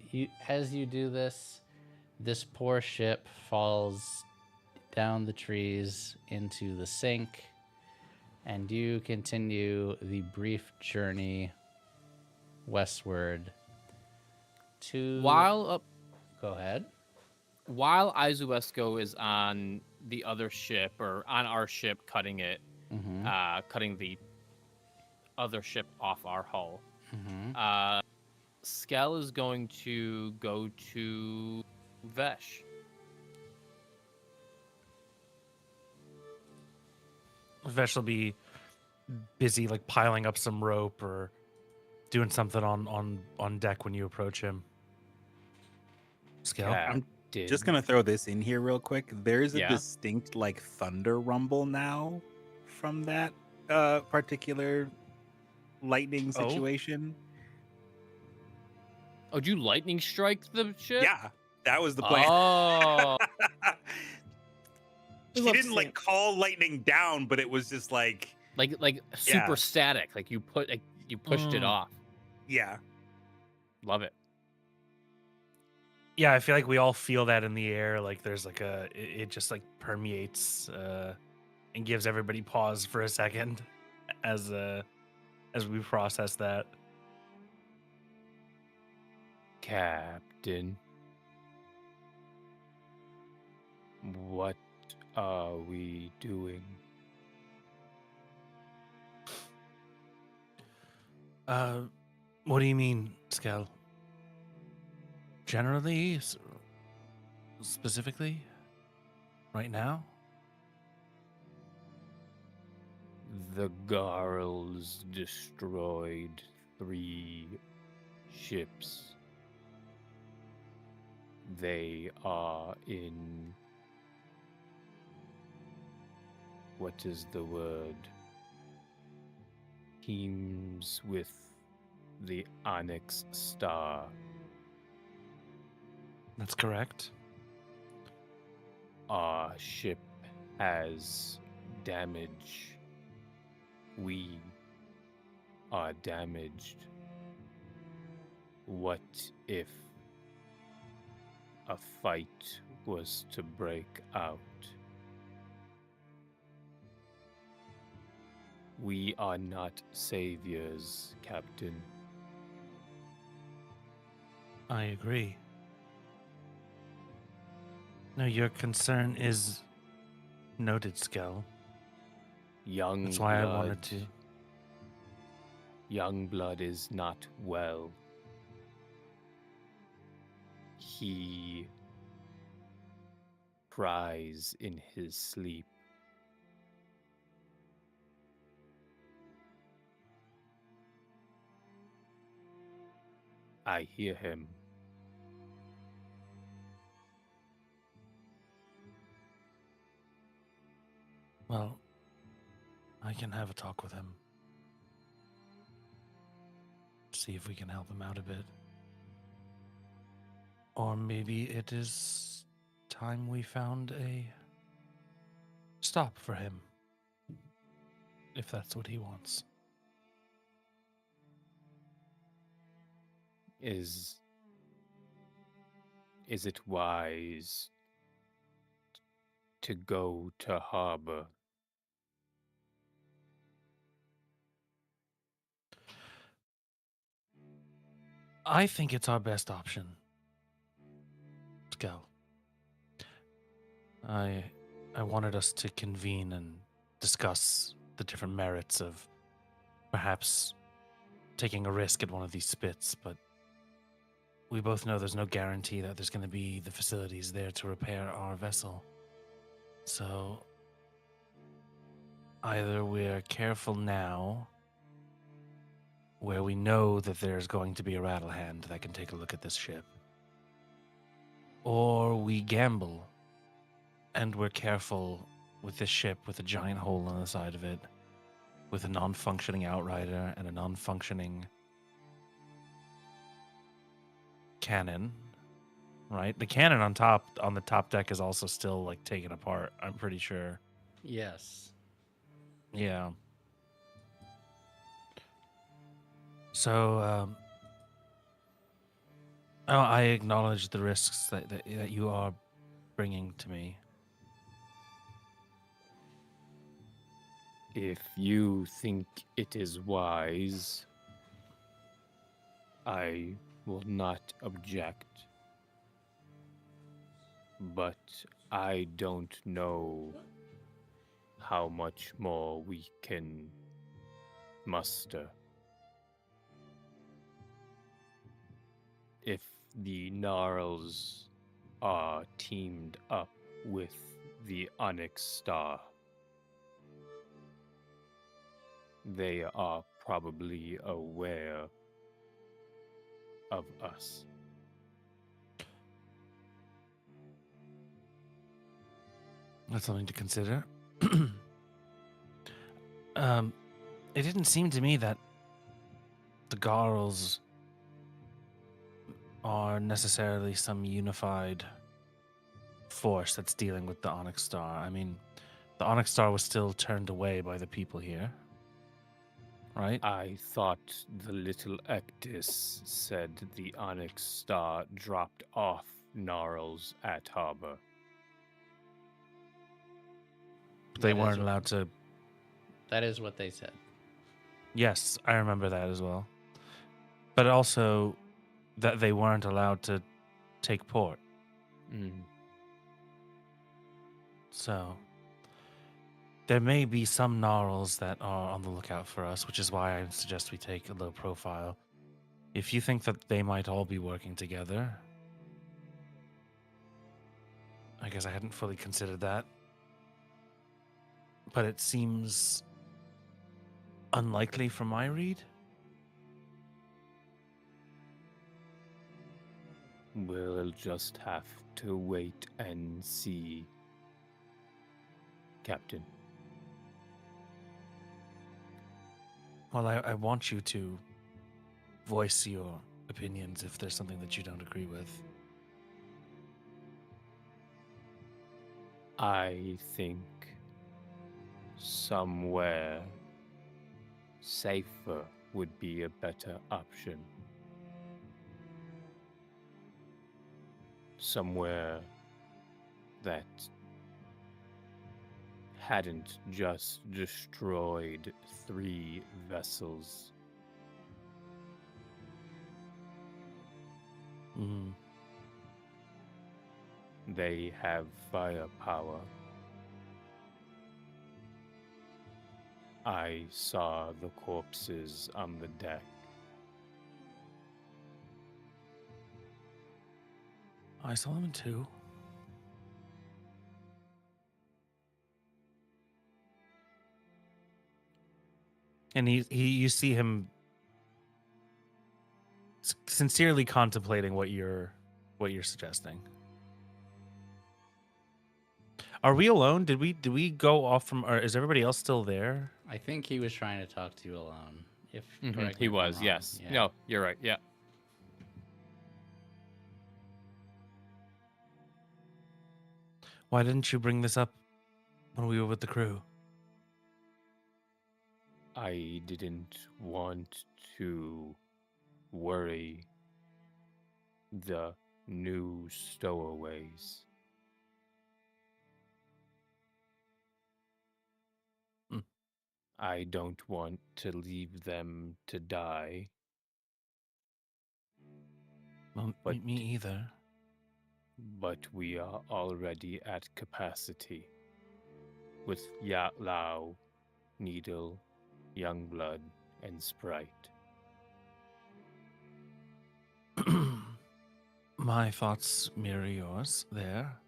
as you do this, this poor ship falls down the trees into the sink, and you continue the brief journey westward to. While Go ahead. While Aizuesco is on the other ship or on our ship, cutting it, cutting the other ship off our hull, Skell is going to go to Vesh. Vesh will be busy like piling up some rope or doing something on deck when you approach him. Skell? I'm just gonna throw this in here real quick. There's a distinct like thunder rumble now from that particular lightning situation. Oh, did you lightning strike the ship? Yeah, that was the plan. Oh. She didn't like call lightning down, but it was just like super static. Like you pushed it off. Yeah. Love it. Yeah, I feel like we all feel that in the air. Like there's like it just like permeates and gives everybody pause for a second as we process that. Captain, what are we doing? What do you mean, Skell? Generally, specifically, right now? The Garls destroyed 3 ships. They are in. What is the word? Teams with the Onyx Star. That's correct. Our ship has damage. We are damaged. What if a fight was to break out? We are not saviors, Captain. I agree. No, your concern is noted, Skell. Young That's why I blood. wanted to. Young blood is not well. He cries in his sleep. I hear him. Well, I can have a talk with him. See if we can help him out a bit. Or maybe it is time we found a stop for him. If that's what he wants. Is it wise to go to harbor? I think it's our best option. Let's go. I wanted us to convene and discuss the different merits of perhaps taking a risk at one of these spits, but we both know there's no guarantee that there's going to be the facilities there to repair our vessel. So either we're careful now, where we know that there's going to be a rattle hand that can take a look at this ship, or we gamble and we're careful with this ship with a giant hole in the side of it, with a non-functioning outrider and a non-functioning cannon, right? The cannon on the top deck is also still like taken apart, I'm pretty sure. Yes. Yeah. So, I acknowledge the risks that you are bringing to me. If you think it is wise, I will not object. But I don't know how much more we can muster. If the Gnarls are teamed up with the Onyx Star, they are probably aware of us. That's something to consider. It didn't seem to me that the Garls are necessarily some unified force that's dealing with the Onyx Star. I mean, the Onyx Star was still turned away by the people here, right? I thought the little Ectis said the Onyx Star dropped off gnarls at harbor. They That is weren't what- allowed to. That is what they said. Yes, I remember that as well. But also that they weren't allowed to take port. Mm. So there may be some gnarls that are on the lookout for us, which is why I suggest we take a low profile. If you think that they might all be working together, I guess I hadn't fully considered that. But it seems unlikely from my read. We'll just have to wait and see, Captain. Well, I want you to voice your opinions if there's something that you don't agree with. I think somewhere safer would be a better option. Somewhere that hadn't just destroyed 3 vessels. Mm. They have firepower. I saw the corpses on the deck. I saw them too. And you see him sincerely contemplating what you're suggesting. Are we alone? Did we go off from? Or is everybody else still there? I think he was trying to talk to you alone. If correct me He if I'm was, wrong. yes. Yeah. No, you're right. Yeah. Why didn't you bring this up when we were with the crew? I didn't want to worry the new stowaways. Hmm. I don't want to leave them to die. Well, But- me either. But we are already at capacity. With Lao, Needle, Youngblood, and Sprite. My thoughts mirror yours there.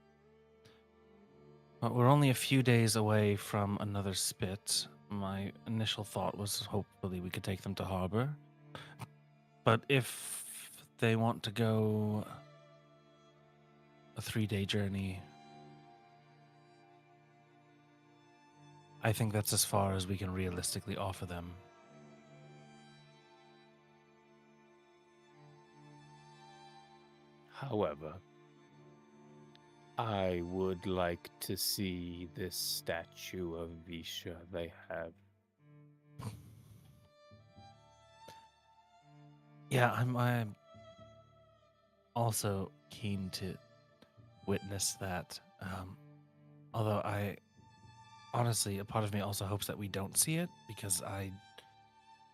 But we're only a few days away from another spit. My initial thought was hopefully we could take them to harbor. But if they want to go a 3-day journey, I think that's as far as we can realistically offer them. However, I would like to see this statue of Visha they have. Yeah, I'm also keen to witness that. Although I honestly, a part of me also hopes that we don't see it because I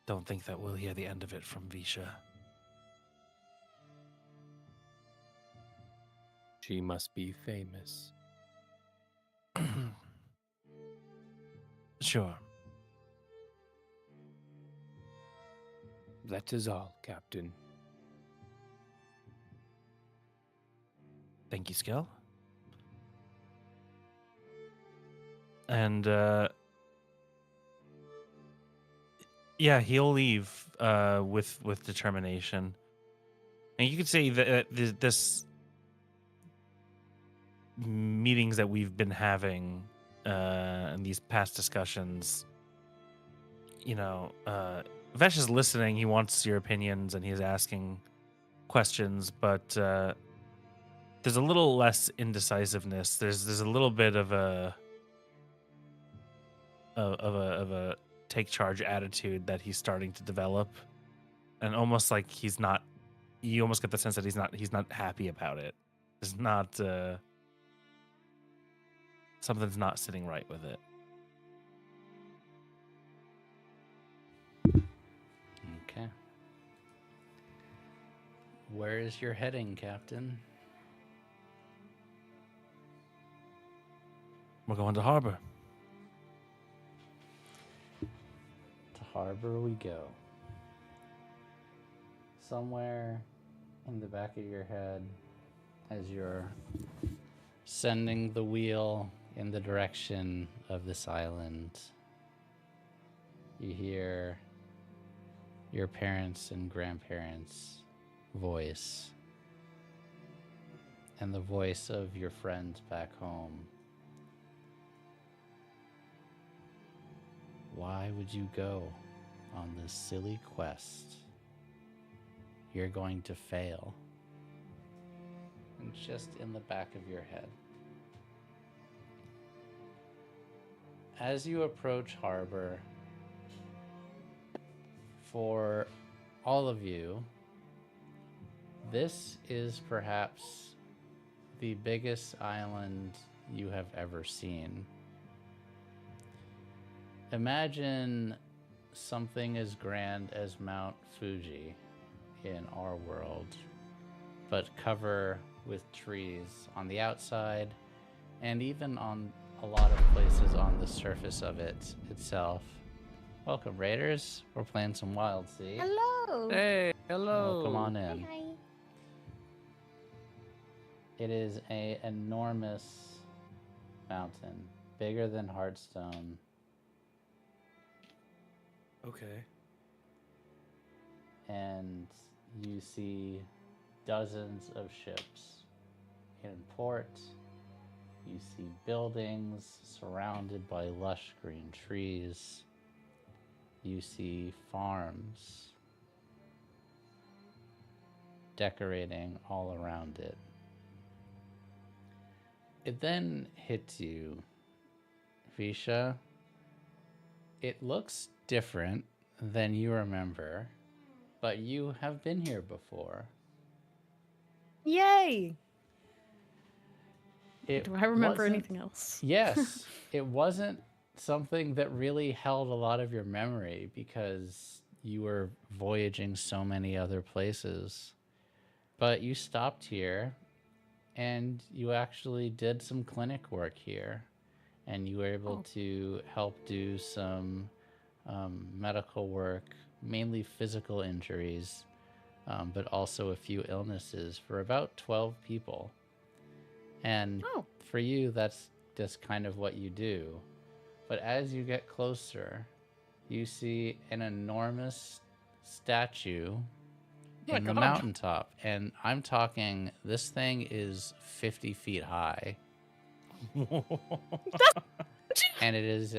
don't think that we'll hear the end of it from Visha. She must be famous. Sure. That is all, Captain. Thank you, Skell. And yeah, he'll leave with determination. And you could say that this meetings that we've been having and these past discussions, you know, Vesh is listening. He wants your opinions and he's asking questions, but there's a little less indecisiveness. There's a little bit of a take charge attitude that he's starting to develop, and almost like he's not. You almost get the sense that he's not happy about it. is not something's not sitting right with it. Okay. Where is your heading, Captain? We're going to harbor. To harbor we go. Somewhere in the back of your head, as you're sending the wheel in the direction of this island, you hear your parents' and grandparents' voice and the voice of your friends back home. Why would you go on this silly quest? You're going to fail. And just in the back of your head. As you approach harbor, for all of you, this is perhaps the biggest island you have ever seen. Imagine something as grand as Mount Fuji in our world, but cover with trees on the outside and even on a lot of places on the surface of it itself. Welcome, Raiders. We're playing some Wildsea. Hello. Hey, hello. Welcome on in. Hi. It is an enormous mountain, bigger than Hearthstone. Okay. And you see dozens of ships in port. You see buildings surrounded by lush green trees. You see farms decorating all around it. It then hits you, Visha. It looks different than you remember, but you have been here before. Yay! It Do I remember wasn't- anything else? Yes, it wasn't something that really held a lot of your memory because you were voyaging so many other places. But you stopped here and you actually did some clinic work here, and you were able to help do some medical work, mainly physical injuries, but also a few illnesses for about 12 people. And for you, that's just kind of what you do. But as you get closer, you see an enormous statue in the mountaintop. And I'm talking, this thing is 50 feet high. And it is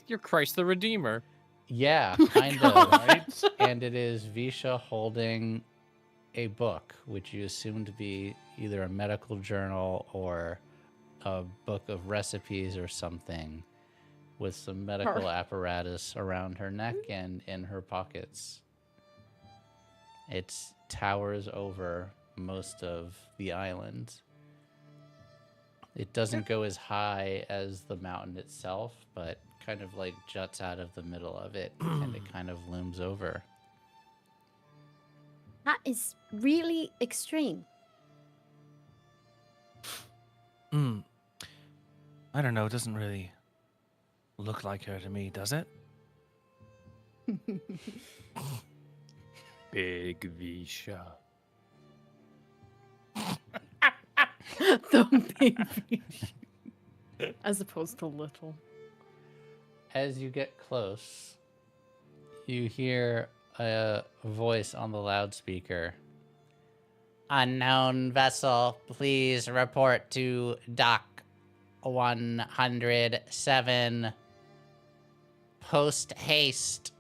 You're Christ the Redeemer. Yeah, kind of. Right? And it is Visha holding a book, which you assume to be either a medical journal or a book of recipes or something, with some medical apparatus around her neck and in her pockets. It towers over most of the island. It doesn't go as high as the mountain itself, but kind of like juts out of the middle of it and it kind of looms over. That is really extreme. I don't know. It doesn't really look like her to me, does it? Big Visha. The baby. As opposed to little. As you get close, you hear a voice on the loudspeaker. Unknown vessel, please report to dock 107. Post haste.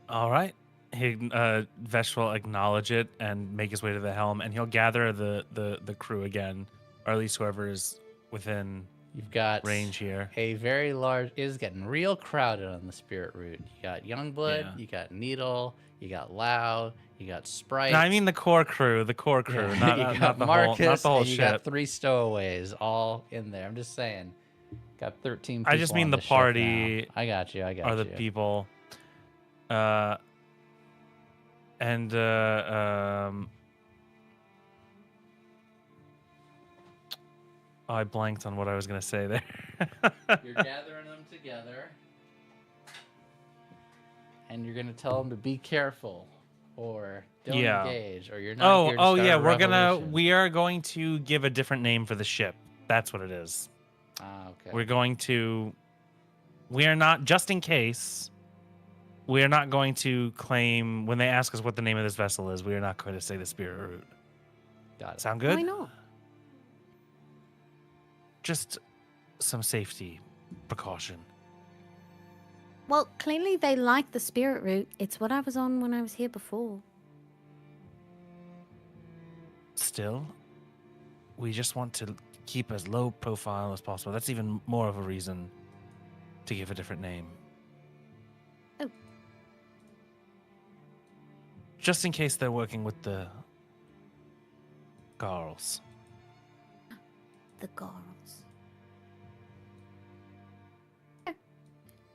All right. Vesh will acknowledge it and make his way to the helm, and he'll gather the crew again, or at least whoever is within You've got range here. a very large. It is getting real crowded on the spirit route. You got Youngblood, Yeah. you got Needle, you got Lao, you got Sprite. No, I mean the core crew. The core crew, Yeah. not, You not, got not the whole, Marcus, not the whole and you ship. got 3 stowaways all in there. I'm just saying. Got 13 people I just mean on the the ship party now. I got you. are the people. And I blanked on what I was gonna say there. You're gathering them together, and you're gonna tell them to be careful, or don't Yeah. engage, or you're not here to start yeah, a revolution. we are going to give a different name for the ship. That's what it is. Okay. We are not, just in case, we are not going to claim, when they ask us what the name of this vessel is, we are not going to say the Spirit Route. Got it. Sound good? Why not? Just some safety precaution. Well, clearly they like the spirit route. It's what I was on when I was here before. Still, we just want to keep as low profile as possible. That's even more of a reason to give a different name. Oh. Just in case they're working with the girls. The girls.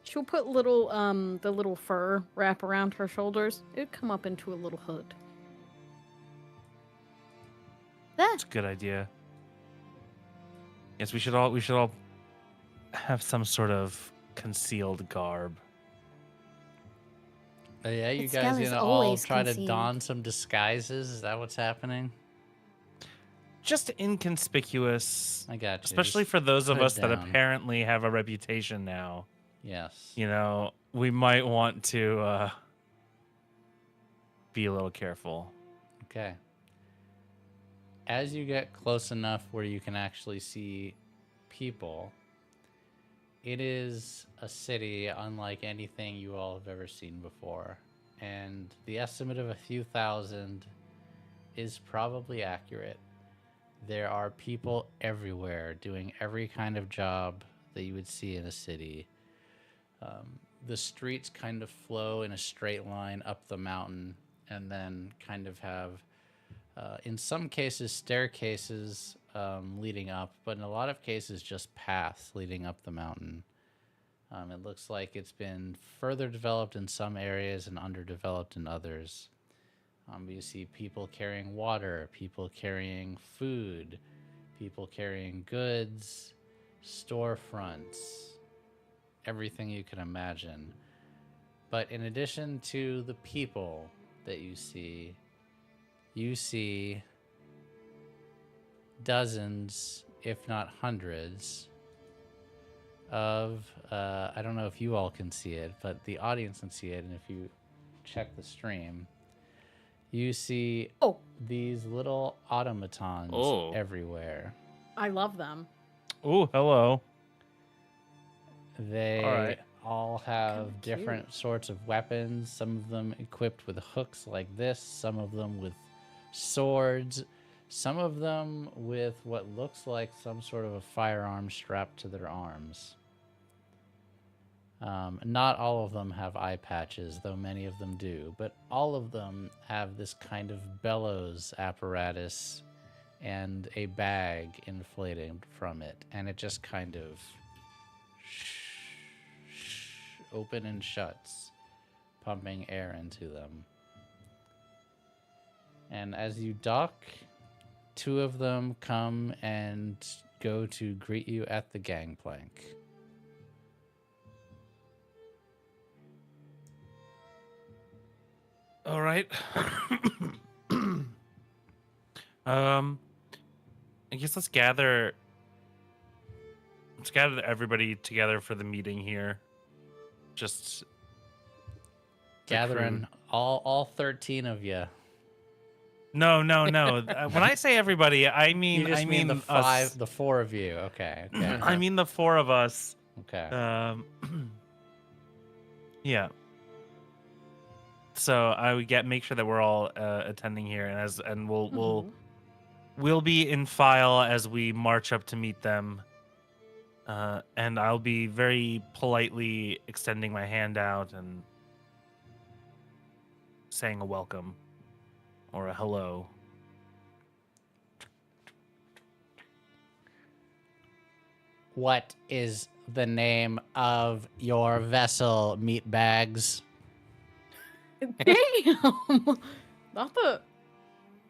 She'll put little the little fur wrap around her shoulders. It'd come up into a little hood. There. It's a good idea. Yes, we should all have some sort of concealed garb. Yeah, you Its guys skull is gonna all always try to concealed. don some disguises? Is that what's happening? Just inconspicuous, I got you. especially Just for those of hood us that down. apparently have a reputation now. Yes. You know, we might want to be a little careful. Okay. As you get close enough where you can actually see people, it is a city unlike anything you all have ever seen before. And the estimate of a few thousand is probably accurate. There are people everywhere doing every kind of job that you would see in a city. The streets kind of flow in a straight line up the mountain and then kind of have, in some cases, staircases leading up, but in a lot of cases, just paths leading up the mountain. It looks like it's been further developed in some areas and underdeveloped in others. You see people carrying water, people carrying food, people carrying goods, storefronts, everything you can imagine. But in addition to the people that you see dozens, if not hundreds, of, I don't know if you all can see it, but the audience can see it, and if you check the stream, you see these little automatons everywhere. I love them. Oh, hello. They all have different sorts of weapons, some of them equipped with hooks like this, some of them with swords, some of them with what looks like some sort of a firearm strapped to their arms. Not all of them have eye patches, though many of them do, but all of them have this kind of bellows apparatus and a bag inflating from it, and it just kind of open and shuts, pumping air into them. And as you dock, 2 of them come and go to greet you at the gangplank. All right. I guess let's gather everybody together for the meeting here. Just Gathering all 13 of you. No. When I say everybody, I mean You just mean the us. the 4 of you. Okay. I mean the 4 of us. Okay. Yeah. So I would make sure that we're all attending here, and we'll be in file as we march up to meet them. And I'll be very politely extending my hand out and saying a welcome or a hello. What is the name of your vessel, meatbags? Damn. Not the.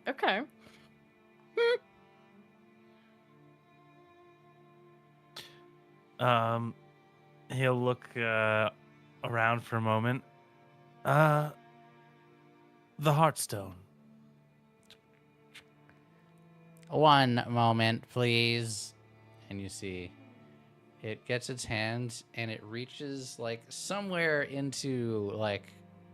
Okay. He'll look around for a moment. The Heartstone. One moment, please. And you see it gets its hand and it reaches like somewhere into like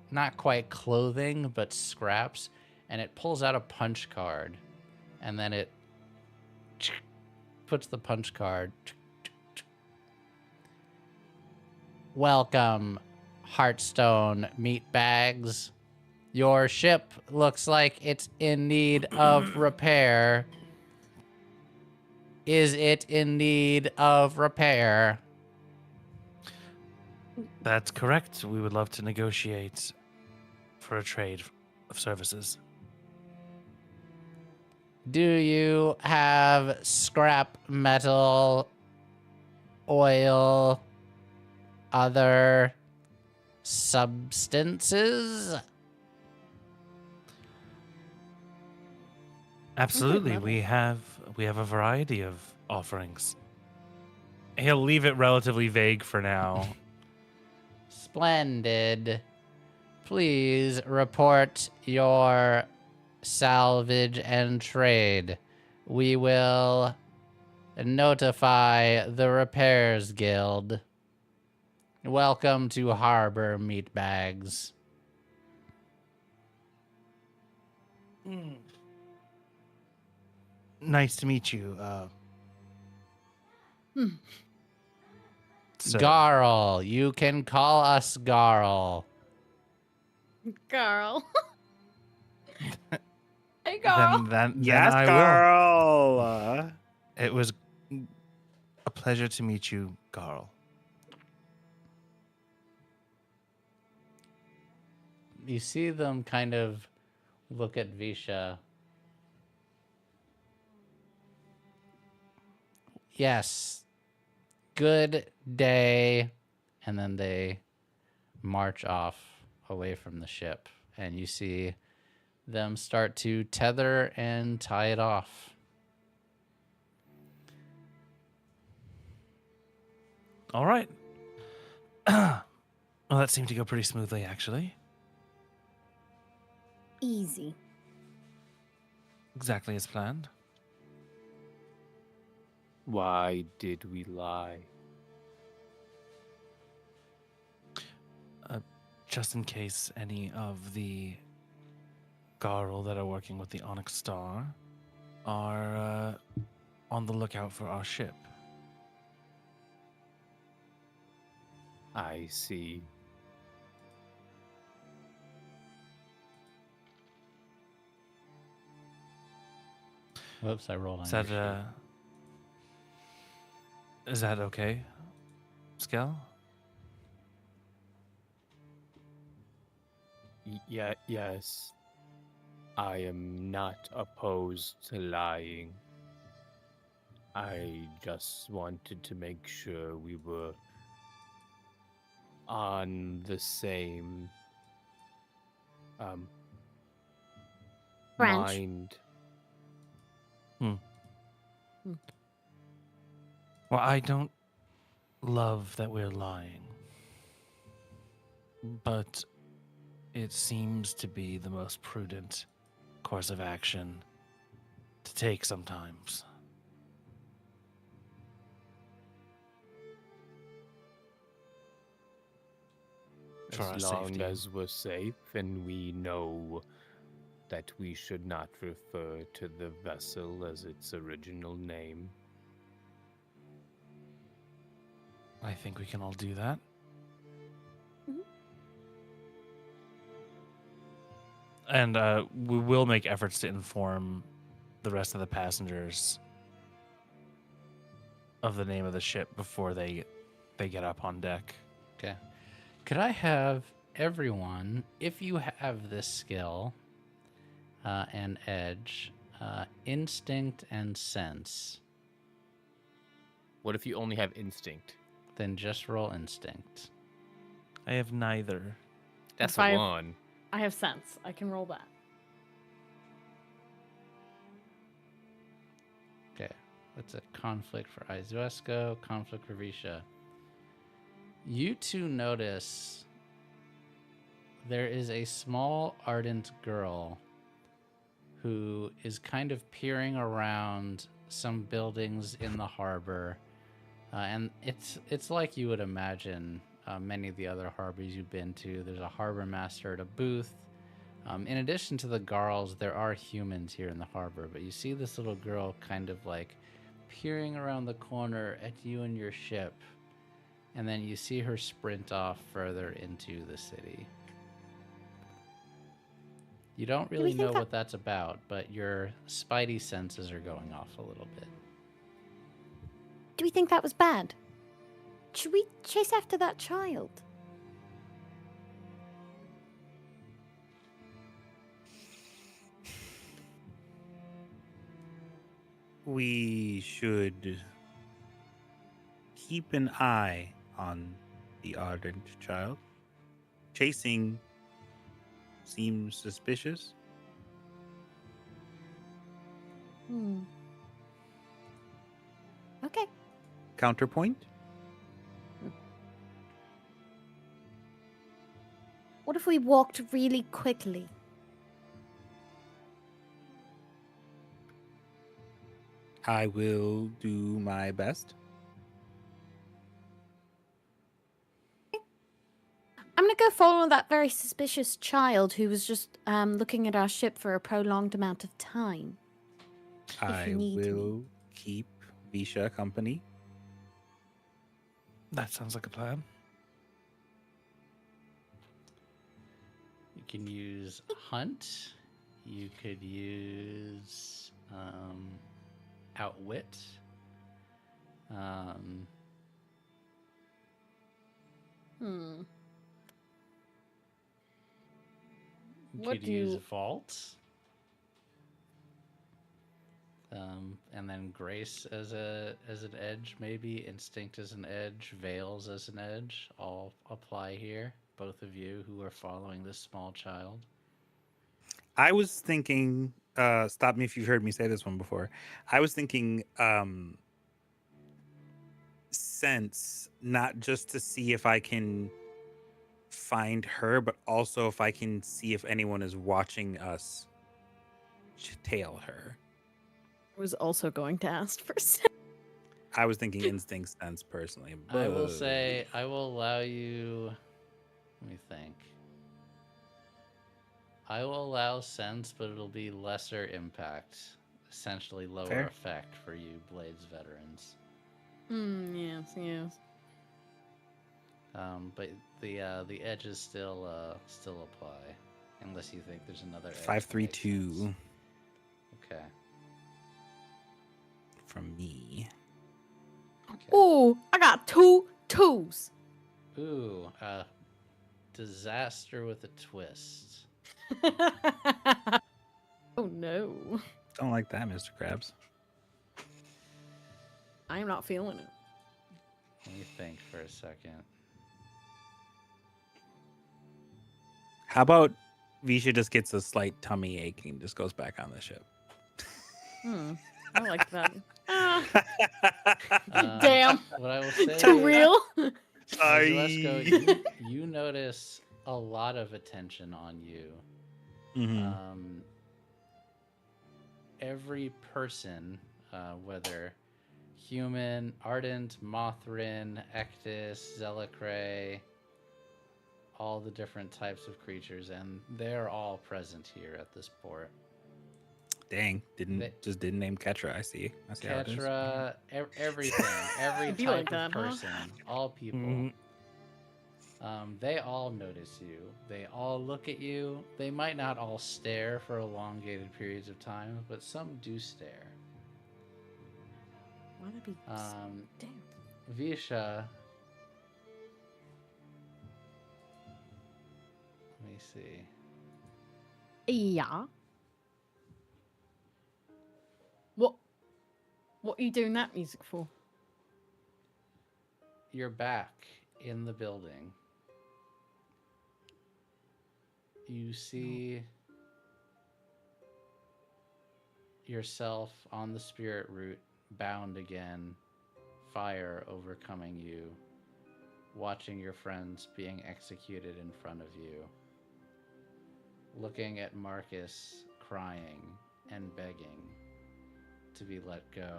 not quite clothing, but scraps, and it pulls out a punch card. And then it puts the punch card. Welcome, Heartstone meatbags. Your ship looks like it's in need of repair. Is it in need of repair? That's correct. We would love to negotiate for a trade of services. Do you have scrap metal, oil, other substances? Absolutely. metal. We have a variety of offerings. He'll leave it relatively vague for now. Splendid. Please report your salvage and trade. We will notify the Repairs Guild. Welcome to Harbor Meatbags. Nice to meet you. Sir. Garl. You can call us Garl. Carl. Hey, Carl. Then Yes, I Carl. will. It was a pleasure to meet you, Carl. You see them kind of look at Visha. Yes. Good day. And then they march off away from the ship. And you see them start to tether and tie it off. All right. Well, that seemed to go pretty smoothly, actually. Easy. Exactly as planned. Why did we lie? Just in case any of the Garl that are working with the Onyx Star are on the lookout for our ship. I see. Whoops, I rolled on Is your that is that okay, Skell? Yes. I am not opposed to lying. I just wanted to make sure we were on the same Branch. mind. Well, I don't love that we're lying, but it seems to be the most prudent course of action to take sometimes. For our As long safety. as we're safe and we know that we should not refer to the vessel as its original name. I think we can all do that. And we will make efforts to inform the rest of the passengers of the name of the ship before they get up on deck. Okay. Could I have everyone, if you have this skill and edge, instinct and sense, What if you only have instinct? then just roll instinct. I have neither. That's If I a have- one. I have sense. I can roll that. Okay. That's a conflict for Izuesco, conflict for Visha. You two notice there is a small ardent girl who is kind of peering around some buildings in the harbor, and it's like you would imagine many of the other harbors you've been to. There's a harbor master at a booth. In addition to the Garls, there are humans here in the harbor, but you see this little girl kind of like peering around the corner at you and your ship, and then you see her sprint off further into the city. You don't really think know that- what that's about, but your spidey senses are going off a little bit. Do we think that was bad? Should we chase after that child? We should keep an eye on the ardent child. Chasing seems suspicious. Okay. Counterpoint? What if we walked really quickly? I will do my best. I'm gonna go follow that very suspicious child who was just looking at our ship for a prolonged amount of time. I you need me. will keep Visha company. That sounds like a plan. You can use hunt. You could use outwit. Hmm. You What could do use you- vault. And then grace as an edge, maybe instinct as an edge, veils as an edge. All apply here. Both of you who are following this small child. I was thinking, stop me if you've heard me say this one before. I was thinking sense, not just to see if I can find her, but also if I can see if anyone is watching us tail her. I was also going to ask for sense. I was thinking instinct sense personally. I will but- say, I will allow you. Let me think. I will allow sense, but it'll be lesser impact. Essentially lower Fair. effect for you Blades veterans. Yes, yes. But the edges still apply, unless you think there's another edge that 532 makes sense. Okay. from me. Okay. Oh, I got 2 twos. Ooh, disaster with a twist. Oh no. Don't like that, Mr. Krabs. I am not feeling it. Let me think for a second. How about Visha just gets a slight tummy ache and just goes back on the ship? I like that. Um, Damn. What I will say Too is, real. Zalesko, you notice a lot of attention on you. Mhm. Every person, whether human, ardent, Mothrin, Ectus, Zelicray, all the different types of creatures, and they're all present here at this port. Dang, They- didn't name Ketra. I see how it is. Ketra, everything, every Be type like that, of huh? person, all people. Mhm. They all notice you. They all look at you. They might not all stare for elongated periods of time, but some do stare. Wanna be damn. Visha. Let me see. Yeah. What are you doing that music for? You're back in the building. You see yourself on the spirit route, bound again, fire overcoming you, watching your friends being executed in front of you, looking at Marcus crying and begging to be let go,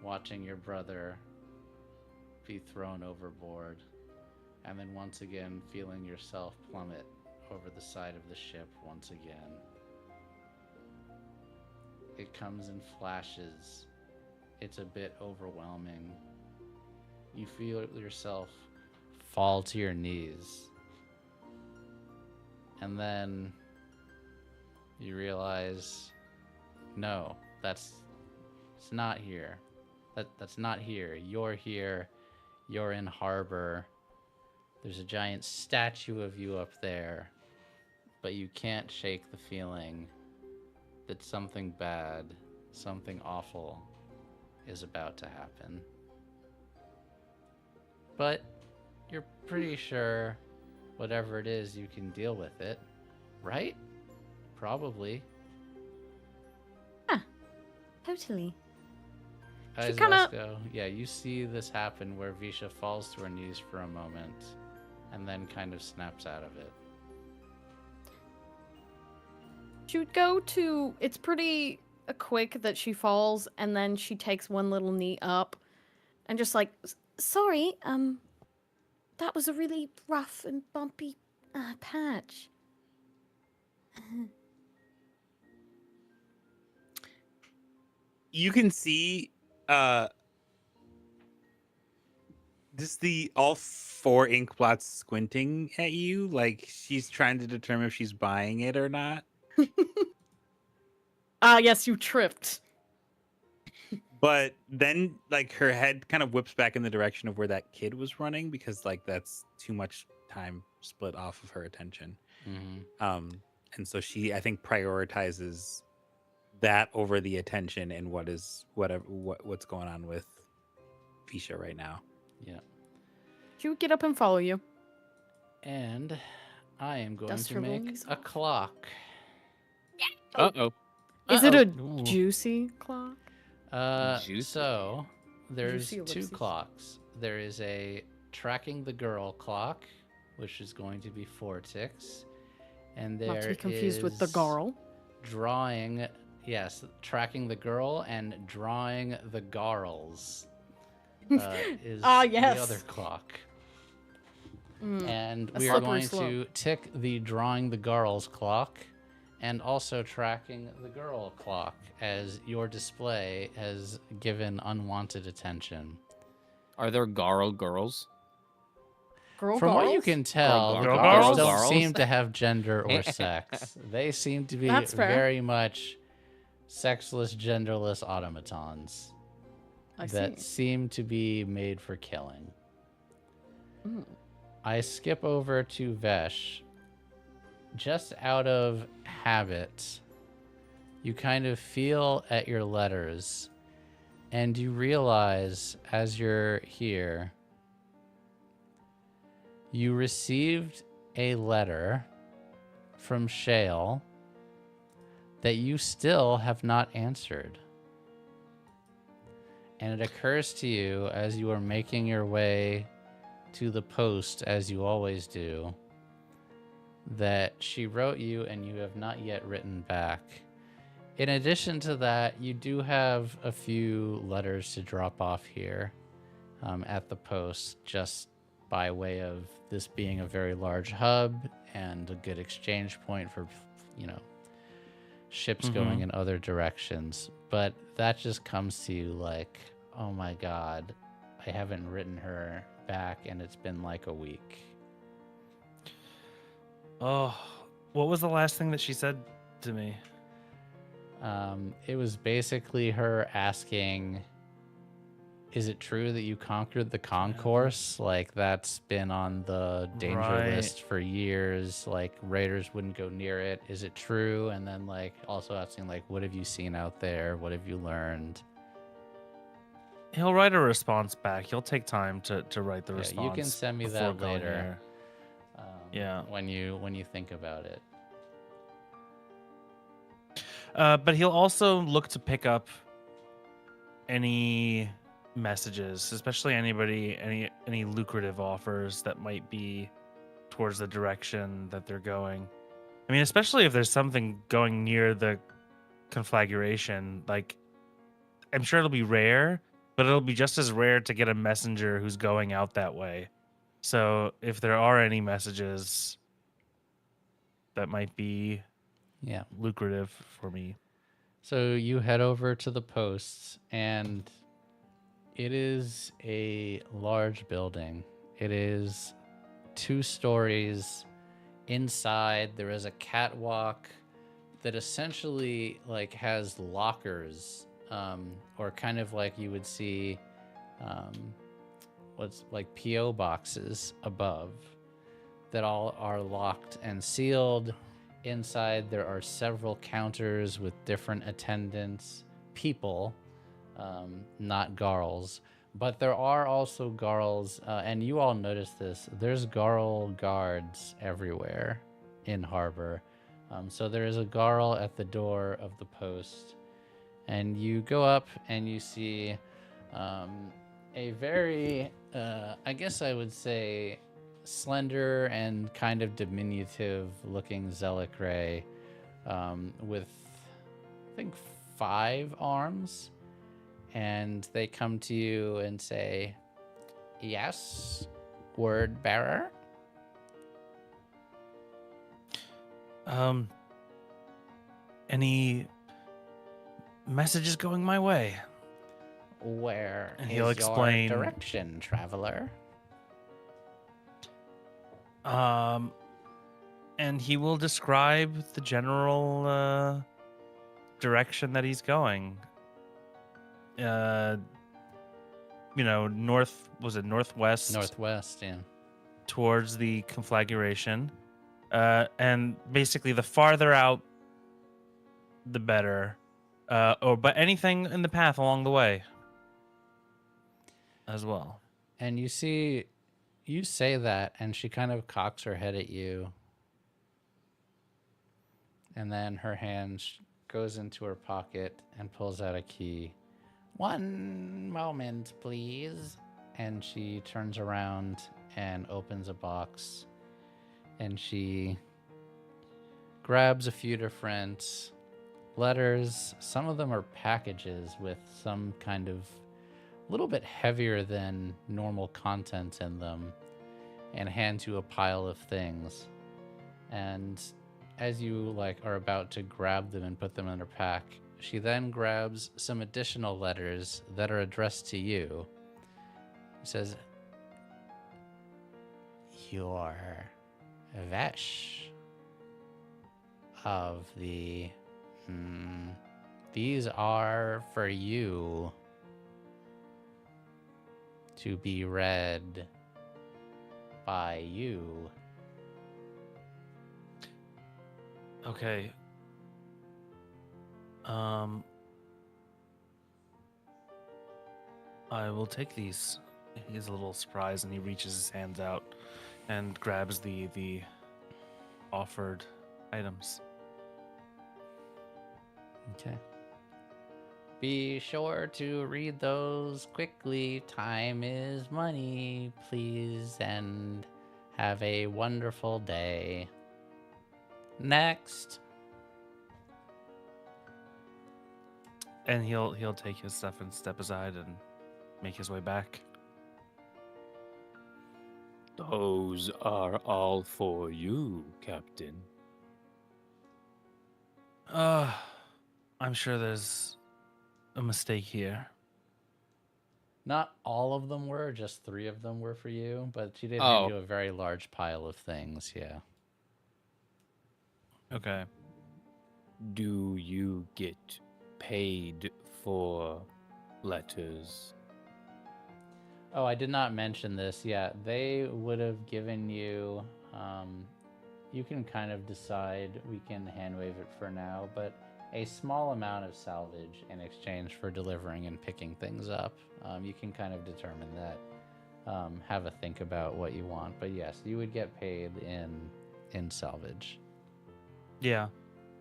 watching your brother be thrown overboard, and then once again feeling yourself plummet over the side of the ship once again. It comes in flashes. It's a bit overwhelming. You feel yourself fall to your knees. And then you realize, no, it's not here. That's not here. You're here. You're in harbor. There's a giant statue of you up there, but you can't shake the feeling that something bad, something awful is about to happen. But you're pretty sure whatever it is, you can deal with it, right? Probably. Totally. She As kinda- Vesco, yeah, you see this happen where Visha falls to her knees for a moment and then kind of snaps out of it. She would go to. It's pretty quick that she falls, and then she takes one little knee up, and just like, Sorry, that was a really rough and bumpy patch. You can see just all four ink blots squinting at you, like she's trying to determine if she's buying it or not. yes, you tripped. But then like her head kind of whips back in the direction of where that kid was running, because like that's too much time split off of her attention. Mm-hmm. And so she, I think, prioritizes that over the attention and what's going on with Visha right now. Yeah. She would get up and follow you. And I am going Dust to her make wings a off. clock. Uh-oh. Is it a Uh-oh. juicy clock? Juicy. So there's Juicy two ellipses. clocks. There is a tracking the girl clock, which is going to be 4 ticks. And there Not to be confused with the is girl. Drawing, yes, tracking the girl and drawing the garls is yes. the other clock. Mm. And A we are slippery going slope. to tick the drawing the girls clock and also tracking the girl clock, as your display has given unwanted attention. Are there Garl girls? Girl From what you girls? can tell, the Girl girls girls? don't Girls? seem to have gender or sex. They seem to be That's fair. very much sexless, genderless automatons I that see. seem to be made for killing. Mm. I skip over to Vesh. Just out of habit, you kind of feel at your letters, and you realize as you're here, you received a letter from Shale that you still have not answered. And it occurs to you as you are making your way to the post, as you always do, that she wrote you and you have not yet written back. In addition to that, you do have a few letters to drop off here at the post, just by way of this being a very large hub and a good exchange point for, ships going in other directions. But that just comes to you like, oh my God, I haven't written her back and it's been like a week. Oh, what was the last thing that she said to me? It was basically her asking is it true that you conquered the concourse? Like, that's been on the danger Right. list for years. Like, raiders wouldn't go near it. Is it true? And then, like, also asking, like, what have you seen out there? What have you learned? He'll write a response back. He'll take time to write the Yeah, response. you can send me before that going later. here. Yeah. When you think about it. But he'll also look to pick up any messages, especially any lucrative offers that might be towards the direction that they're going. I mean, especially if there's something going near the conflagration, like I'm sure it'll be rare, but it'll be just as rare to get a messenger who's going out that way. So if there are any messages that might be Yeah. lucrative for me. So you head over to the posts, and it is a large building. It is 2 stories. Inside, there is a catwalk that essentially like has lockers, or kind of like you would see, what's like PO boxes above that all are locked and sealed. Inside, there are several counters with different attendants, people, not Garls. But there are also Garls, and you all notice this. There's Garl guards everywhere in Harbor. So there is a Garl at the door of the post. And you go up and you see a very, I guess I would say, slender and kind of diminutive looking Zealocray, with, I think, 5 arms. And they come to you and say, "Yes, word bearer." Any messages going my way? Where And is he'll explain- your direction, traveler? And he will describe the general direction that he's going. Northwest? Northwest, yeah. Towards the conflagration. And basically the farther out, the better. But anything in the path along the way as well. And you say that, and she kind of cocks her head at you. And then her hand goes into her pocket and pulls out a key. "One moment, please." And she turns around and opens a box. And she grabs a few different letters. Some of them are packages with some kind of little bit heavier than normal content in them, and hands you a pile of things. And as you are about to grab them and put them in her pack, she then grabs some additional letters that are addressed to you. It says, "Your Vesh of the... these are for you to be read by you." Okay. I will take these. He's a little surprised, and he reaches his hands out and grabs the offered items. Okay. Be sure to read those quickly. Time is money, please, and have a wonderful day. Next. And he'll take his stuff and step aside and make his way back. Those are all for you, Captain. I'm sure there's a mistake here. Not all of them were, just 3 of them were for you, but she did Oh. hand you a very large pile of things, yeah. Okay. Do you get paid for letters? Oh, I did not mention this. Yeah, they would have given you. You can kind of decide. We can hand wave it for now, but a small amount of salvage in exchange for delivering and picking things up. You can kind of determine that. Have a think about what you want, but yes, you would get paid in salvage. Yeah.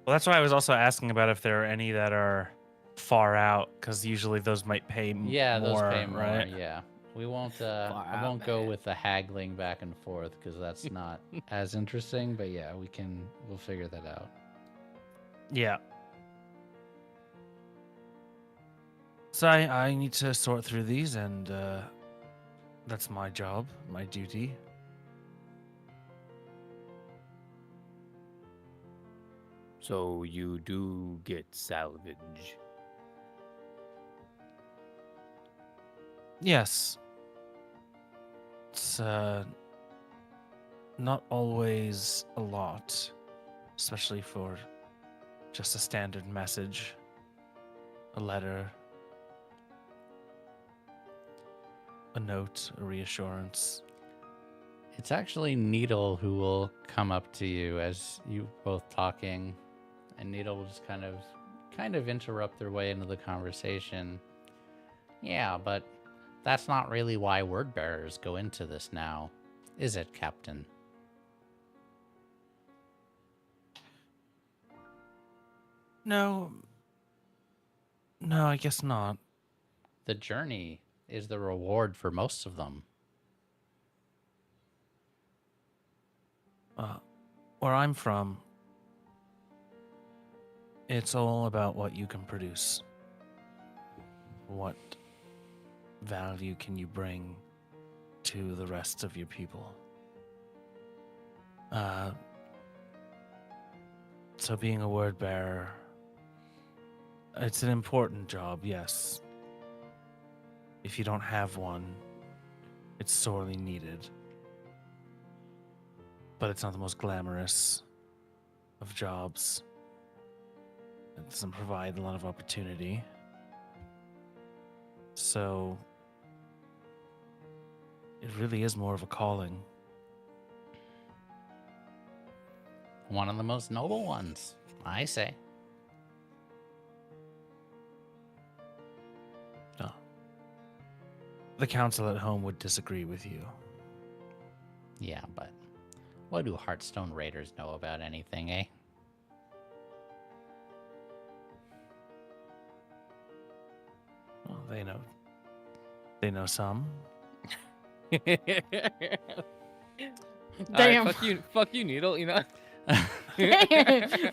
Well, that's why I was also asking about if there are any that are far out, because usually those might pay Yeah, more, those pay more. right? Yeah, we won't. Far I out, won't go man. with the haggling back and forth because that's not as interesting. But yeah, we'll figure that out. Yeah. So I need to sort through these, and that's my job, my duty. So you do get salvage. Yes. It's not always a lot, especially for just a standard message, a letter, a note, a reassurance. It's actually Needle who will come up to you as you both talking, and Needle will just kind of interrupt their way into the conversation. Yeah, but that's not really why word bearers go into this now, is it, Captain? No, I guess not. The journey is the reward for most of them. Where I'm from, it's all about what you can produce. What value can you bring to the rest of your people? So being a word bearer, it's an important job, yes. If you don't have one, it's sorely needed. But it's not the most glamorous of jobs. It doesn't provide a lot of opportunity. So it really is more of a calling. One of the most noble ones, I say. No. The council at home would disagree with you. Yeah, but what do Hearthstone Raiders know about anything, eh? Well, they know some. Damn. Fuck you, Needle. You know.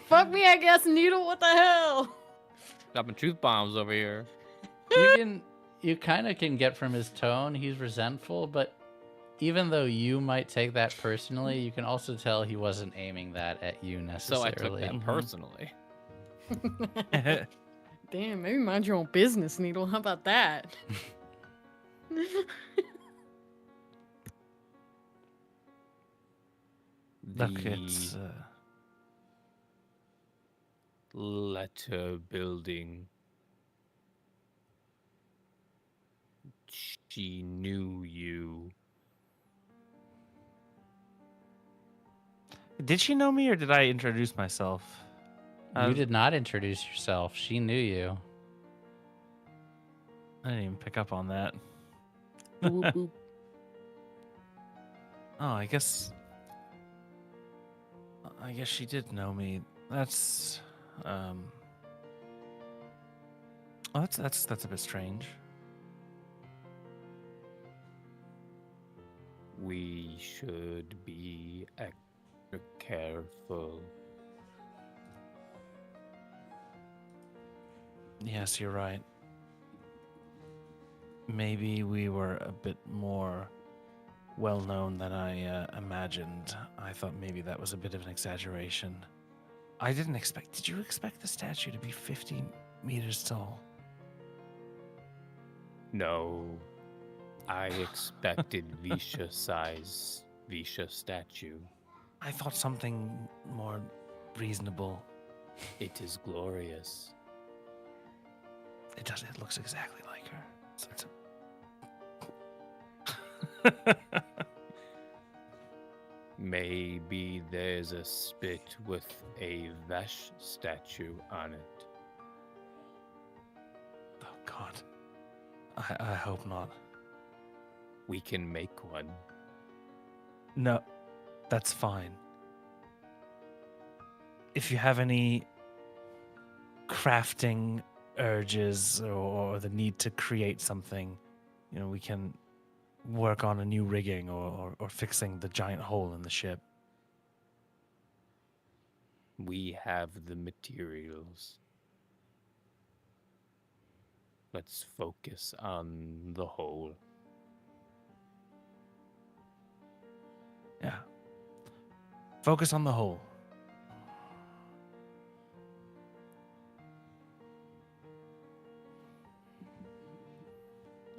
Fuck me, I guess, Needle. What the hell? Dropping truth bombs over here. You kind of can get from his tone he's resentful, but even though you might take that personally, you can also tell he wasn't aiming that at you So necessarily. I took that personally. Damn, maybe mind your own business, Needle. How about that? Look, it's letter building. She knew you. Did she know me or did I introduce myself? You did not introduce yourself. She knew you. I didn't even pick up on that. Boop, boop. Oh, I guess she did know me. That's that's a bit strange. We should be extra careful. Yes, you're right. Maybe we were a bit more well known than I imagined. I thought maybe that was a bit of an exaggeration. I didn't expect. Did you expect the statue to be 50 meters tall? No, I expected Visha-size Visha statue. I thought something more reasonable. It is glorious. It does. It looks exactly like her. So Maybe there's a spit with a Vesh statue on it. Oh God. I hope not. We can make one. No, that's fine. If you have any crafting urges or the need to create something, we can work on a new rigging or fixing the giant hole in the ship. We have the materials. Let's focus on the whole. Yeah. Focus on the whole.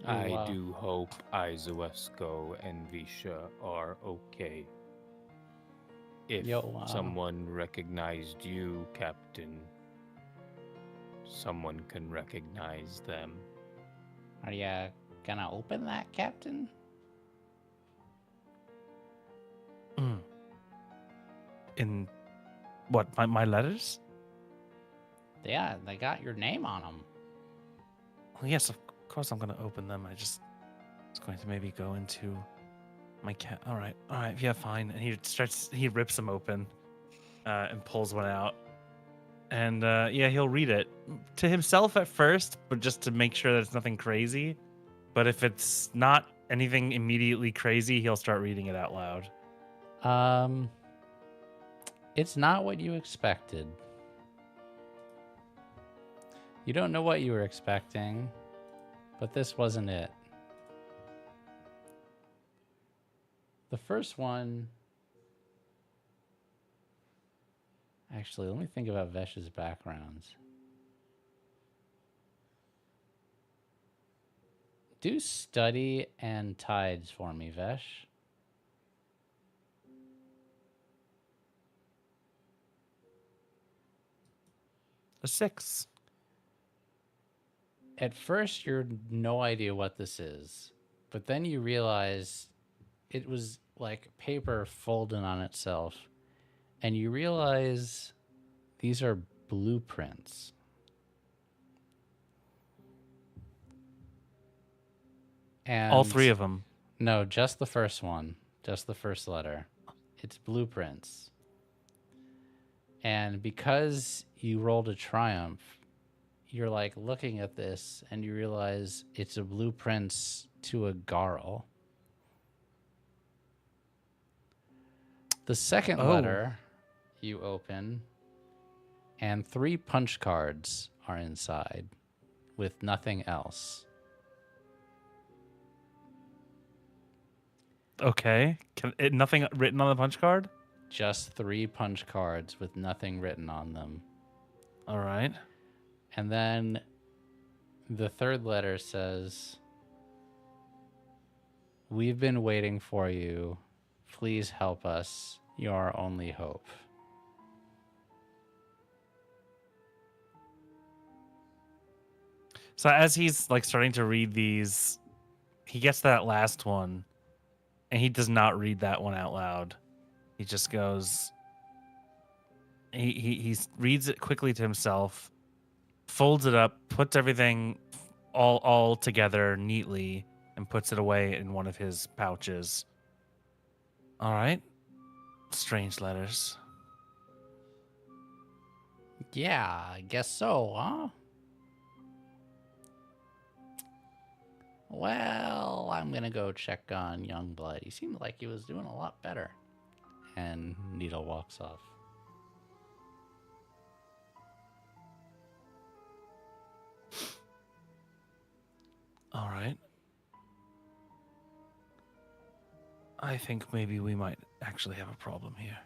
I do hope Izoesco and Visha are okay. If someone recognized you, Captain, someone can recognize them. Are you gonna open that, Captain? In what, my letters? Yeah, they got your name on them. Well, yes, of course I'm going to open them. I just was going to maybe go into my cat. All right, yeah, fine. And he rips them open and pulls one out. And yeah, he'll read it to himself at first, but just to make sure that it's nothing crazy. But if it's not anything immediately crazy, he'll start reading it out loud. It's not what you expected. You don't know what you were expecting, but this wasn't it. The first one... Actually, let me think about Vesh's backgrounds. Do study and tides for me, Vesh. A 6. At first, you're no idea what this is, but then you realize it was like paper folded on itself, and you realize these are blueprints. And all 3 of them? No, just the first one, just the first letter. It's blueprints. And because you rolled a triumph, you're like looking at this and you realize it's a blueprints to a Garl. The second letter you open, and 3 punch cards are inside with nothing else. Okay. Nothing written on the punch card? Just 3 punch cards with nothing written on them. All right. And then the third letter says, "We've been waiting for you. Please help us. You're our only hope." So as he's like starting to read these, he gets to that last one, and he does not read that one out loud. He just goes. He reads it quickly to himself, folds it up, puts everything all together neatly, and puts it away in one of his pouches. All right. Strange letters. Yeah, I guess so, huh? Well, I'm gonna go check on Youngblood. He seemed like he was doing a lot better. And Needle walks off. All right. I think maybe we might actually have a problem here.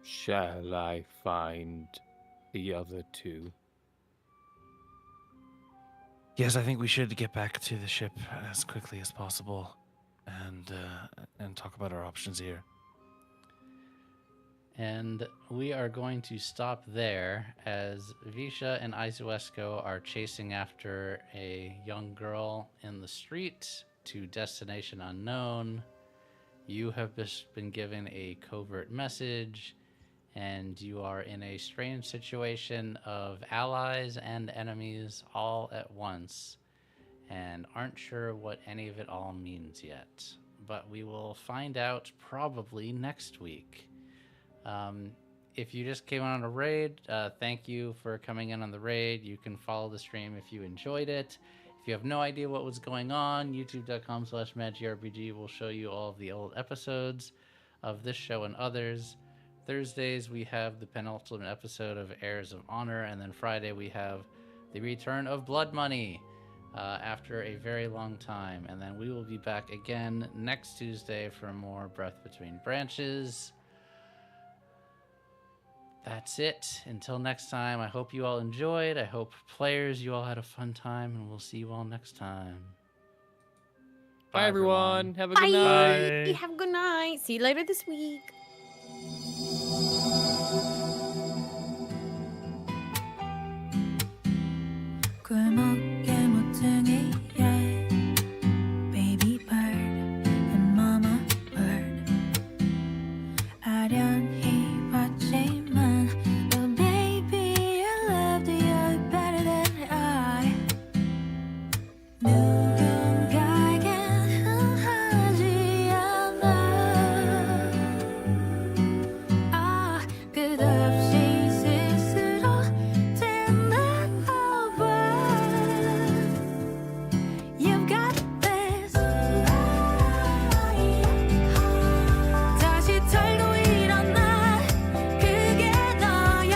Shall I find the other 2? Yes, I think we should get back to the ship as quickly as possible and talk about our options here. And we are going to stop there as Visha and Izuesco are chasing after a young girl in the street to destination unknown. You have just been given a covert message, and you are in a strange situation of allies and enemies all at once, and aren't sure what any of it all means yet. But we will find out probably next week. If you just came on a raid, thank you for coming in on the raid. You can follow the stream if you enjoyed it. If you have no idea what was going on, youtube.com/MagicRPG will show you all of the old episodes of this show and others. Thursdays, we have the penultimate episode of Heirs of Honor, and then Friday, we have the return of Blood Money after a very long time. And then we will be back again next Tuesday for more Breath Between Branches. That's it. Until next time, I hope you all enjoyed. I hope players, you all had a fun time, and we'll see you all next time. Bye, everyone. Have a Bye. good night. Bye. Have a good night. See you later this week. 꿀먹게 모퉁이에 baby bird and mama bird 아련히 왔지만 but baby I loved you better than I 누군가에겐 하지 않아 아 끝없이 스스로 된다고 봐 You've got this 다시 털고 일어나 그게 너야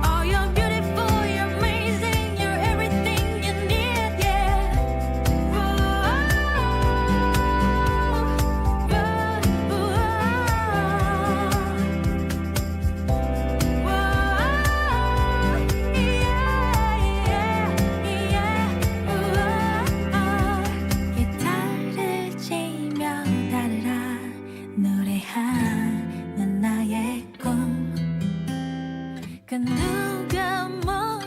Oh you're beautiful, you're amazing, you're everything you need, yeah 기타를 치며 따르라 노래하는 나의 꿈 그 누가 뭐